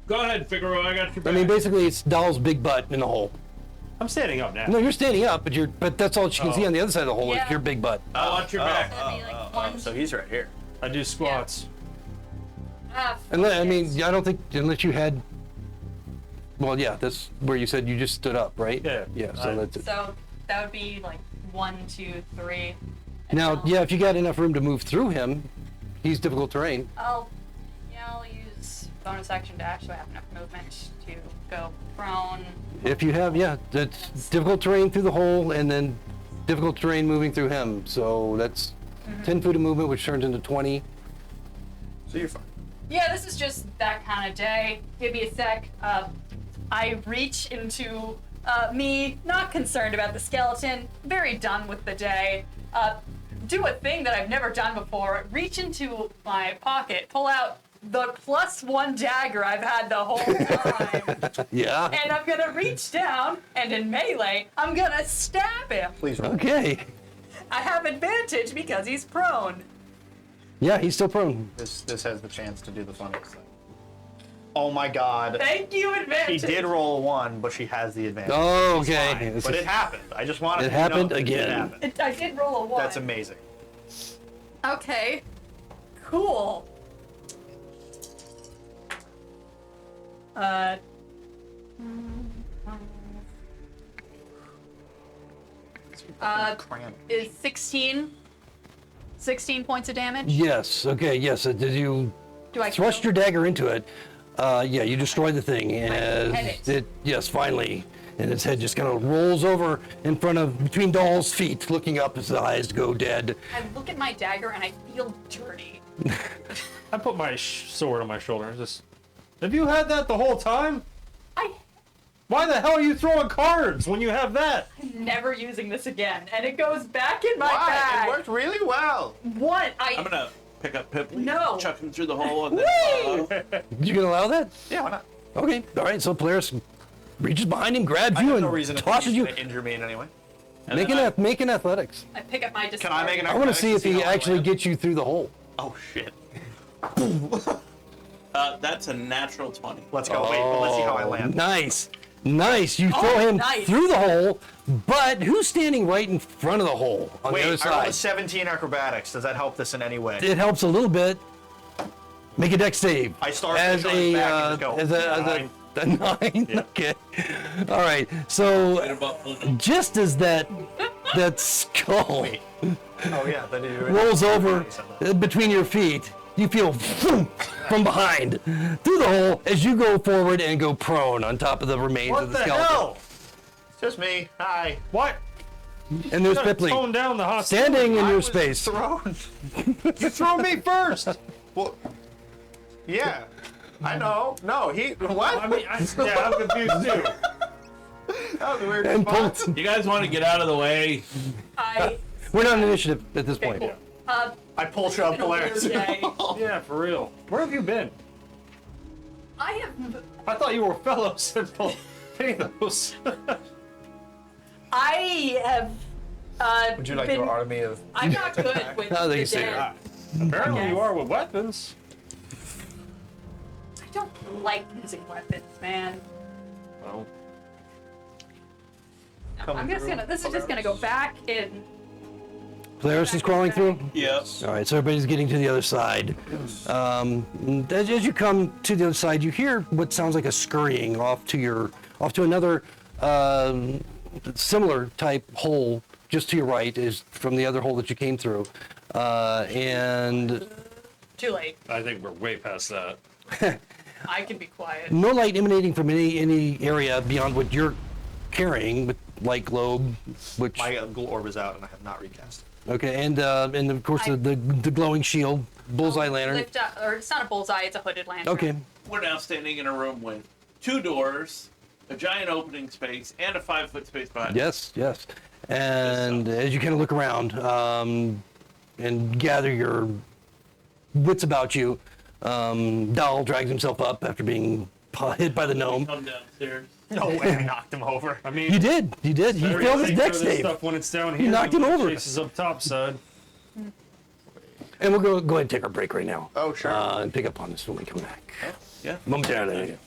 Go ahead, Figaro. I got your I back. mean, basically, it's Doll's big butt in the hole. I'm standing up now. No, you're standing up, but that's all she can see on the other side of the hole Yeah. is your big butt. I want your back. That'd be like one. So he's right here. I do squats. Unless, I mean, I don't think unless you had. Well, yeah, that's where you said you just stood up, right? Yeah. Yeah. So that's it. So that would be like 1, 2, 3. and Now, I'll- yeah, if you got enough room to move through him, he's difficult terrain. I'll use bonus action dash so I have enough movement to go prone. If you have, yeah, that's difficult terrain through the hole, and then difficult terrain moving through him. So that's 10 feet of movement, which turns into 20. So you're fine. Yeah, this is just that kind of day. Give me a sec. I reach into me, not concerned about the skeleton, very done with the day. Do a thing that I've never done before. Reach into my pocket, pull out the +1 dagger I've had the whole time. Yeah. And I'm gonna reach down, and in melee, I'm gonna stab him. Please roll. Okay. I have advantage because he's prone. Yeah, he's still prone. This has the chance to do the funniest thing. Oh my god. Thank you, She advantage. did roll a 1, but she has the advantage. Oh, It's okay. fine. This But is- it happened. I just wanted It to know happened that again. It happened. I did roll a 1. That's amazing. Okay. Cool. Cram. Is 16 points of damage? Yes. Okay. Yes. Did you Do I thrust kill? your dagger into it? Yeah, you destroy the thing, and head it. yes, finally, and its head just kind of rolls over in front of between Doll's feet, looking up. His eyes go dead. I look at my dagger and I feel dirty. I put my sword on my shoulder. And just, have you had that the whole time? Why the hell are you throwing cards when you have that? I'm never using this again, and it goes back in my Why? bag. It worked really well. What? I'm gonna pick up Pipley, No. chuck him through the hole, and then You can allow that? Yeah, why not? Okay. All right. So Polaris reaches behind him, grabs I you, have and no reason to tosses think you. he's gonna injure me in any way. and Make then an make an athletics. I pick up my discard. Can I make an I want to see if he how I actually land? gets you through the hole. Oh shit. that's a natural 20. Let's go. Wait, but let's see how I land. Nice. Nice. You throw him nice. through the hole, but who's standing right in front of the hole on Wait, the other I rolled a side? 17 acrobatics. Does that help this in any way? It helps a little bit. Make a dex save. I start as pushing on his back and just go, a 9. Okay. All right. So Right above the- just as that skull Wait. Oh yeah, then you rolls over between your feet, you feel from behind through the hole as you go forward and go prone on top of the remains What of the the skeleton. hell? It's just me. Hi. What? And there's Tone Pipley down the hostility. standing in I your was space. Thrown. You throw me first. Well, yeah. I know. No, he. What? I mean, I'm confused too. that was a weird And response. pulled. You guys want to get out of the way? We're not on initiative at this point. Cool. I pull shove Been a weird Polaris. day. Yeah, for real. Where have you been? I have. I thought you were fellows in Pathos. I have. Would you like been, your army of? I'm not good with Now that the you say dead. that. Apparently Yes. you are with weapons. I don't like using weapons, man. Well, I'm just gonna. This is just gonna go back in. Polaris is crawling through? Yeah. All right, so everybody's getting to the other side. As you come to the other side, you hear what sounds like a scurrying off to another similar type hole just to your right is from the other hole that you came through. And Too late. I think we're way past that. I can be quiet. no light emanating from any area beyond what you're carrying with light globe, which My orb is out and I have not recast. okay, and of course the glowing shield, bullseye lantern. Lift up, or it's not a bullseye, it's a hooded lantern. Okay, We're now standing in a room with 2 doors, a giant opening space, and a 5-foot space behind. yes, and as you kind of look around and gather your wits about you, Dahl drags himself up after being hit by the gnome. Come downstairs. No way I knocked him over. I mean, You did. He better failed his take care of dex this save. stuff when it's down here. knocked him than when over. it chases up top side. And we'll go ahead and take our break right now. Oh, sure. And pick up on this when we come back. Yeah. Momentarily.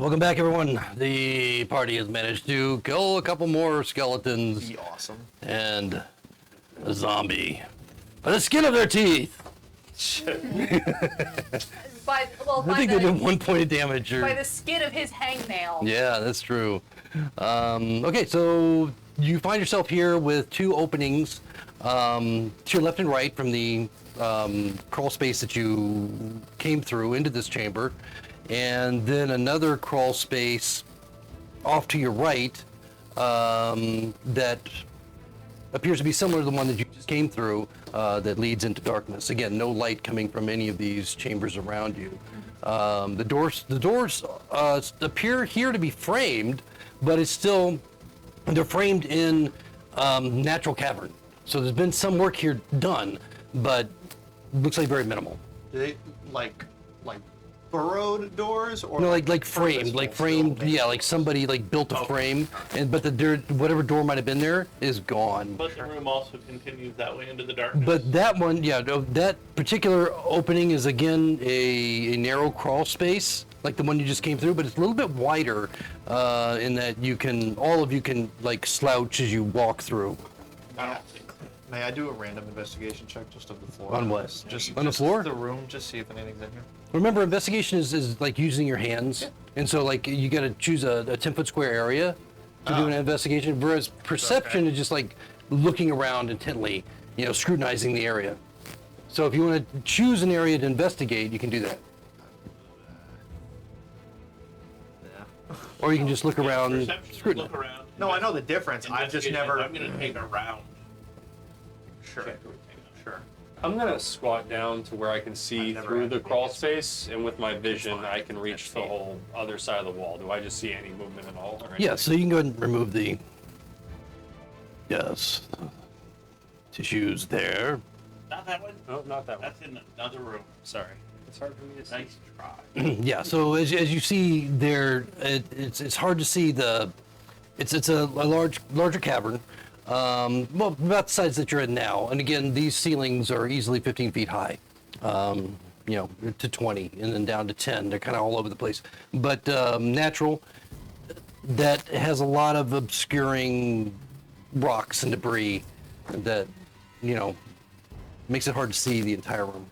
welcome back, everyone. The party has managed to kill a couple more skeletons Be awesome. and a zombie by the skin of their teeth. By I think they did 1 point of damage. by the skin of his hangnail. Yeah, that's true. Okay, so you find yourself here with two openings to your left and right from the crawl space that you came through into this chamber, and then another crawl space off to your right that appears to be similar to the one that you just came through that leads into darkness. Again, no light coming from any of these chambers around you. The doors appear here to be framed, but they're framed in natural cavern. So there's been some work here done, but looks like very minimal. Do they like burrowed doors or No, like framed, yeah, like somebody like built a frame, but whatever door might have been there is gone. But the room also continues that way into the darkness. But that one, yeah, no, that particular opening is again a narrow crawl space, like the one you just came through, but it's a little bit wider in that all of you can like slouch as you walk through. I don't think. May I do a random investigation check just of the floor? On what? Just On the floor? The room, just see if anything's in here. Remember, investigation is like using your hands, and so like you got to choose a 10-foot square area to do an investigation. Whereas perception is just like looking around intently, scrutinizing the area. So if you want to choose an area to investigate, you can do that, Yeah. or you can just look around, Perception, scrutinize. look around. No, I know the difference. I've just Investigation, never. I'm gonna take a round. Sure. Check everything out. Sure. I'm gonna squat down to where I can see I've never through had the to crawl make it. space, and with my vision, fine. I can reach the That's neat. whole other side of the wall. Do I just see any movement at all? Or Yeah, so you can go ahead and remove the tissues there. Not that one. No, not that one. That's in another room. Sorry. It's hard for me to see. Nice try. Yeah, so as you see there, it's hard to see it's a larger cavern, well, about the size that you're in now. And again, these ceilings are easily 15 feet high, to 20 and then down to 10. They're kind of all over the place. But natural, that has a lot of obscuring rocks and debris that, makes it hard to see the entire room.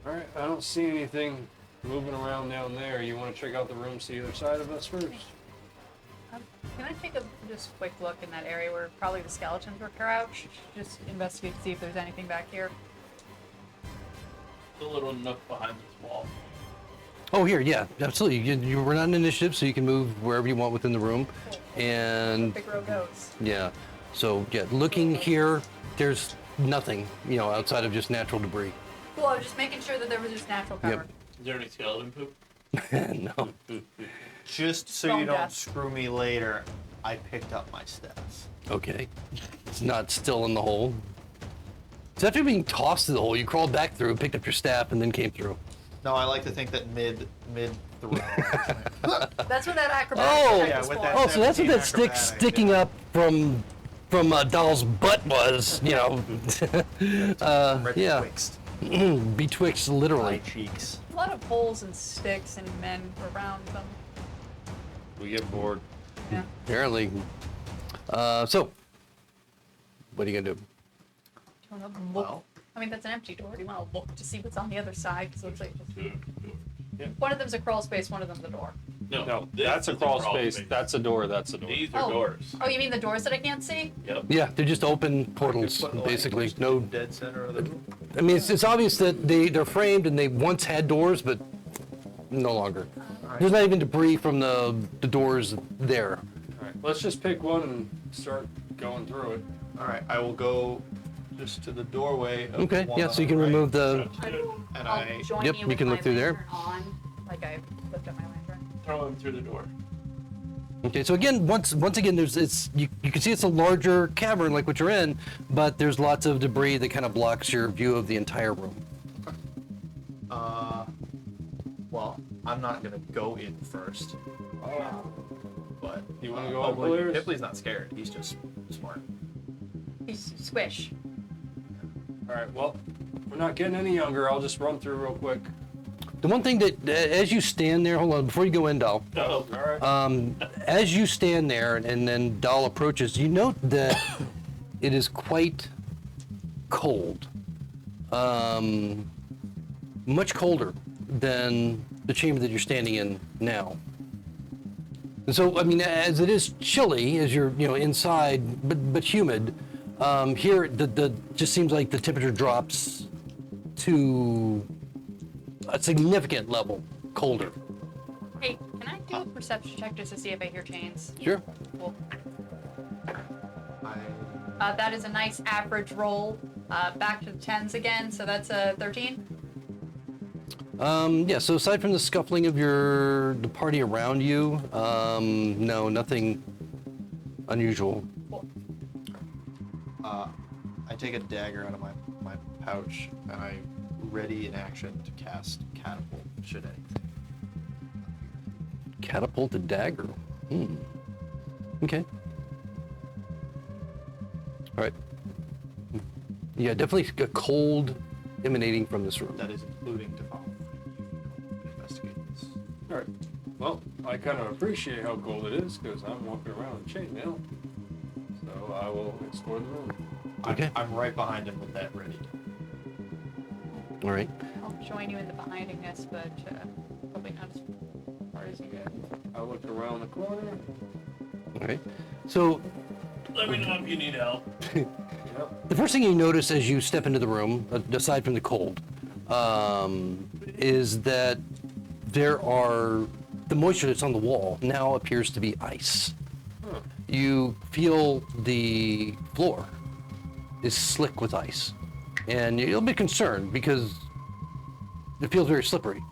All right, I don't see anything moving around down there. You want to check out the rooms to the other side of us first? Can I take a just quick look in that area where probably the skeletons were crouched? Just investigate to see if there's anything back here. The little nook behind this wall. Oh, here, yeah, absolutely. You were not an initiative, so you can move wherever you want within the room. And Big row goes. yeah, so yeah, looking here, there's nothing, outside of just natural debris. Cool, I was just making sure that there was just natural cover. Yep. Is there any skeleton poop? No. Just so Bone you don't death. screw me later, I picked up my steps. Okay. It's not still in the hole. So after being tossed to the hole, you crawled back through, picked up your staff, and then came through. No, I like to think that mid throw. That's what that acrobatic Oh! check Yeah, was with for. that Oh, so that's what that stick acrobatic, sticking up from Doll's butt was, yeah. Betwixt Betwixt, my literally. cheeks. A lot of poles and sticks and men around them. We get bored. Yeah. Apparently. So, what are you gonna do? Do you want to look? Well. I mean, that's an empty door. Do you want to look to see what's on the other side? Because it looks like just... Yeah. One of them's a crawl space, one of them's a door. No, this that's a is crawl space. That's a door. That's a door. These are doors. Oh, you mean the doors that I can't see? Yep. Yeah, they're just open portals, Put, like, basically. No, Dead center of the room. I mean, it's obvious that they're framed and they once had doors, but no longer. There's not even debris from the doors there. All right, let's just pick one and start going through it. All right, I will go just to the doorway. Of Okay, the one yeah, on so you the can right. remove the. And I'll I join Yep, you you with can my look through there. lantern on, like I lift up my lantern. Throw him through the door. Okay, so again, once again, you can see it's a larger cavern like what you're in, but there's lots of debris that kind of blocks your view of the entire room. well, I'm not gonna go in first, but You wanna go oh, up, well, Polaris? Ripley's not scared. He's just smart. He's squish. All right, well, we're not getting any younger. I'll just run through real quick. the one thing that, as you stand there, hold on, before you go in, Doll. Oh, all right. As you stand there and then Doll approaches, you note that it is quite cold. Much colder than the chamber that you're standing in now. And so, I mean, as it is chilly, as you're, inside, but humid, here the just seems like the temperature drops to a significant level colder. Hey, can I do a perception check just to see if I hear chains? Sure. Cool. That is a nice average roll. Back to the 10s again, so that's a 13. Yeah, so aside from the scuffling of the party around you, no, nothing unusual. Cool. I take a dagger out of my pouch and I ready in action to cast catapult should anything. Catapulted dagger. Okay. All right. Yeah, definitely a cold emanating from this room. That is including to follow. Investigate this. All right. Well, I kind of appreciate how cold it is because I'm walking around with chainmail. So I will explore the room. Okay. I'm right behind him with that ready. All right. I'll join you in the behindingness, but probably not as far as you go. I look around the corner. All right. So Let me know if you need help. Yep. the first thing you notice as you step into the room, aside from the cold, is that the moisture that's on the wall now appears to be ice. Huh. You feel the floor is slick with ice, and you're a bit concerned because it feels very slippery.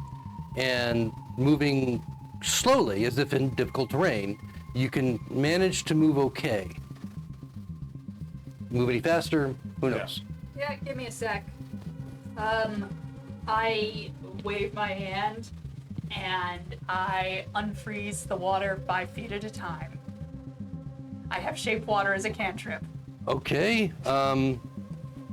And moving slowly, as if in difficult terrain, you can manage to move okay. Move any faster, who knows? Yeah, give me a sec. I wave my hand and I unfreeze the water 5 feet at a time. I have shape water as a cantrip. Okay.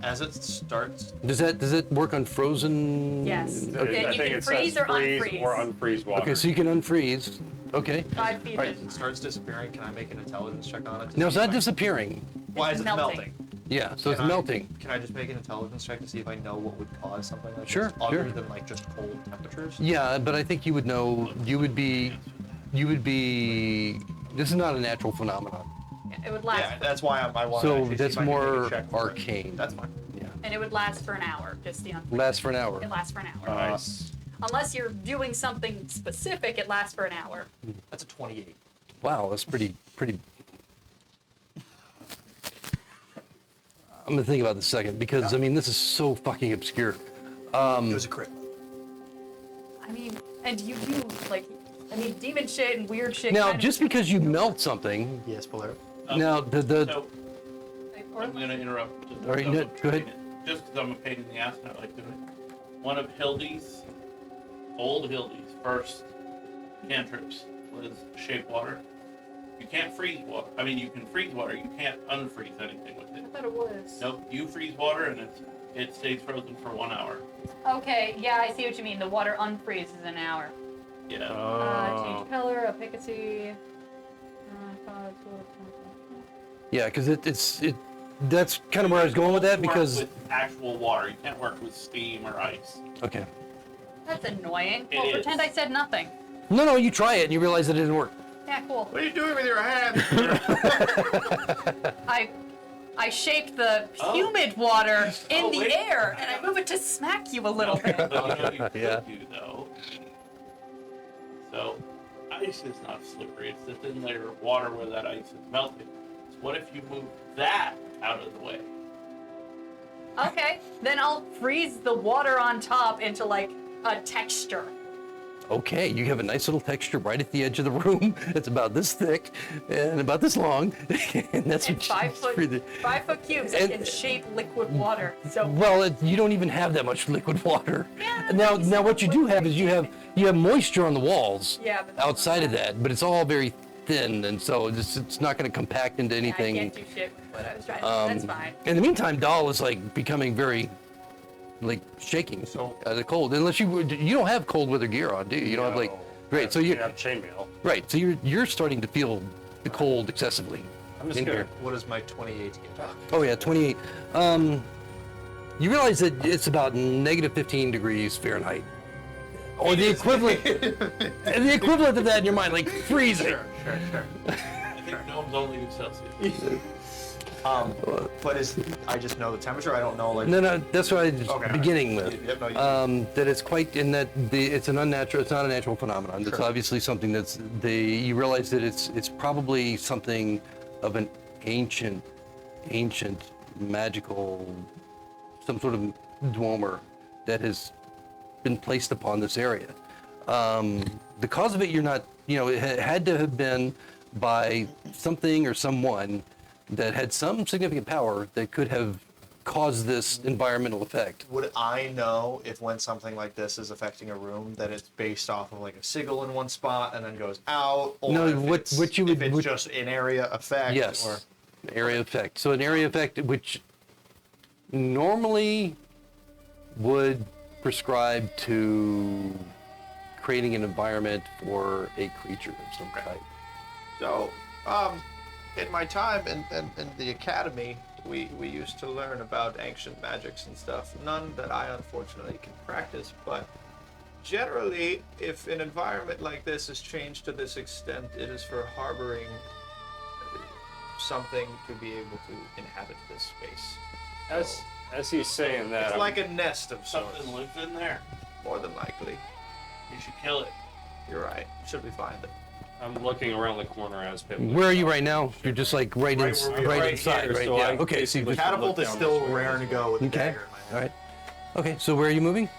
As it starts, Does that work on frozen? Yes. Okay. Yeah, I you think can it freeze says or freeze unfreeze. or unfreeze water. Okay, so you can unfreeze. Okay. 5 feet All right. at a as it time. starts disappearing, can I make an intelligence check on it? to Now it's see not if I- disappearing. Why is It's it melting. melting? Yeah, so it's Can I- melting. Can I just make an intelligence check to see if I know what would cause something like Sure, this, other sure. than like just cold temperatures? Yeah, but I think you would know. You would be. This is not a natural phenomenon. Yeah, it would last. Yeah, that's why I want So to actually that's see if I can make a more check for it. arcane. That's fine. Yeah. And it would last for an hour, just the unfreeze. Lasts for an hour. It lasts for an hour. Nice. Unless you're doing something specific, it lasts for an hour. That's a 28. Wow, that's pretty. I'm gonna think about this a second because I mean this is so fucking obscure. It was a crit. I mean, and you do, like, demon shit and weird shit. Now, kind of- just because you melt something, Yes, Polaris. now the So, like, or I'm going to interrupt. Just All right, double no, go ahead. check it. Just because I'm a pain in the ass and I like doing it. One of Hildy's, old Hildy's first cantrips was shape water. You can't freeze water. I mean, you can freeze water. You can't unfreeze anything with I it. thought it was. Nope. You freeze water and it stays frozen for 1 hour. Okay, yeah, I see what you mean. The water unfreezes an hour. Yeah. Oh. Change color, efficacy. yeah, because that's kind of where I was going with that Work because with actual water. You can't work with steam or ice. okay. That's annoying. It Well, is. pretend I said nothing. No, you try it and you realize that it didn't work. Yeah, cool. What are you doing with your hand? I shaped the Oh. humid water in Oh, the wait. air and I move it to smack you a little bit. But you know you Yeah. could do though. So, ice is not slippery. It's the thin layer of water where that ice is melted. So what if you move that out of the way? Okay, then I'll freeze the water on top into like a texture. Okay, you have a nice little texture right at the edge of the room. It's about this thick and about this long, and that's And what 5 foot, for the- 5 foot cubes that And- can shape liquid water. So Well, you don't even have that much liquid water. Yeah, Now, but you now what still you do would have is you have moisture on the walls. Yeah, but that's outside not of that, but it's all very thin, and so it's not going to compact into I anything. can't do shit with what I was trying to do. That's fine. In the meantime, Doll is like becoming very like shaking So- the cold. Unless you don't have cold weather gear on, do you? You don't have like great. So you have chainmail. right. So you're starting to feel the cold excessively. I'm just in gonna. here. What does my 28 get? Oh yeah, 28. You realize that it's about negative 15 degrees Fahrenheit, or the equivalent. The equivalent of that in your mind, like freezing. Sure. I think gnomes only do Celsius. But I just know the temperature. I don't know like. No, that's what I was Okay. beginning with. Yep, no, you- That it's quite in that it's an unnatural. It's not a natural phenomenon. It's Sure. obviously something that's you realize that it's probably something of an ancient magical, some sort of dwemer that has been placed upon this area. The cause of it, you're not, it had to have been by something or someone that had some significant power that could have caused this environmental effect. Would I know if when something like this is affecting a room that it's based off of like a sigil in one spot and then goes out, or No, if what it's just an area effect? Yes, Or, area effect. So an area effect which normally would prescribe to creating an environment for a creature of some type. so, in my time in the academy, we used to learn about ancient magics and stuff. None that I unfortunately can practice, but generally, if an environment like this is changed to this extent, it is for harboring something to be able to inhabit this space. As he's saying that, It's I'm- like a nest of sorts, Something lives in there. more than likely. You should kill it. You're right. Should we find it? I'm looking around the corner as Pip. Where are you right now? You're just like right Right where we are, right inside, here, right? so Yeah. I Okay, so you basically- just, Catapult is down still this way. raring to go with the okay. dagger in my hand. All right. Okay, so where are you moving?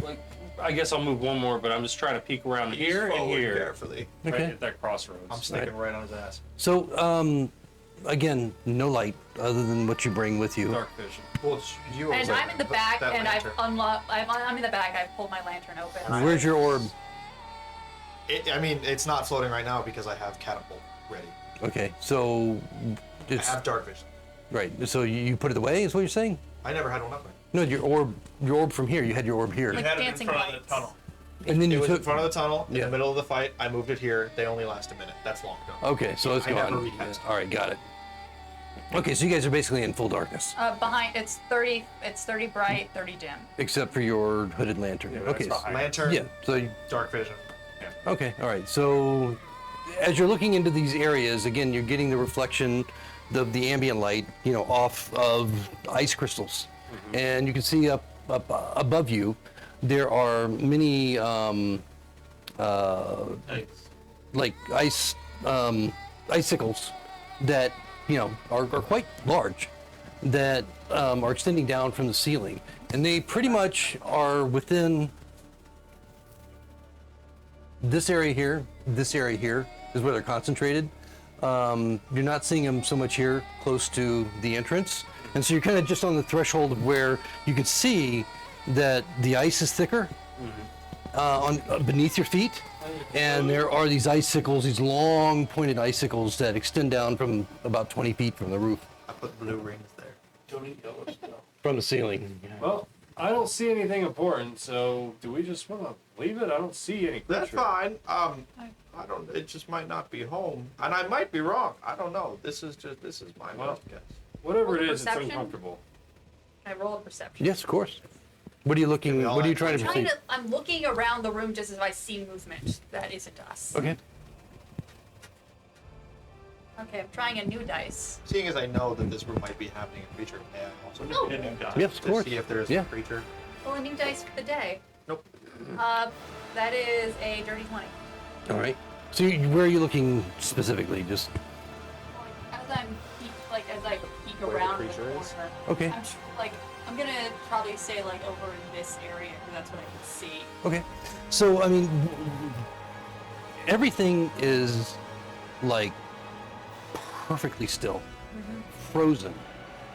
Like, I guess I'll move one more, but I'm just trying to peek around here and Forward here, carefully. right Okay. at that crossroads. I'm sticking right on his ass. So, again, no light other than what you bring with you. Dark vision. Well, you And I'm in the back, that and I've lantern. unlocked. I'm in the back. I've pulled my lantern open. Where's your orb? I mean, it's not floating right now because I have catapult ready. Okay, so I it's have dark vision. right. So you put it away, is what you're saying? I never had one up there. No, your orb from here. You had your orb here, You Like had it in dancing front of lights. the tunnel. and then It you was took. in front of the tunnel in Yeah. the middle of the fight. I moved it here. They only last a minute. That's long ago. Okay, so it's I never gone. recast. All right, got it. Okay, so you guys are basically in full darkness, Behind it's 30. It's 30 bright, 30 dim. except for your hooded lantern. Okay, that's fine. Lantern, yeah. So dark vision. okay, all right. So as you're looking into these areas, again, you're getting the reflection of the ambient light, off of ice crystals, and you can see up above you, there are many Nice. like icicles that are quite large, that are extending down from the ceiling, and they pretty much are within this area here is where they're concentrated. You're not seeing them so much here close to the entrance, and so you're kind of just on the threshold of where you can see that the ice is thicker beneath your feet, and there are these icicles, these long pointed icicles that extend down from about 20 feet from the roof, I put blue rings there. Don't eat yellow stuff. from the ceiling. Well, I don't see anything important, so do we just want to leave it? I don't see any creature. That's fine. I don't. It just might not be home, and I might be wrong. I don't know. This is my Well- best guess. Whatever it Roll is, it's perception? uncomfortable. Can I roll a perception? Yes, of course. What are you looking? we all What are you act trying to perceive? I'm looking around the room just as I see movement that isn't us. Okay. Okay, I'm trying a new dice. Seeing as I know that this room might be happening a creature, may I also Oh. Hit a new die. Yes, of to course. see if there's Yeah. a creature? Roll a new dice for the day. Nope. That is a dirty 20. All right. So where are you looking specifically? Just As I peek Where the around the creature is? corner. okay. I'm gonna probably say over in this area because that's what I can see. Okay. So I mean, everything is like perfectly still, frozen,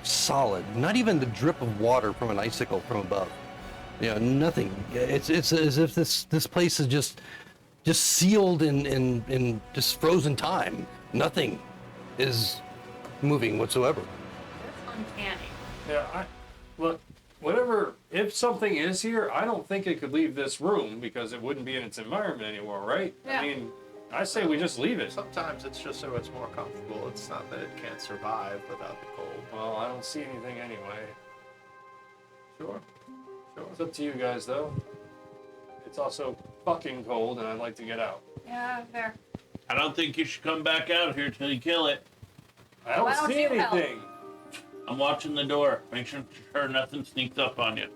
solid. Not even the drip of water from an icicle from above. Nothing. It's as if this place is just sealed in just frozen time. Nothing is moving whatsoever. That's uncanny. Yeah, look, whatever, if something is here, I don't think it could leave this room because it wouldn't be in its environment anymore, right? Yeah. I mean, I say we just leave it. Sometimes it's just so it's more comfortable. It's not that it can't survive without the cold. Well, I don't see anything anyway. Sure. It's up to you guys, though. It's also fucking cold, and I'd like to get out. Yeah, fair. I don't think you should come back out here till you kill it. I don't Why don't see you help? anything. I'm watching the door. Make sure nothing sneaks up on you.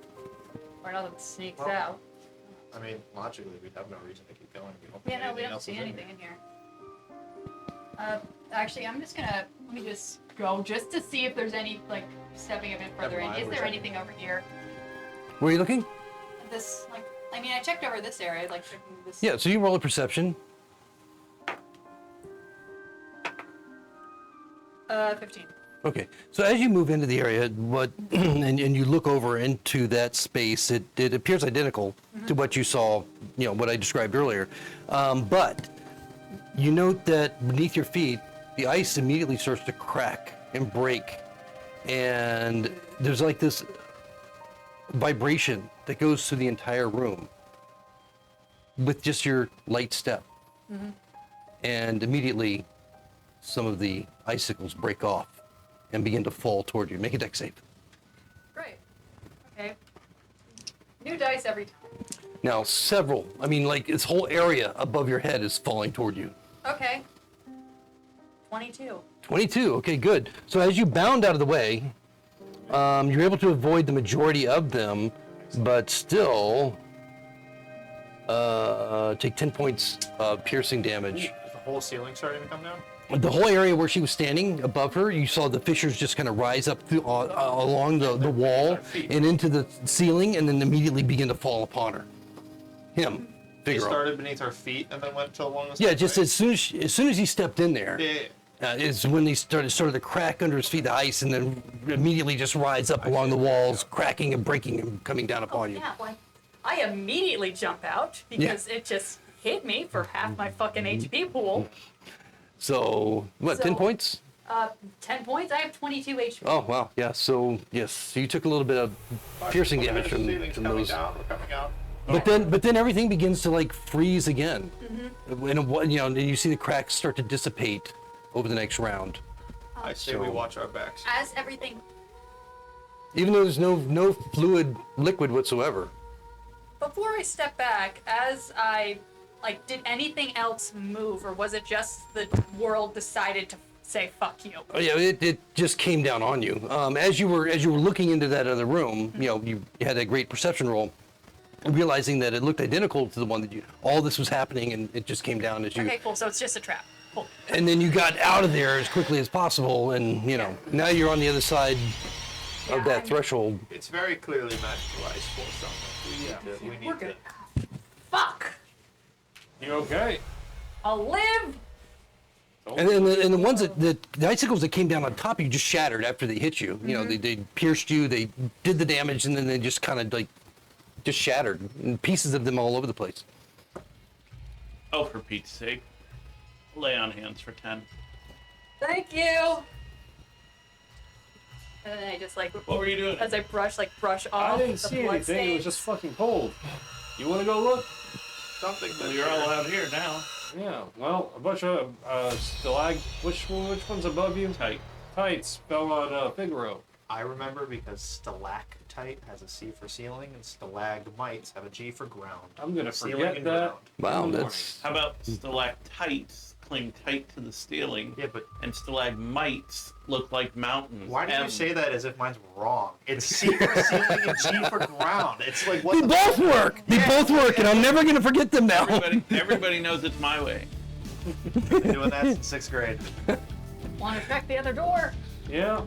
Or nothing sneaks Well, out. I mean, logically, we'd have no reason to keep going. We don't Yeah, think no, we anything don't else see is in anything in here. Actually, I'm just gonna, let me just go just to see if there's any, like, stepping a bit further in. mind, Is we're there checking. anything over here? Where are you looking? This, like, I mean, I checked over this area, like, checking this. Yeah, so you roll a perception. 15. Okay, so as you move into the area, and you look over into that space, it appears identical to what you saw, what I described earlier. But you note that beneath your feet, the ice immediately starts to crack and break, and there's like this vibration that goes through the entire room with just your light step. And immediately, some of the icicles break off and begin to fall toward you. Make a dex save. Great. Okay. New dice every time. Now, several, like this whole area above your head is falling toward you. Okay. 22. 22, okay, good. So as you bound out of the way, you're able to avoid the majority of them, but still take 10 points of piercing damage. Is the whole ceiling starting to come down? The whole area where she was standing above her, you saw the fissures just kind of rise up through, along the wall and into the ceiling, and then immediately begin to fall upon her. They Figaro. started beneath our feet and then went to along the Yeah, side, just right? as soon as he stepped in there, Yeah. is when they started to crack under his feet, the ice, and then immediately just rise up along the walls, cracking and breaking and coming down upon you. Yeah, like, I immediately jump out because it just hit me for half my fucking HP pool. So, what, 10 So- points? 10 points? I have 22 HP. Oh, wow, yeah, so, yes, so you took a little bit of piercing damage from Ceiling's coming those. down, we're coming out. But then everything begins to like freeze again. And you see the cracks start to dissipate over the next round. I say we watch our backs. As everything, Even though there's no fluid liquid whatsoever. before I step back, as I, like, did anything else move, or was it just the world decided to say fuck you? Oh yeah, it just came down on you. As you were looking into that other room, you had a great perception roll, realizing that it looked identical to the one that all this was happening, and it just came down as you. Okay, cool. So it's just a trap. Cool. And then you got out of there as quickly as possible, and now you're on the other side of Yeah, that I'm- throreshold. It's very clearly magical ice for something. We need We're to. good. Fuck. You okay? I'll live. And then the ones the icicles that came down on top of you just shattered after they hit you. They pierced you, they did the damage, and then they just kind of like just shattered, and pieces of them all over the place. Oh, for Pete's sake. Lay on hands for 10. Thank you. And then I just like, What were you doing? as I brush off I didn't the see blood anything. It stain. was just fucking cold. You want to go look? Something that You're all out here now. Yeah. Well, a bunch of which one's above you? Tight. Tights fell on Figaro. I remember because stalactite has a C for ceiling and stalagmites have a G for ground. I'm gonna Ceiling forget and that. ground. Wow, in the that's How about stalactites cling tight to the ceiling, Yeah, but and stalagmites look like mountains? why did you M. say that as if mine's wrong? It's C for ceiling and G for ground. It's like what they the both work. They both work, and I'm never gonna forget them now. Everybody knows it's my way. Been doing that since 6th grade. Want to check the other door? Yeah.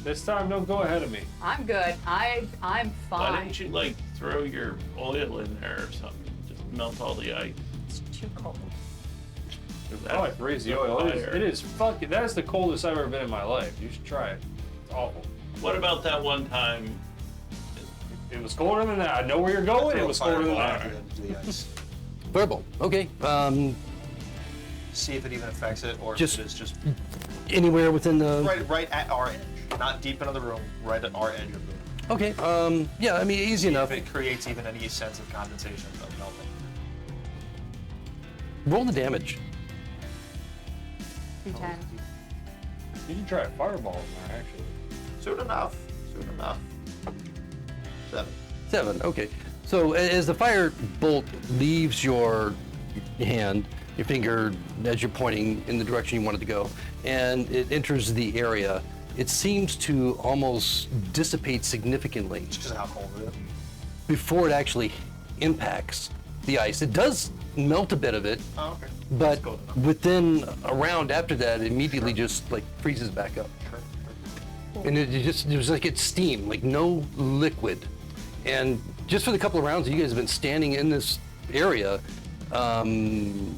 This time, don't go ahead of me. I'm good. I'm Why fine. didn't you like throw your oil in there or something? Just melt all the ice. It's too cold. I like raise the oil. It is fucking. That's the coldest I've ever been in my life. You should try it. It's awful. What about that one time? It was colder than that. I know where you're going. It was colder than that. To the ice. Fireball. Okay. See if it even affects it or Just- if it is just Anywhere within the. right at our edge. Not deep into the room, right at our edge of the room. Okay. Yeah. I mean, easy enough. If it creates even any sense of condensation of melting. Roll the damage. D10. You can try a fireball in there, actually. Soon enough. Soon enough. 7. 7. Okay. So as the fire bolt leaves your hand, your finger, as you're pointing in the direction you want it to go, and it enters the area, it seems to almost dissipate significantly Just because of how cold it is. before it actually impacts the ice. It does melt a bit of it, Oh, okay. but cold enough. within a round after that, it immediately just like freezes back up. Sure. And it was like it's steam, like no liquid. And just for the couple of rounds that you guys have been standing in this area, you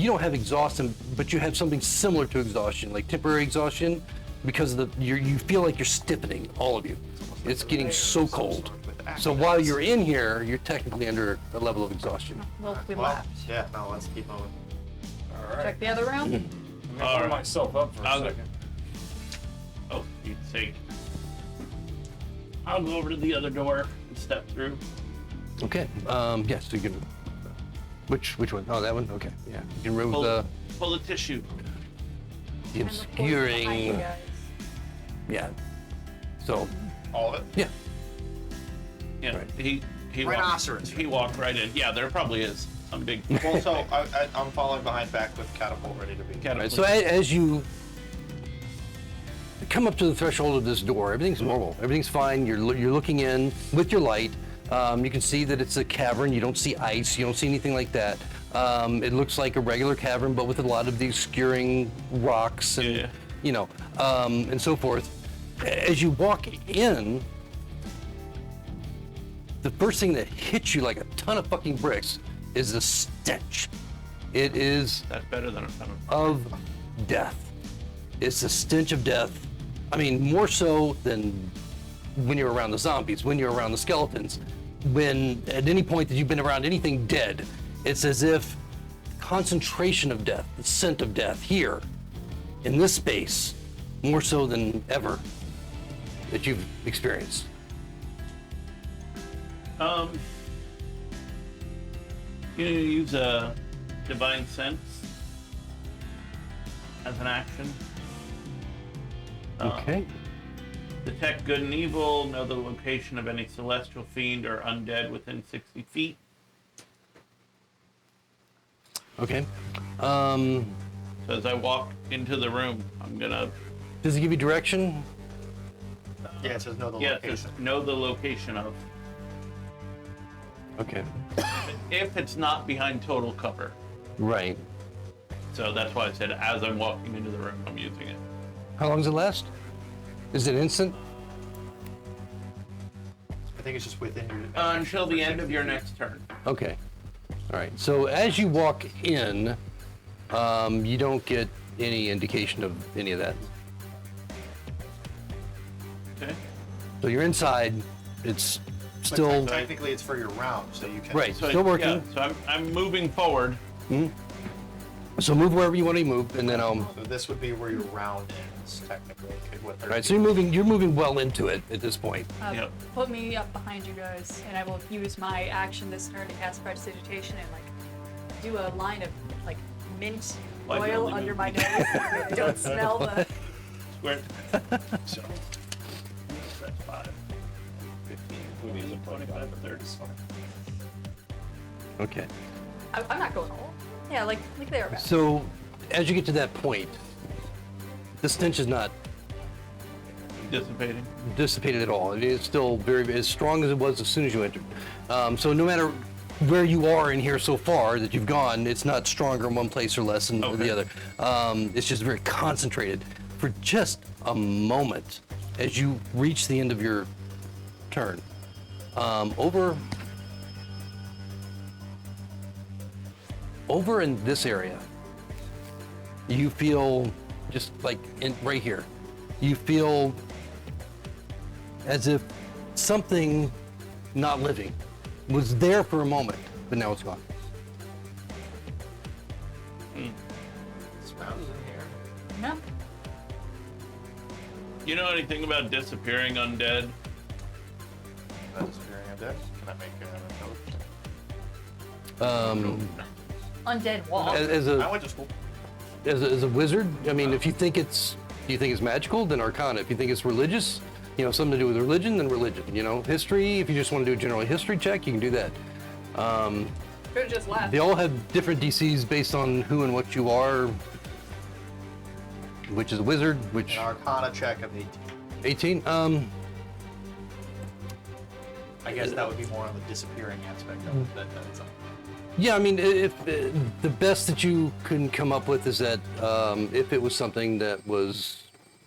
don't have exhaustion, but you have something similar to exhaustion, like temporary exhaustion, because of you feel like you're stiffening, all of you. It's getting so cold. So while you're in here, you're technically under a level of exhaustion. Well, we Well, left. yeah, no, let's keep moving. All right. Check the other room. I'm gonna warm myself up for a I'll go. second. Oh, you'd sake. I'll go over to the other door and step through. Okay. Yes, so you can. Which one? Oh, that one. Okay. Yeah. You can remove Pull, pull the tissue. the And the force behind you obscuring. guys. Yeah. So All of it? yeah. Yeah, Right. he Rhinoceros. Walked, he walked right in. Yeah, there probably is some big. Well, so I'm following behind back with catapult ready to be. Right, so as you come up to the threshold of this door, everything's normal. Everything's fine. You're looking in with your light. You can see that it's a cavern. You don't see ice. You don't see anything like that. It looks like a regular cavern, but with a lot of the obscuring rocks and Yeah. and so forth. As you walk in, the first thing that hits you like a ton of fucking bricks is the stench. It is That's better than a ton of. of death. It's the stench of death. I mean, more so than when you're around the zombies, when you're around the skeletons, when at any point that you've been around anything dead, it's as if concentration of death, the scent of death here in this space, more so than ever that you've experienced. You use a divine sense as an action. Okay. Detect good and evil. Know the location of any celestial fiend or undead within 60 feet. Okay. So as I walk into the room, I'm gonna. Does it give you direction? Yeah, it says know the Yeah, location. just know the location of. Okay. If it's not behind total cover. Right. So that's why I said as I'm walking into the room, I'm using it. How long does it last? Is it instant? I think it's just within your. Until the end of your next turn. Okay. All right. So as you walk in, you don't get any indication of any of that. Okay. So you're inside. It's still Technically, it's for your round, so you can. right. So Still working. Yeah, so I'm moving forward. So move wherever you want to move, and then So this would be where your round ends, technically. What all right. So you're moving well into it at this point. Yep. Put me up behind you guys, and I will use my action this turn to cast prestidigitation and like do a line of like mint Why you oil only under move my me? nose. So I don't smell the. Square. So that's 5. 15. We need a 25 or 30. Okay. I'm not going all. Yeah, like there. So as you get to that point, the stench is not Dissipating. dissipated at all. It is still very as strong as it was as soon as you entered. So no matter where you are in here so far that you've gone, it's not stronger in one place or less than Okay. the other. It's just very concentrated for just a moment as you reach the end of your turn. Over in this area, you feel just like right here, you feel as if something not living was there for a moment, but now it's gone. Smells in here. No. You know anything about disappearing undead? that disappearing object. Can I make a note? Undead wall. As I a went to school. as a wizard, I mean, if you think it's magical, then Arcana. If you think it's religious, something to do with religion, then religion. History. If you just want to do a general history check, you can do that. Could have just left. They all have different DCs based on who and what you are. Which is a wizard, which An Arcana check of 18. 18. I guess that would be more on the disappearing aspect of it than something. Yeah, I mean, if the best that you can come up with is that if it was something that was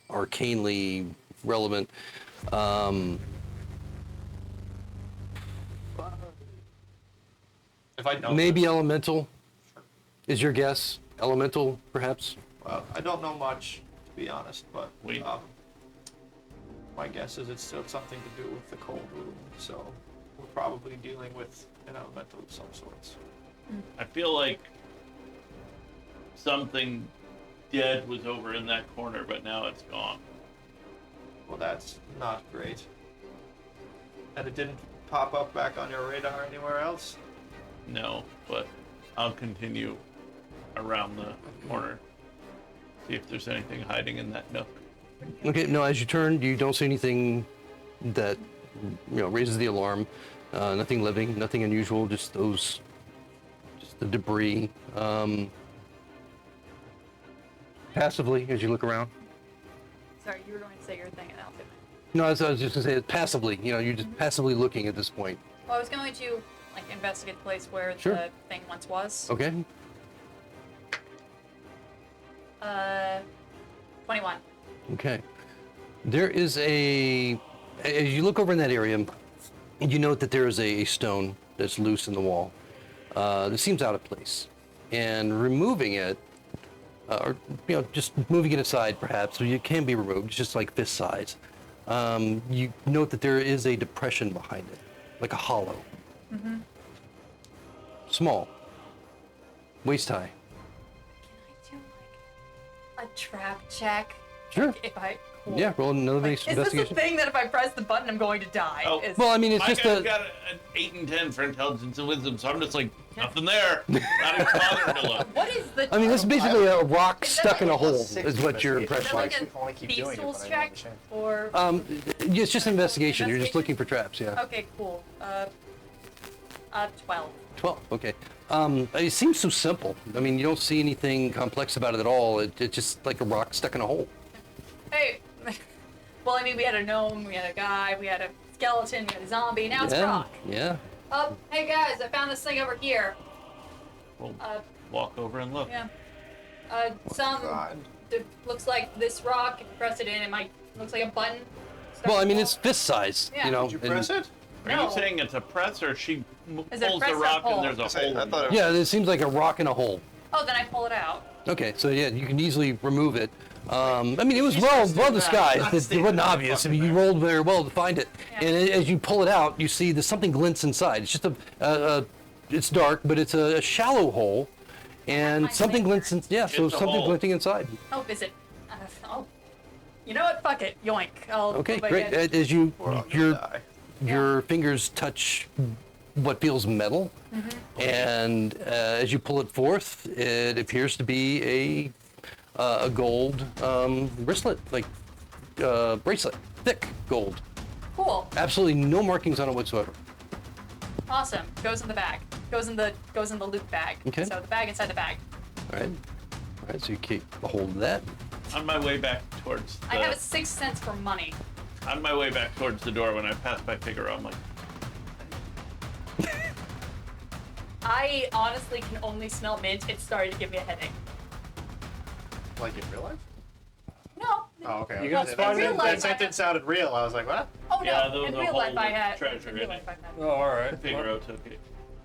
arcanely relevant, If I know maybe elemental is your guess. Elemental, perhaps. Well, I don't know much, to be honest, but Wait. my guess is it's still something to do with the cold room, so we're probably dealing with an elemental of some sorts. I feel like something dead was over in that corner, but now it's gone. Well, that's not great. And it didn't pop up back on your radar anywhere else? No, but I'll continue around the corner. See if there's anything hiding in that nook. Okay, no, as you turn, you don't see anything that raises the alarm. Nothing living, nothing unusual, just the debris. Passively, as you look around. Sorry, you were going to say your thing and I'll do it. No, I was just gonna say it passively. You're just passively looking at this point. Well, I was going to investigate the place where Sure. the thing once was. Okay. 21. Okay. There is as you look over in that area, you note that there is a stone that's loose in the wall. That seems out of place. And removing it, or just moving it aside perhaps, so it can be removed, it's just like fist size. You note that there is a depression behind it, like a hollow. Mm-hmm. Small. Waist high. Can I do a trap check? Sure. If I. Cool. Yeah, roll another Is this the investigation. thing that if I press the button I'm going to die? Oh. Well, I mean, it's My just guy's a. got an 8 and 10 for intelligence and wisdom, so I'm just like, nothing there. Not even bothering to look. What is the? I mean, this is basically a rock Is that stuck in a like hole, Six is what your investigation. Is impression that is. like I can only keep doing it, Beastles but I don't check understand. or? It's just investigation. You're just looking for traps, yeah. Okay, cool. 12. 12, okay. It seems so simple. I mean, you don't see anything complex about it at all. It's just like a rock stuck in a hole. Hey. Well, I mean, we had a gnome, we had a guy, we had a skeleton, we had a zombie. Now it's yeah, rock. yeah. Hey guys, I found this thing over here. We'll walk over and look. Yeah. God. It looks like this rock. If you press it in, looks like a button. stuck Well, I in the mean, wall. it's fist size, Yeah. you know. Did you press it? Are No. you saying it's a press or she Is it pulls press the or rock pull? and there's a hole? I in thought it? it Yeah, it seems like a rock in a hole. Oh, then I pull it out. Okay, so yeah, you can easily remove it. I mean, it was well disguised. It wasn't obvious. I mean, you rolled very well to find it. Yeah. And as you pull it out, you see there's something glints inside. It's just it's dark, but it's a shallow hole, and my something finger. glints. Yeah, so It's a something hole. glinting inside. Oh, is it? You know what? Fuck it. Yoink. I'll Okay, move my great. head. As We're all gonna die. your fingers touch what feels metal, and as you pull it forth, it appears to be a gold wristlet, like bracelet, thick gold. Cool. Absolutely no markings on it whatsoever. Awesome. Goes in the bag. Goes in the loot bag. Okay. So the bag inside the bag. All right. So you keep a hold of that. On my way back towards I have a the 6th sense for money. on my way back towards the door when I pass by Figaro, I'm like, I honestly can only smell mint. It's starting to give me a headache. Like in real life? No. Oh, okay. You guys find real it? life, That sentence sounded real. I was like, what? Oh no. Yeah, there was in a real life hole I with had. treasure in in real it. life I had. Oh, all right. Figaro took it.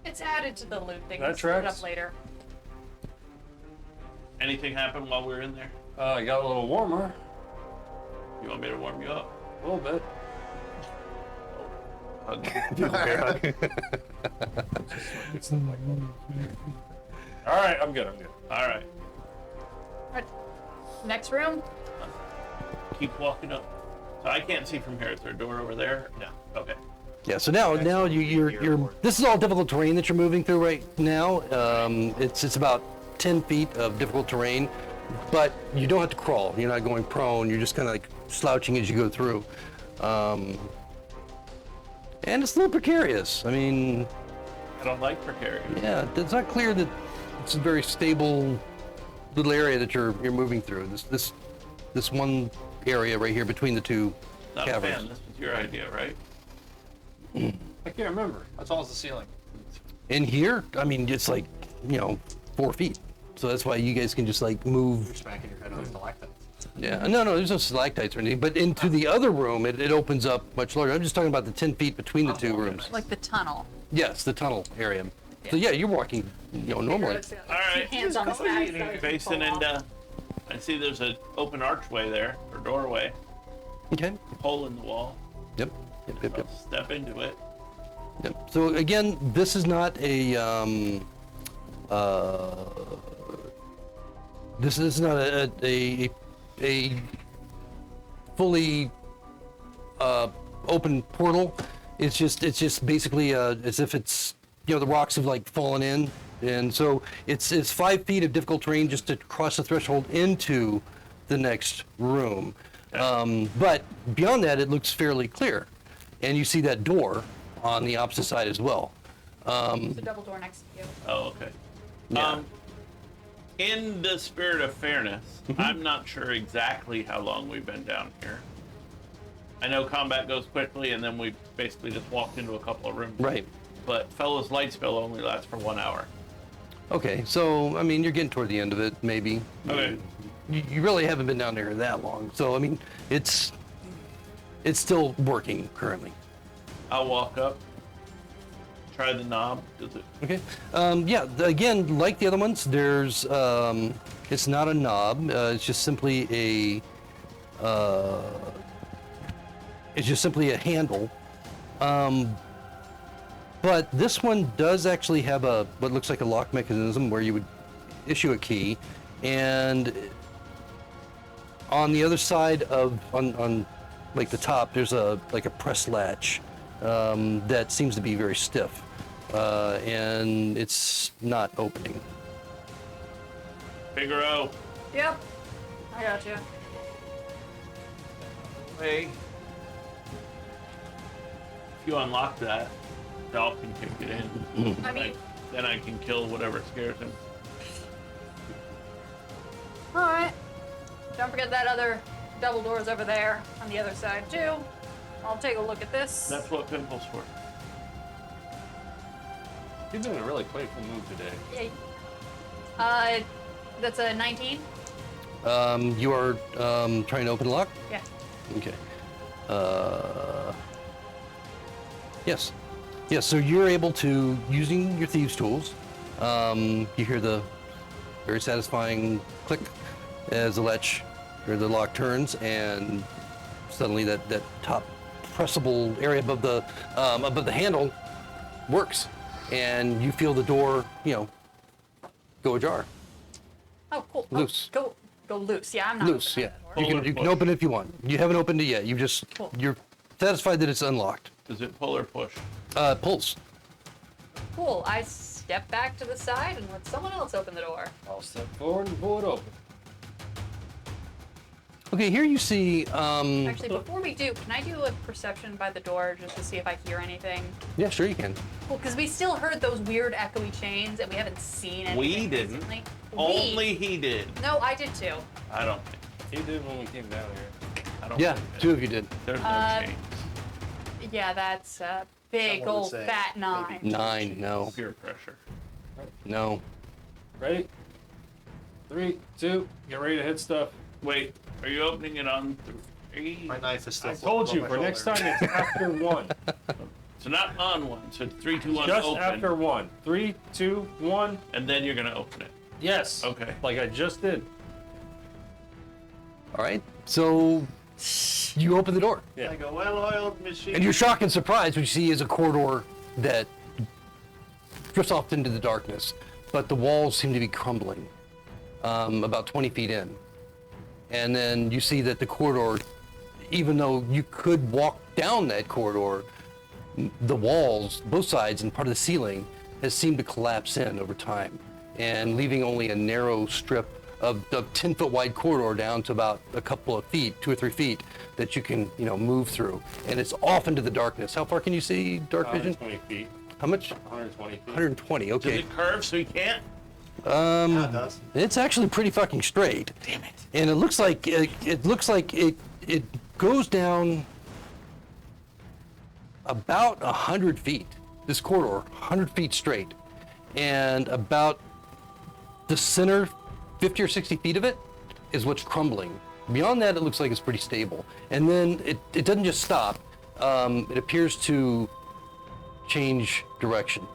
It's added to the loot thing. That Let's put it tracks. up later. Anything happen while we were in there? I got a little warmer, You want me to warm you up? a little bit. All right, I'm good. All right, Right. Next room. keep walking up. So I can't see from here. Is there a door over there? No. Okay. Yeah, so now you're this is all difficult terrain that you're moving through right now. It's about 10 feet of difficult terrain, but you don't have to crawl. You're not going prone. You're just kind of like slouching as you go through. And it's a little precarious. I mean, I don't like precarious. yeah, it's not clear that it's a very stable little area that you're moving through. This one area right here between the two Not a caverns. fan. This was your idea, right? I can't remember. How tall is the ceiling? In here, I mean, it's like 4 feet. So that's why you guys can just like move. You're smacking your head on the stalactites. Yeah, no, there's no stalactites or anything. But into the other room, it opens up much larger. I'm just talking about the 10 feet between the two rooms. Like the tunnel. Yes, the tunnel area. So yeah, you're walking, normally. All right. Hands on the side. Facing into. I see there's an open archway there, or doorway, Okay. hole in the wall. Yep. I'll step into it. Yep. So again, this is not a this is not a fully open portal. It's just basically as if it's the rocks have like fallen in, and so it's 5 feet of difficult terrain just to cross the threshold into the next room. But beyond that, it looks fairly clear, and you see that door on the opposite side as well. There's a double door next to you. Oh, okay. Yeah. In the spirit of fairness, I'm not sure exactly how long we've been down here. I know combat goes quickly, and then we basically just walked into a couple of rooms. Right. But Fellow's light spell only lasts for 1 hour. Okay, so I mean, you're getting toward the end of it, maybe. Okay. You really haven't been down there that long, so I mean, it's still working currently. I'll walk up. Try the knob. Does it? Okay. Yeah. Again, like the other ones, there's it's not a knob. It's just simply a handle. But this one does actually have what looks like a lock mechanism where you would issue a key, and on the other side on like the top, there's a press latch that seems to be very stiff, and it's not opening. Figaro. Yep. I got you. Hey. If you unlock that, Dolphin can get in. I mean, Then I can kill whatever scares him. alright. Don't forget that other double door's over there on the other side too. I'll take a look at this. That's what Pimple's for. You're doing a really playful move today. Yay. That's a 19. You are trying to open the lock? Yeah. Okay. Yes. Yes, so you're able to, using your thieves' tools, you hear the very satisfying click as the latch or the lock turns, and suddenly that top pressable area above the handle works, and you feel the door, go ajar. Oh, cool. Loose. Oh, go loose. Yeah, I'm not. Loose, yeah. opening that door. You can open it if you want. You haven't opened it yet. Cool. You're satisfied that it's unlocked. Does it pull or push? Pulse. Cool. I step back to the side and let someone else open the door. I'll step forward and pull it open. Okay, here you see. Actually, before we do, can I do a perception by the door just to see if I hear anything? Yeah, sure you can. Cool, because we still heard those weird echoey chains and we haven't seen anything We didn't. recently. Only he did. No, I did too. I don't think. He did when we came down here. I don't Yeah, think two of you did. There's no change. Yeah, that's a big Someone would old say fat 9. 9, no, Pure pressure. no. Ready? 3, 2, get ready to hit stuff. Wait, are you opening it on 3? My knife is still. I told you, on for my next shoulder. time it's after 1. So not on 1. So 3, 2, 1. Just open, after 1. 3, 2, 1. and then you're gonna open it. Yes. Okay. Like I just did. All right, so you open the door, Yeah. Like a well-oiled machine. and you're shocked and surprised what you see is a corridor that drifts off into the darkness, but the walls seem to be crumbling about 20 feet in. And then you see that the corridor, even though you could walk down that corridor, the walls, both sides, and part of the ceiling has seemed to collapse in over time, and leaving only a narrow strip of 10-foot wide corridor down to about a couple of feet, 2 or 3 feet, that you can, move through. And it's off into the darkness. How far can you see dark vision? 120 feet. How much? 120 feet. 120. Does Okay. it curve so he can't? Yeah, it does. It's actually pretty fucking straight. Damn it. And it looks like it goes down about 100 feet. This corridor, 100 feet straight, and about the center 50 or 60 feet of it is what's crumbling. Beyond that, it looks like it's pretty stable. And then it doesn't just stop. It appears to change direction.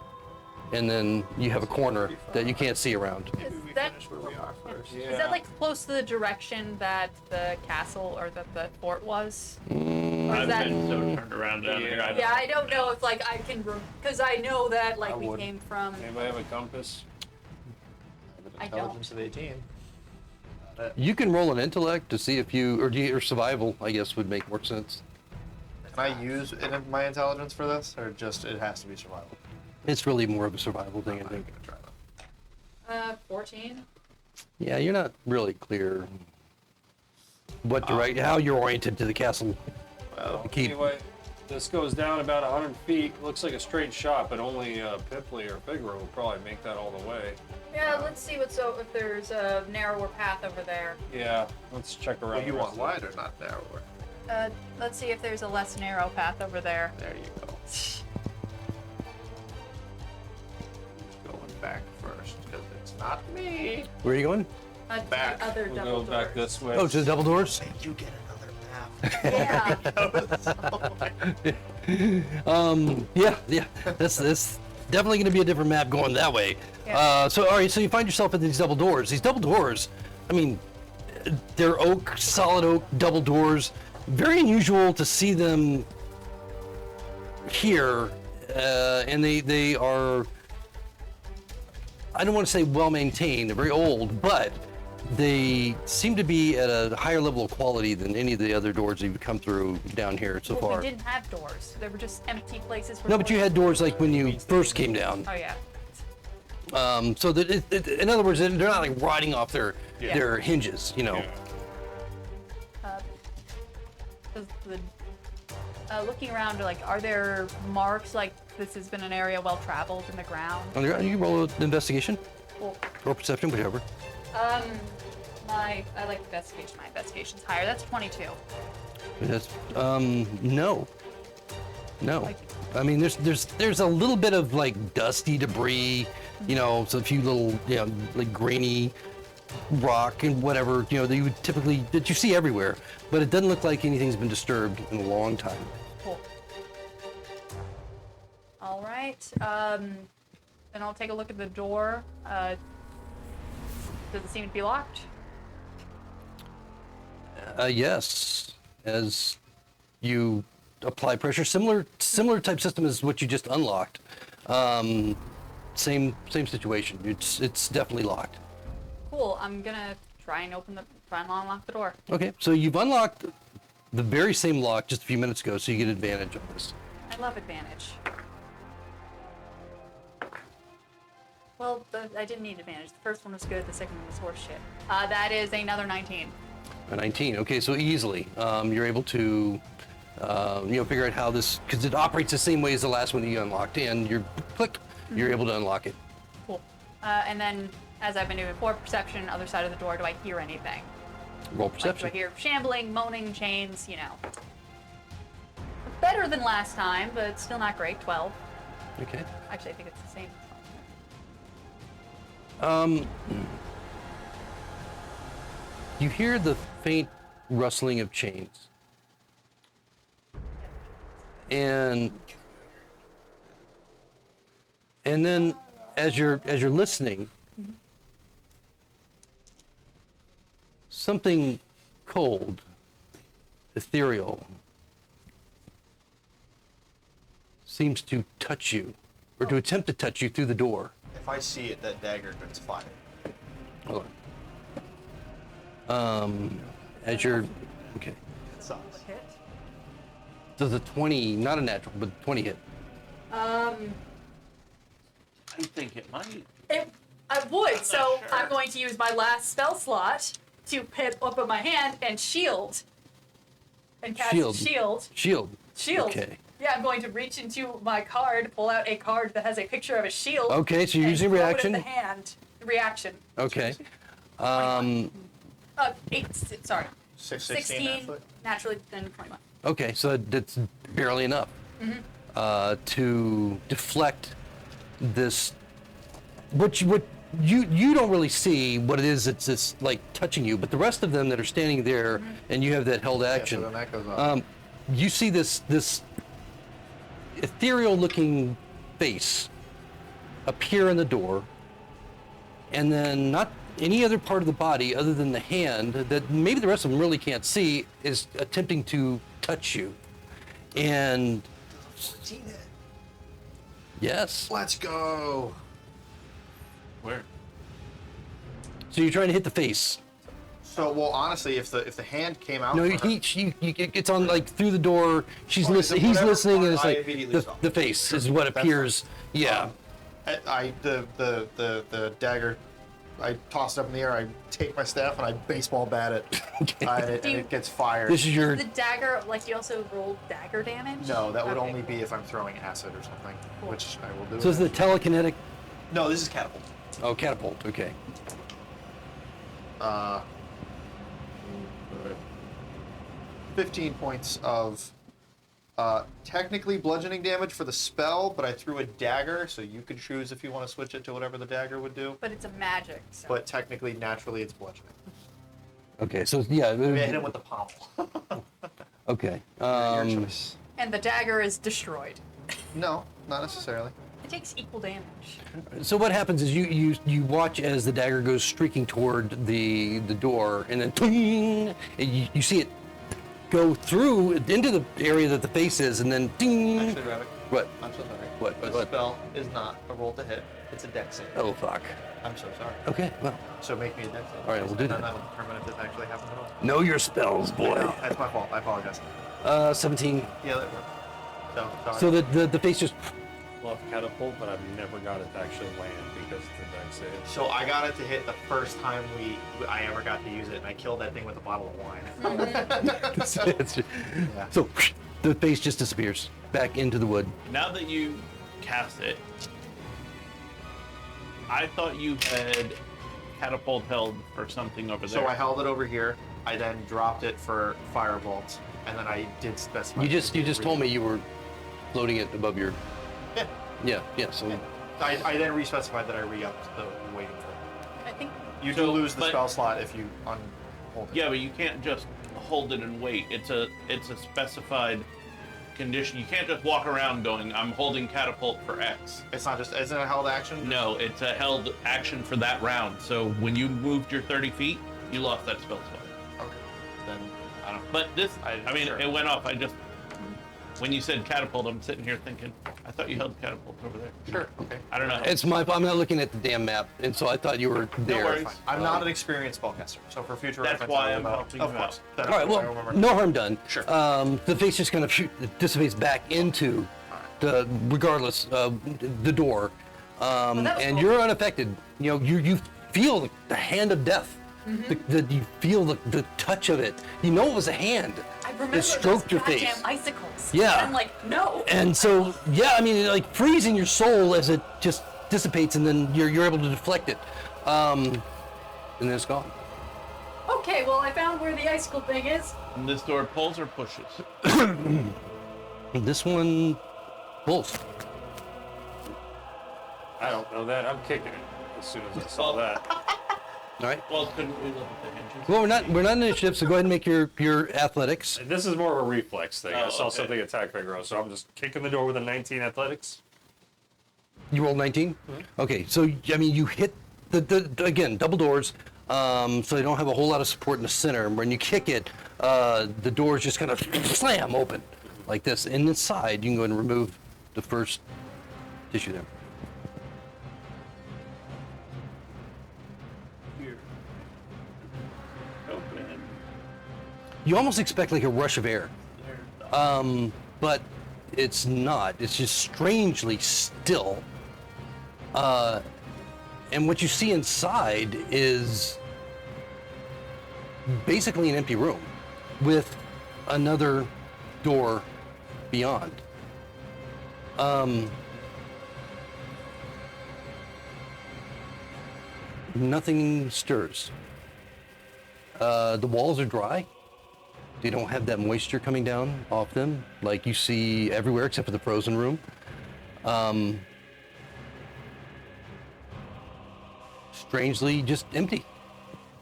And then you have a corner that you can't see around. Maybe we that- finish where we are first. Is that like close to the direction that the castle or that the fort was? Or is I've that? been so turned around down here. I don't Yeah, I don't know if like I can, because I know that like I we would. came from. Anybody have a compass? I Intelligence of 18. You can roll an intellect to see if or survival, I guess, would make more sense. Can I use my intelligence for this, or just it has to be survival? It's really more of a survival thing, I I'm think. gonna try that. 14. Yeah, you're not really clear how you're oriented to the castle. Well, Keep. Anyway, this goes down about 100 feet. Looks like a straight shot, but only Pipley or Figaro will probably make that all the way. Yeah, let's see if there's a narrower path over there. Yeah, let's check around. well, you the want rest wide or not narrower? Let's see if there's a less narrow path over there. There you go. Going back first, because it's not me. Where are you going? To Back. the other of it. We'll double go back doors. this way. Oh, to the double doors? You get another map. Yeah. Yeah. That's definitely going to be a different map going that way. Yeah. So, all right, so you find yourself at these double doors. These double doors, I mean, they're solid oak double doors. Very unusual to see them here, and they are, I don't want to say well maintained, they're very old, but they seem to be at a higher level of quality than any of the other doors you've come through down here so Well, far. we didn't have doors. They were just empty places. No, but you had doors like when you first came down. Oh yeah. So that in other words, they're not like rotting off their Yeah. hinges, Yeah. Looking around, like, are there marks like this has been an area well traveled in the ground? You roll an investigation Well, or perception, whichever. I like investigation. My investigation's higher. That's 22. That's no. Like- I mean, there's a little bit of like dusty debris, so a few little, like grainy rock and whatever, that you would that you see everywhere, but it doesn't look like anything's been disturbed in a long time. Cool. All right. Then I'll take a look at the door. Does it seem to be locked? Yes, as you apply pressure, similar type system as what you just unlocked. Same situation. It's definitely locked. Cool. I'm gonna try and unlock the door. Okay, so you've unlocked the very same lock just a few minutes ago, so you get advantage on this. I love advantage. Well, I didn't need advantage. The first one was good. The second one was horseshit. That is another 19. A 19. Okay, so easily you're able to figure out how this, because it operates the same way as the last one that you unlocked, and you're able to unlock it. Cool. And then, as I've been doing before, perception, other side of the door, do I hear anything? Roll Like, perception. do I hear shambling, moaning, chains, Better than last time, but still not great. 12. Okay. Actually, I think it's the same. You hear the faint rustling of chains, and then as you're listening, something cold, ethereal, seems to touch you, or to attempt to touch you through the door. If I see it, that dagger gets fired. Hold on. As you're, okay. It sucks. Hit. Does a 20, not a natural, but 20 hit? I think it might. I would, so sure. I'm going to use my last spell slot to open my hand and shield. And cast Shield. shield. Shield. Okay. Yeah, I'm going to reach into my card, pull out a card that has a picture of a shield. Okay, so you're and using throw reaction? It in the hand. Reaction. Okay. 16 naturally, then 21. Okay, so that's barely enough to deflect this. What you don't really see what it is that's just like touching you, but the rest of them that are standing there and you have that held action, so then that goes off. you see this ethereal-looking face appear in the door, and then not any other part of the body other than the hand that maybe the rest of them really can't see is attempting to touch you. And yes. Let's go. Where? So you're trying to hit the face. So, well, honestly, if the hand came out, No, for her- it's on like through the door. She's Oh, listening. then He's whatever listening, and part it's I like immediately saw. the face is what That's appears. Yeah. The dagger, I toss it up in the air. I take my staff and I baseball bat it, and it gets fired. This is your. The dagger, like you also roll dagger damage? No, that would Okay, only cool. be if I'm throwing acid or something, Cool. which I will do. So is the telekinetic? No, this is catapult. Oh, catapult. Okay. 15 points of technically bludgeoning damage for the spell, but I threw a dagger, so you could choose if you want to switch it to whatever the dagger would do. But it's a magic, so. But technically, naturally, it's bludgeoning. Okay. So yeah. Maybe I hit him with the pommel. Okay. Your choice. And the dagger is destroyed. No, not necessarily. It takes equal damage. So what happens is you watch as the dagger goes streaking toward the door, and then ting, and you see it go through into the area that the face is, and then ding. Actually, Rabbit, What? I'm so sorry. What? The What? spell is not a roll to hit. It's a dex save. Oh fuck. I'm so sorry. Okay. Well, So make me a dex save. All right, we'll do And that. then that'll determine if this actually happened at all. know your spells, boy. No, that's my fault. I apologize. 17. Yeah, that worked. So, sorry. So the face just. Love catapult, but I've never got it to actually land because of the dex save. So I got it to hit the first time I ever got to use it, and I killed that thing with a bottle of wine. So the face just disappears back into the wood. Now that you cast it, I thought you had catapult held for something over there. So I held it over here. I then dropped it for firebolt, and then I did specify. You just told me you were floating it above your. Yeah. Yeah. So I then re-specified that I re-upped the waiting for it. I think You do So, lose the but- spell slot if you unhold it. Yeah, but you can't just hold it and wait. It's a specified condition. You can't just walk around going, "I'm holding catapult for X." It's not just, isn't it a held action? No, it's a held action for that round. So when you moved your 30 feet, you lost that spell slot. Okay. Then I don't. But this, I mean, sure. it went off. When you said catapult, I'm sitting here thinking, I thought you held catapult over there. sure. Okay. I don't know. it's I'm not looking at the damn map, and so I thought you were there. worries. Fine. I'm not an experienced spellcaster, so for future That's reference, why I will I'm know. helping Of you course. out. Then All right. I Well, remember. no harm done. Sure. The face just kind of dissipates back into the, regardless, the door, that was and cool. you're unaffected. You know, you feel the hand of death. You feel the touch of it. You know it was a hand. I remember that stroked your those face. goddamn icicles. Yeah. And I'm like, no. And so, yeah, I mean, like freezing your soul as it just dissipates, and then you're able to deflect it, and then it's gone. Okay, well, I found where the icicle thing is. And this door pulls or pushes? This one pulls. I don't know that. I'm kicking it as soon as I saw that. All right. Well, couldn't we look at the hinges? Well, we're not in initiative, so go ahead and make your athletics. This is more of a reflex thing. I Oh, saw okay. something attack Figaro, so I'm just kicking the door with a 19 athletics. You rolled 19. Okay, so I mean, you hit the again double doors, so they don't have a whole lot of support in the center. When you kick it, the doors just kind of slam open like this. And inside, you can go ahead and remove the first tissue there. Here. Open. You almost expect like a rush of air. There. but it's not. It's just strangely still. And what you see inside is basically an empty room with another door beyond. Nothing stirs. The walls are dry. They don't have that moisture coming down off them like you see everywhere except for the frozen room. Strangely, just empty.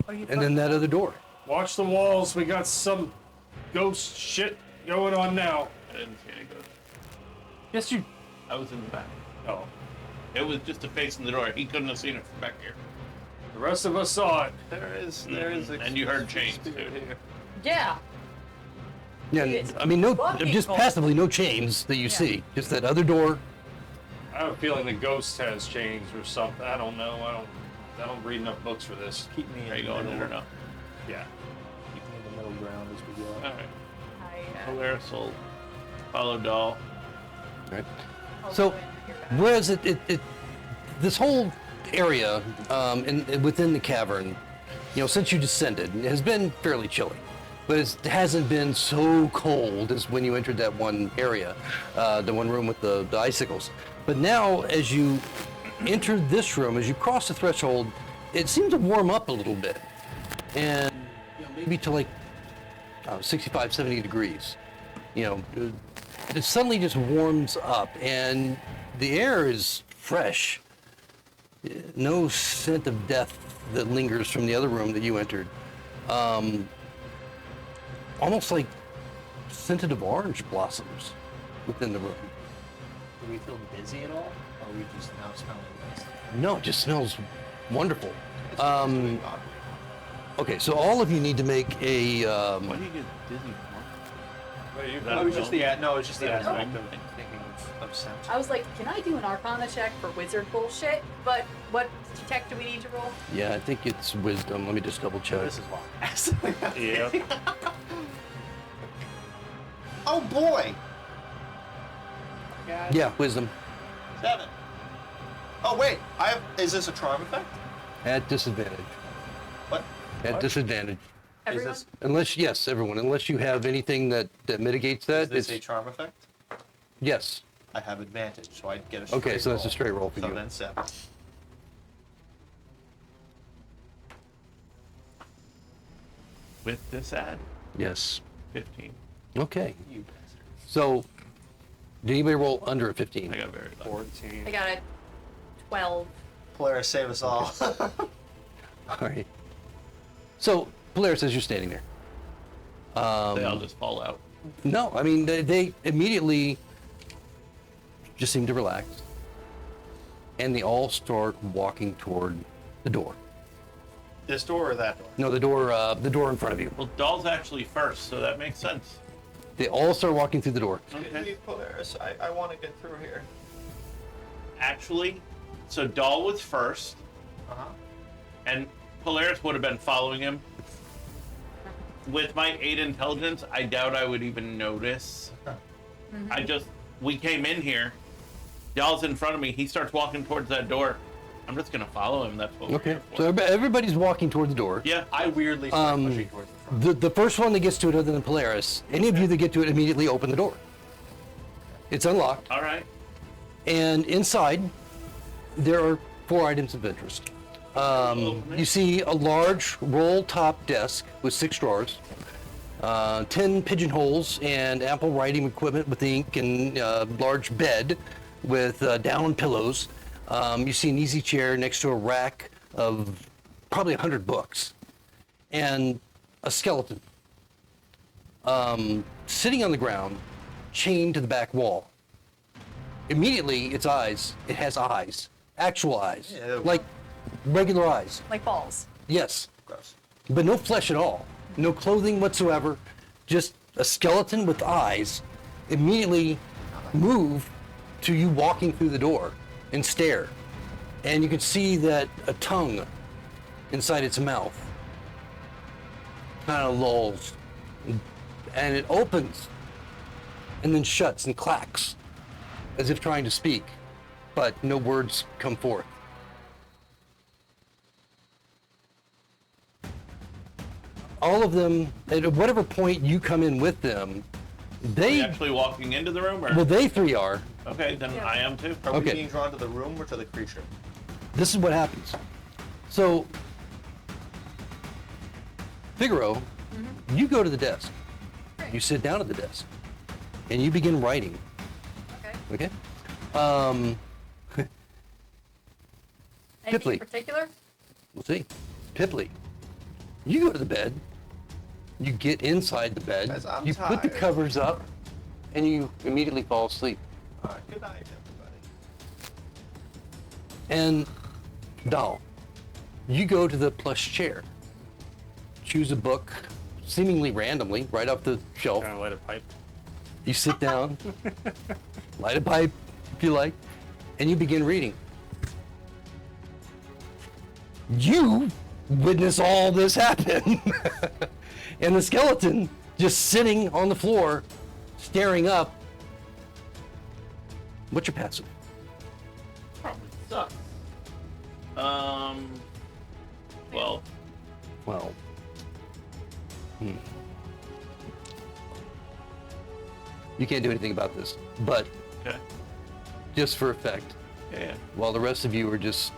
And then that other door. Watch the walls. We got some ghost shit going on now. I didn't see any ghosts. Yes, you. I was in the back. Oh, It was just a face in the door. He couldn't have seen it from back here. the rest of us saw it. There is And you heard chains, too. Yeah. Yeah, It's I mean, no, fucking just cold. passively no chains that you Yeah. see. Just that other door. I have a feeling the ghost has chains or something. I don't know. I don't read enough books for this. Keep me Are you in going the in or middle. no? Yeah. Keep me in the middle ground as we go. Alright. I, Polaris will follow Doll. Right. I'll So, go in here. whereas this whole area within the cavern, since you descended, it has been fairly chilly. But it hasn't been so cold as when you entered that one area, the one room with the icicles. But now, as you enter this room, as you cross the threshold, it seems to warm up a little bit. And maybe to like 65, 70 degrees. It suddenly just warms up, and the air is fresh. No scent of death that lingers from the other room that you entered. Almost like scented of orange blossoms within the room. Do we feel dizzy at all? Or are we just now smelling nice? No, it just smells wonderful. It's really odd. Okay, so all of you need to make a. Why do you get dizzy? Well, you- That It was just the film? it was just the Yeah. aspect of thinking of scent. I was like, can I do an Arcana check for wizard bullshit? But what check do we need to roll? Yeah, I think it's wisdom. Let me just double check. This is why. Yeah. Oh boy! Yeah, wisdom 7. Oh wait, is this a charm effect? at disadvantage. What? At disadvantage. Everyone? Is Unless, yes, everyone. Unless you have anything that mitigates that. this a charm effect? Yes. I have advantage, so I get a straight Okay, so that's a roll. straight roll for So you. then 7. With this ad? Yes. 15. Okay. You bastard. So, did anybody roll under a 15? I got very lucky. 14. I got a 12. Polaris, save us all. All right. So, Polaris, as you're standing there. They all just fall out. No, I mean, they immediately just seem to relax. And they all start walking toward the door. This door or that door? No, the door in front of you. Well, Doll's actually first, so that makes sense. They all start walking through the door. Okay. Polaris, I want to get through here. Actually, so Doll was first, Uh-huh. and Polaris would have been following him. With my 8 intelligence, I doubt I would even notice. We came in here. Doll's in front of me. He starts walking towards that door. I'm just gonna follow him. That's what we're Okay. here for. So everybody's walking toward the door. Yeah. I weirdly start pushing towards the front. The first one that gets to it other than Polaris, any of you that get to it immediately open the door. It's unlocked. All right. And inside, there are 4 items of interest. You see a large roll-top desk with 6 drawers, 10 pigeonholes and ample writing equipment with ink, and a large bed with down pillows. You see an easy chair next to a rack of probably 100 books, and a skeleton sitting on the ground, chained to the back wall. Immediately, it has eyes, actual eyes, Ew. like regular eyes. Like balls. Yes, Gross. but no flesh at all, no clothing whatsoever, just a skeleton with eyes. Immediately move to you walking through the door and stare, and you can see that a tongue inside its mouth kind of lolls, and it opens, and then shuts and clacks as if trying to speak, but no words come forth. All of them, at whatever point you come in with them, Are they, you actually walking into the room, or well, they three are. okay, then I am too. Are Okay. we being drawn to the room or to the creature? This is what happens. So, Figaro, you go to the desk. You sit down at the desk, and you begin writing. Okay. Okay. Anything Pipley. in particular? We'll see. Pipley, you go to the bed. You get inside the bed. Guys, I'm you put the tired. covers up, and you immediately fall asleep. All right, good night, everybody. And Doll, you go to the plush chair. Choose a book, seemingly randomly, right off the shelf. Kind of light a pipe. You sit down, light a pipe if you like, and you begin reading. You witness all this happen. And the skeleton just sitting on the floor, staring up. What's your passive? Probably sucks. 12. Well, you can't do anything about this, but Okay. just for effect, Yeah. while the rest of you are just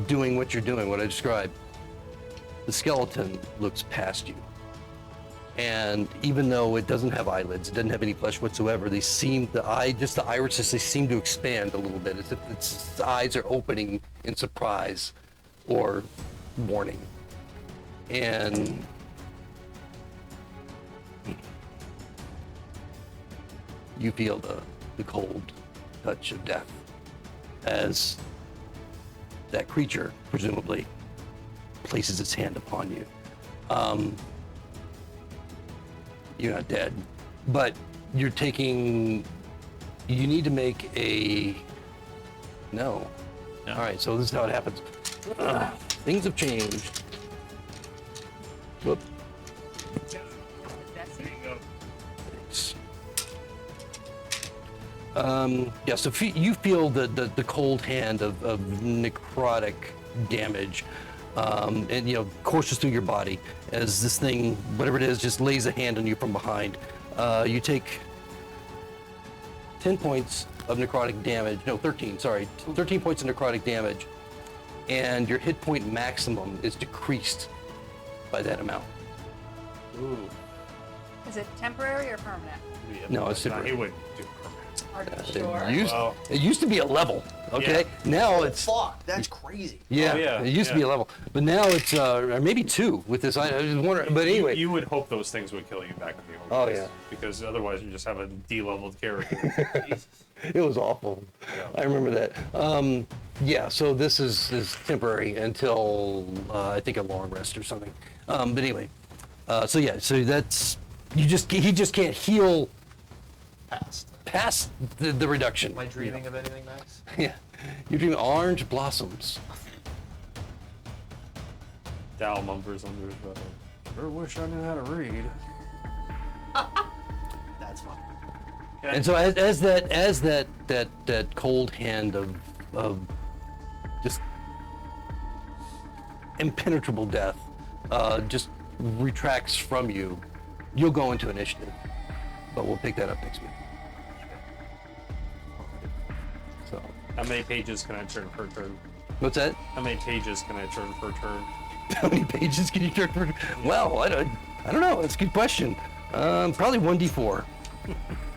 doing what you're doing, what I described, the skeleton looks past you. And even though it doesn't have eyelids, it doesn't have any flesh whatsoever, they seem, the irises, they seem to expand a little bit, as if its eyes are opening in surprise or warning. And you feel the cold touch of death as that creature, presumably, places its hand upon you. You're not dead, but you're taking, you need to make a, no. No. All right, so this is how it happens. Things have changed. Whoop. Thanks. Yeah, so you feel the cold hand of necrotic damage, and courses through your body as this thing, whatever it is, just lays a hand on you from behind. You take 10 points of necrotic damage. No, 13. Sorry, 13 points of necrotic damage, and your hit point maximum is decreased by that amount. Ooh. Is it temporary or permanent? No, it's Nah, temporary. he wouldn't do permanent. Hard to be It sure. Well, used to be a level, okay? Now it's Fuck, that's crazy. yeah, Oh, yeah, it used to be a yeah. level, but now it's or maybe 2 with this. I was wondering, but anyway, you would hope those things would kill you back in the old Oh, days, yeah. because otherwise you just have a D-leveled character. it was awful. I remember that. Yeah, so this is temporary until I think a long rest or something. But anyway, so yeah, so that's he just can't heal past the reduction. Am I dreaming of anything nice? Yeah, you're dreaming orange blossoms. Dal mumbers under his breath. Sure wish I knew how to read. That's fun. And so as that cold hand of just impenetrable death just retracts from you, you'll go into initiative, but we'll pick that up next week. So, How many pages can I turn per turn? what's that? How many pages can I turn per turn? How many pages can you turn per? Well, I don't know. That's a good question. Probably 1d4.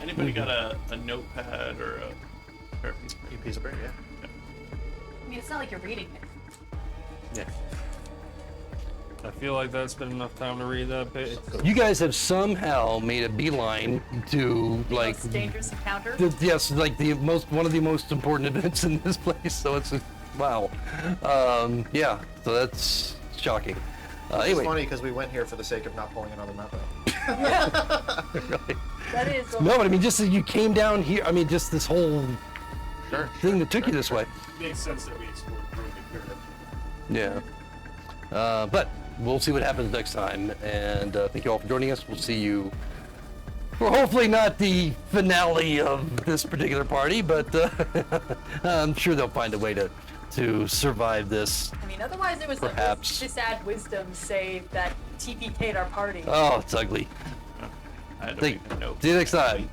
Anybody got a notepad or a Piece of paper, yeah. I mean, it's not like you're reading it. Yeah. I feel like that's been enough time to read that page. You guys have somehow made a beeline to like Most dangerous encounter. yes, like one of the most important events in this place. So it's wow. Yeah. So that's shocking. It's Anyway, funny because we went here for the sake of not pulling another map out. really. That is. No, but I mean, just as you came down here, I mean, just this whole Sure. thing that took you this way. It makes sense that we explored broken here. Yeah. But we'll see what happens next time. And thank you all for joining us. We'll see you Well, hopefully not the finale of this particular party, but I'm sure they'll find a way to survive this. I mean, otherwise it was Perhaps. a just add wisdom save that TPK'd our party. Oh, it's ugly. I had to Think, make a note. see you next time.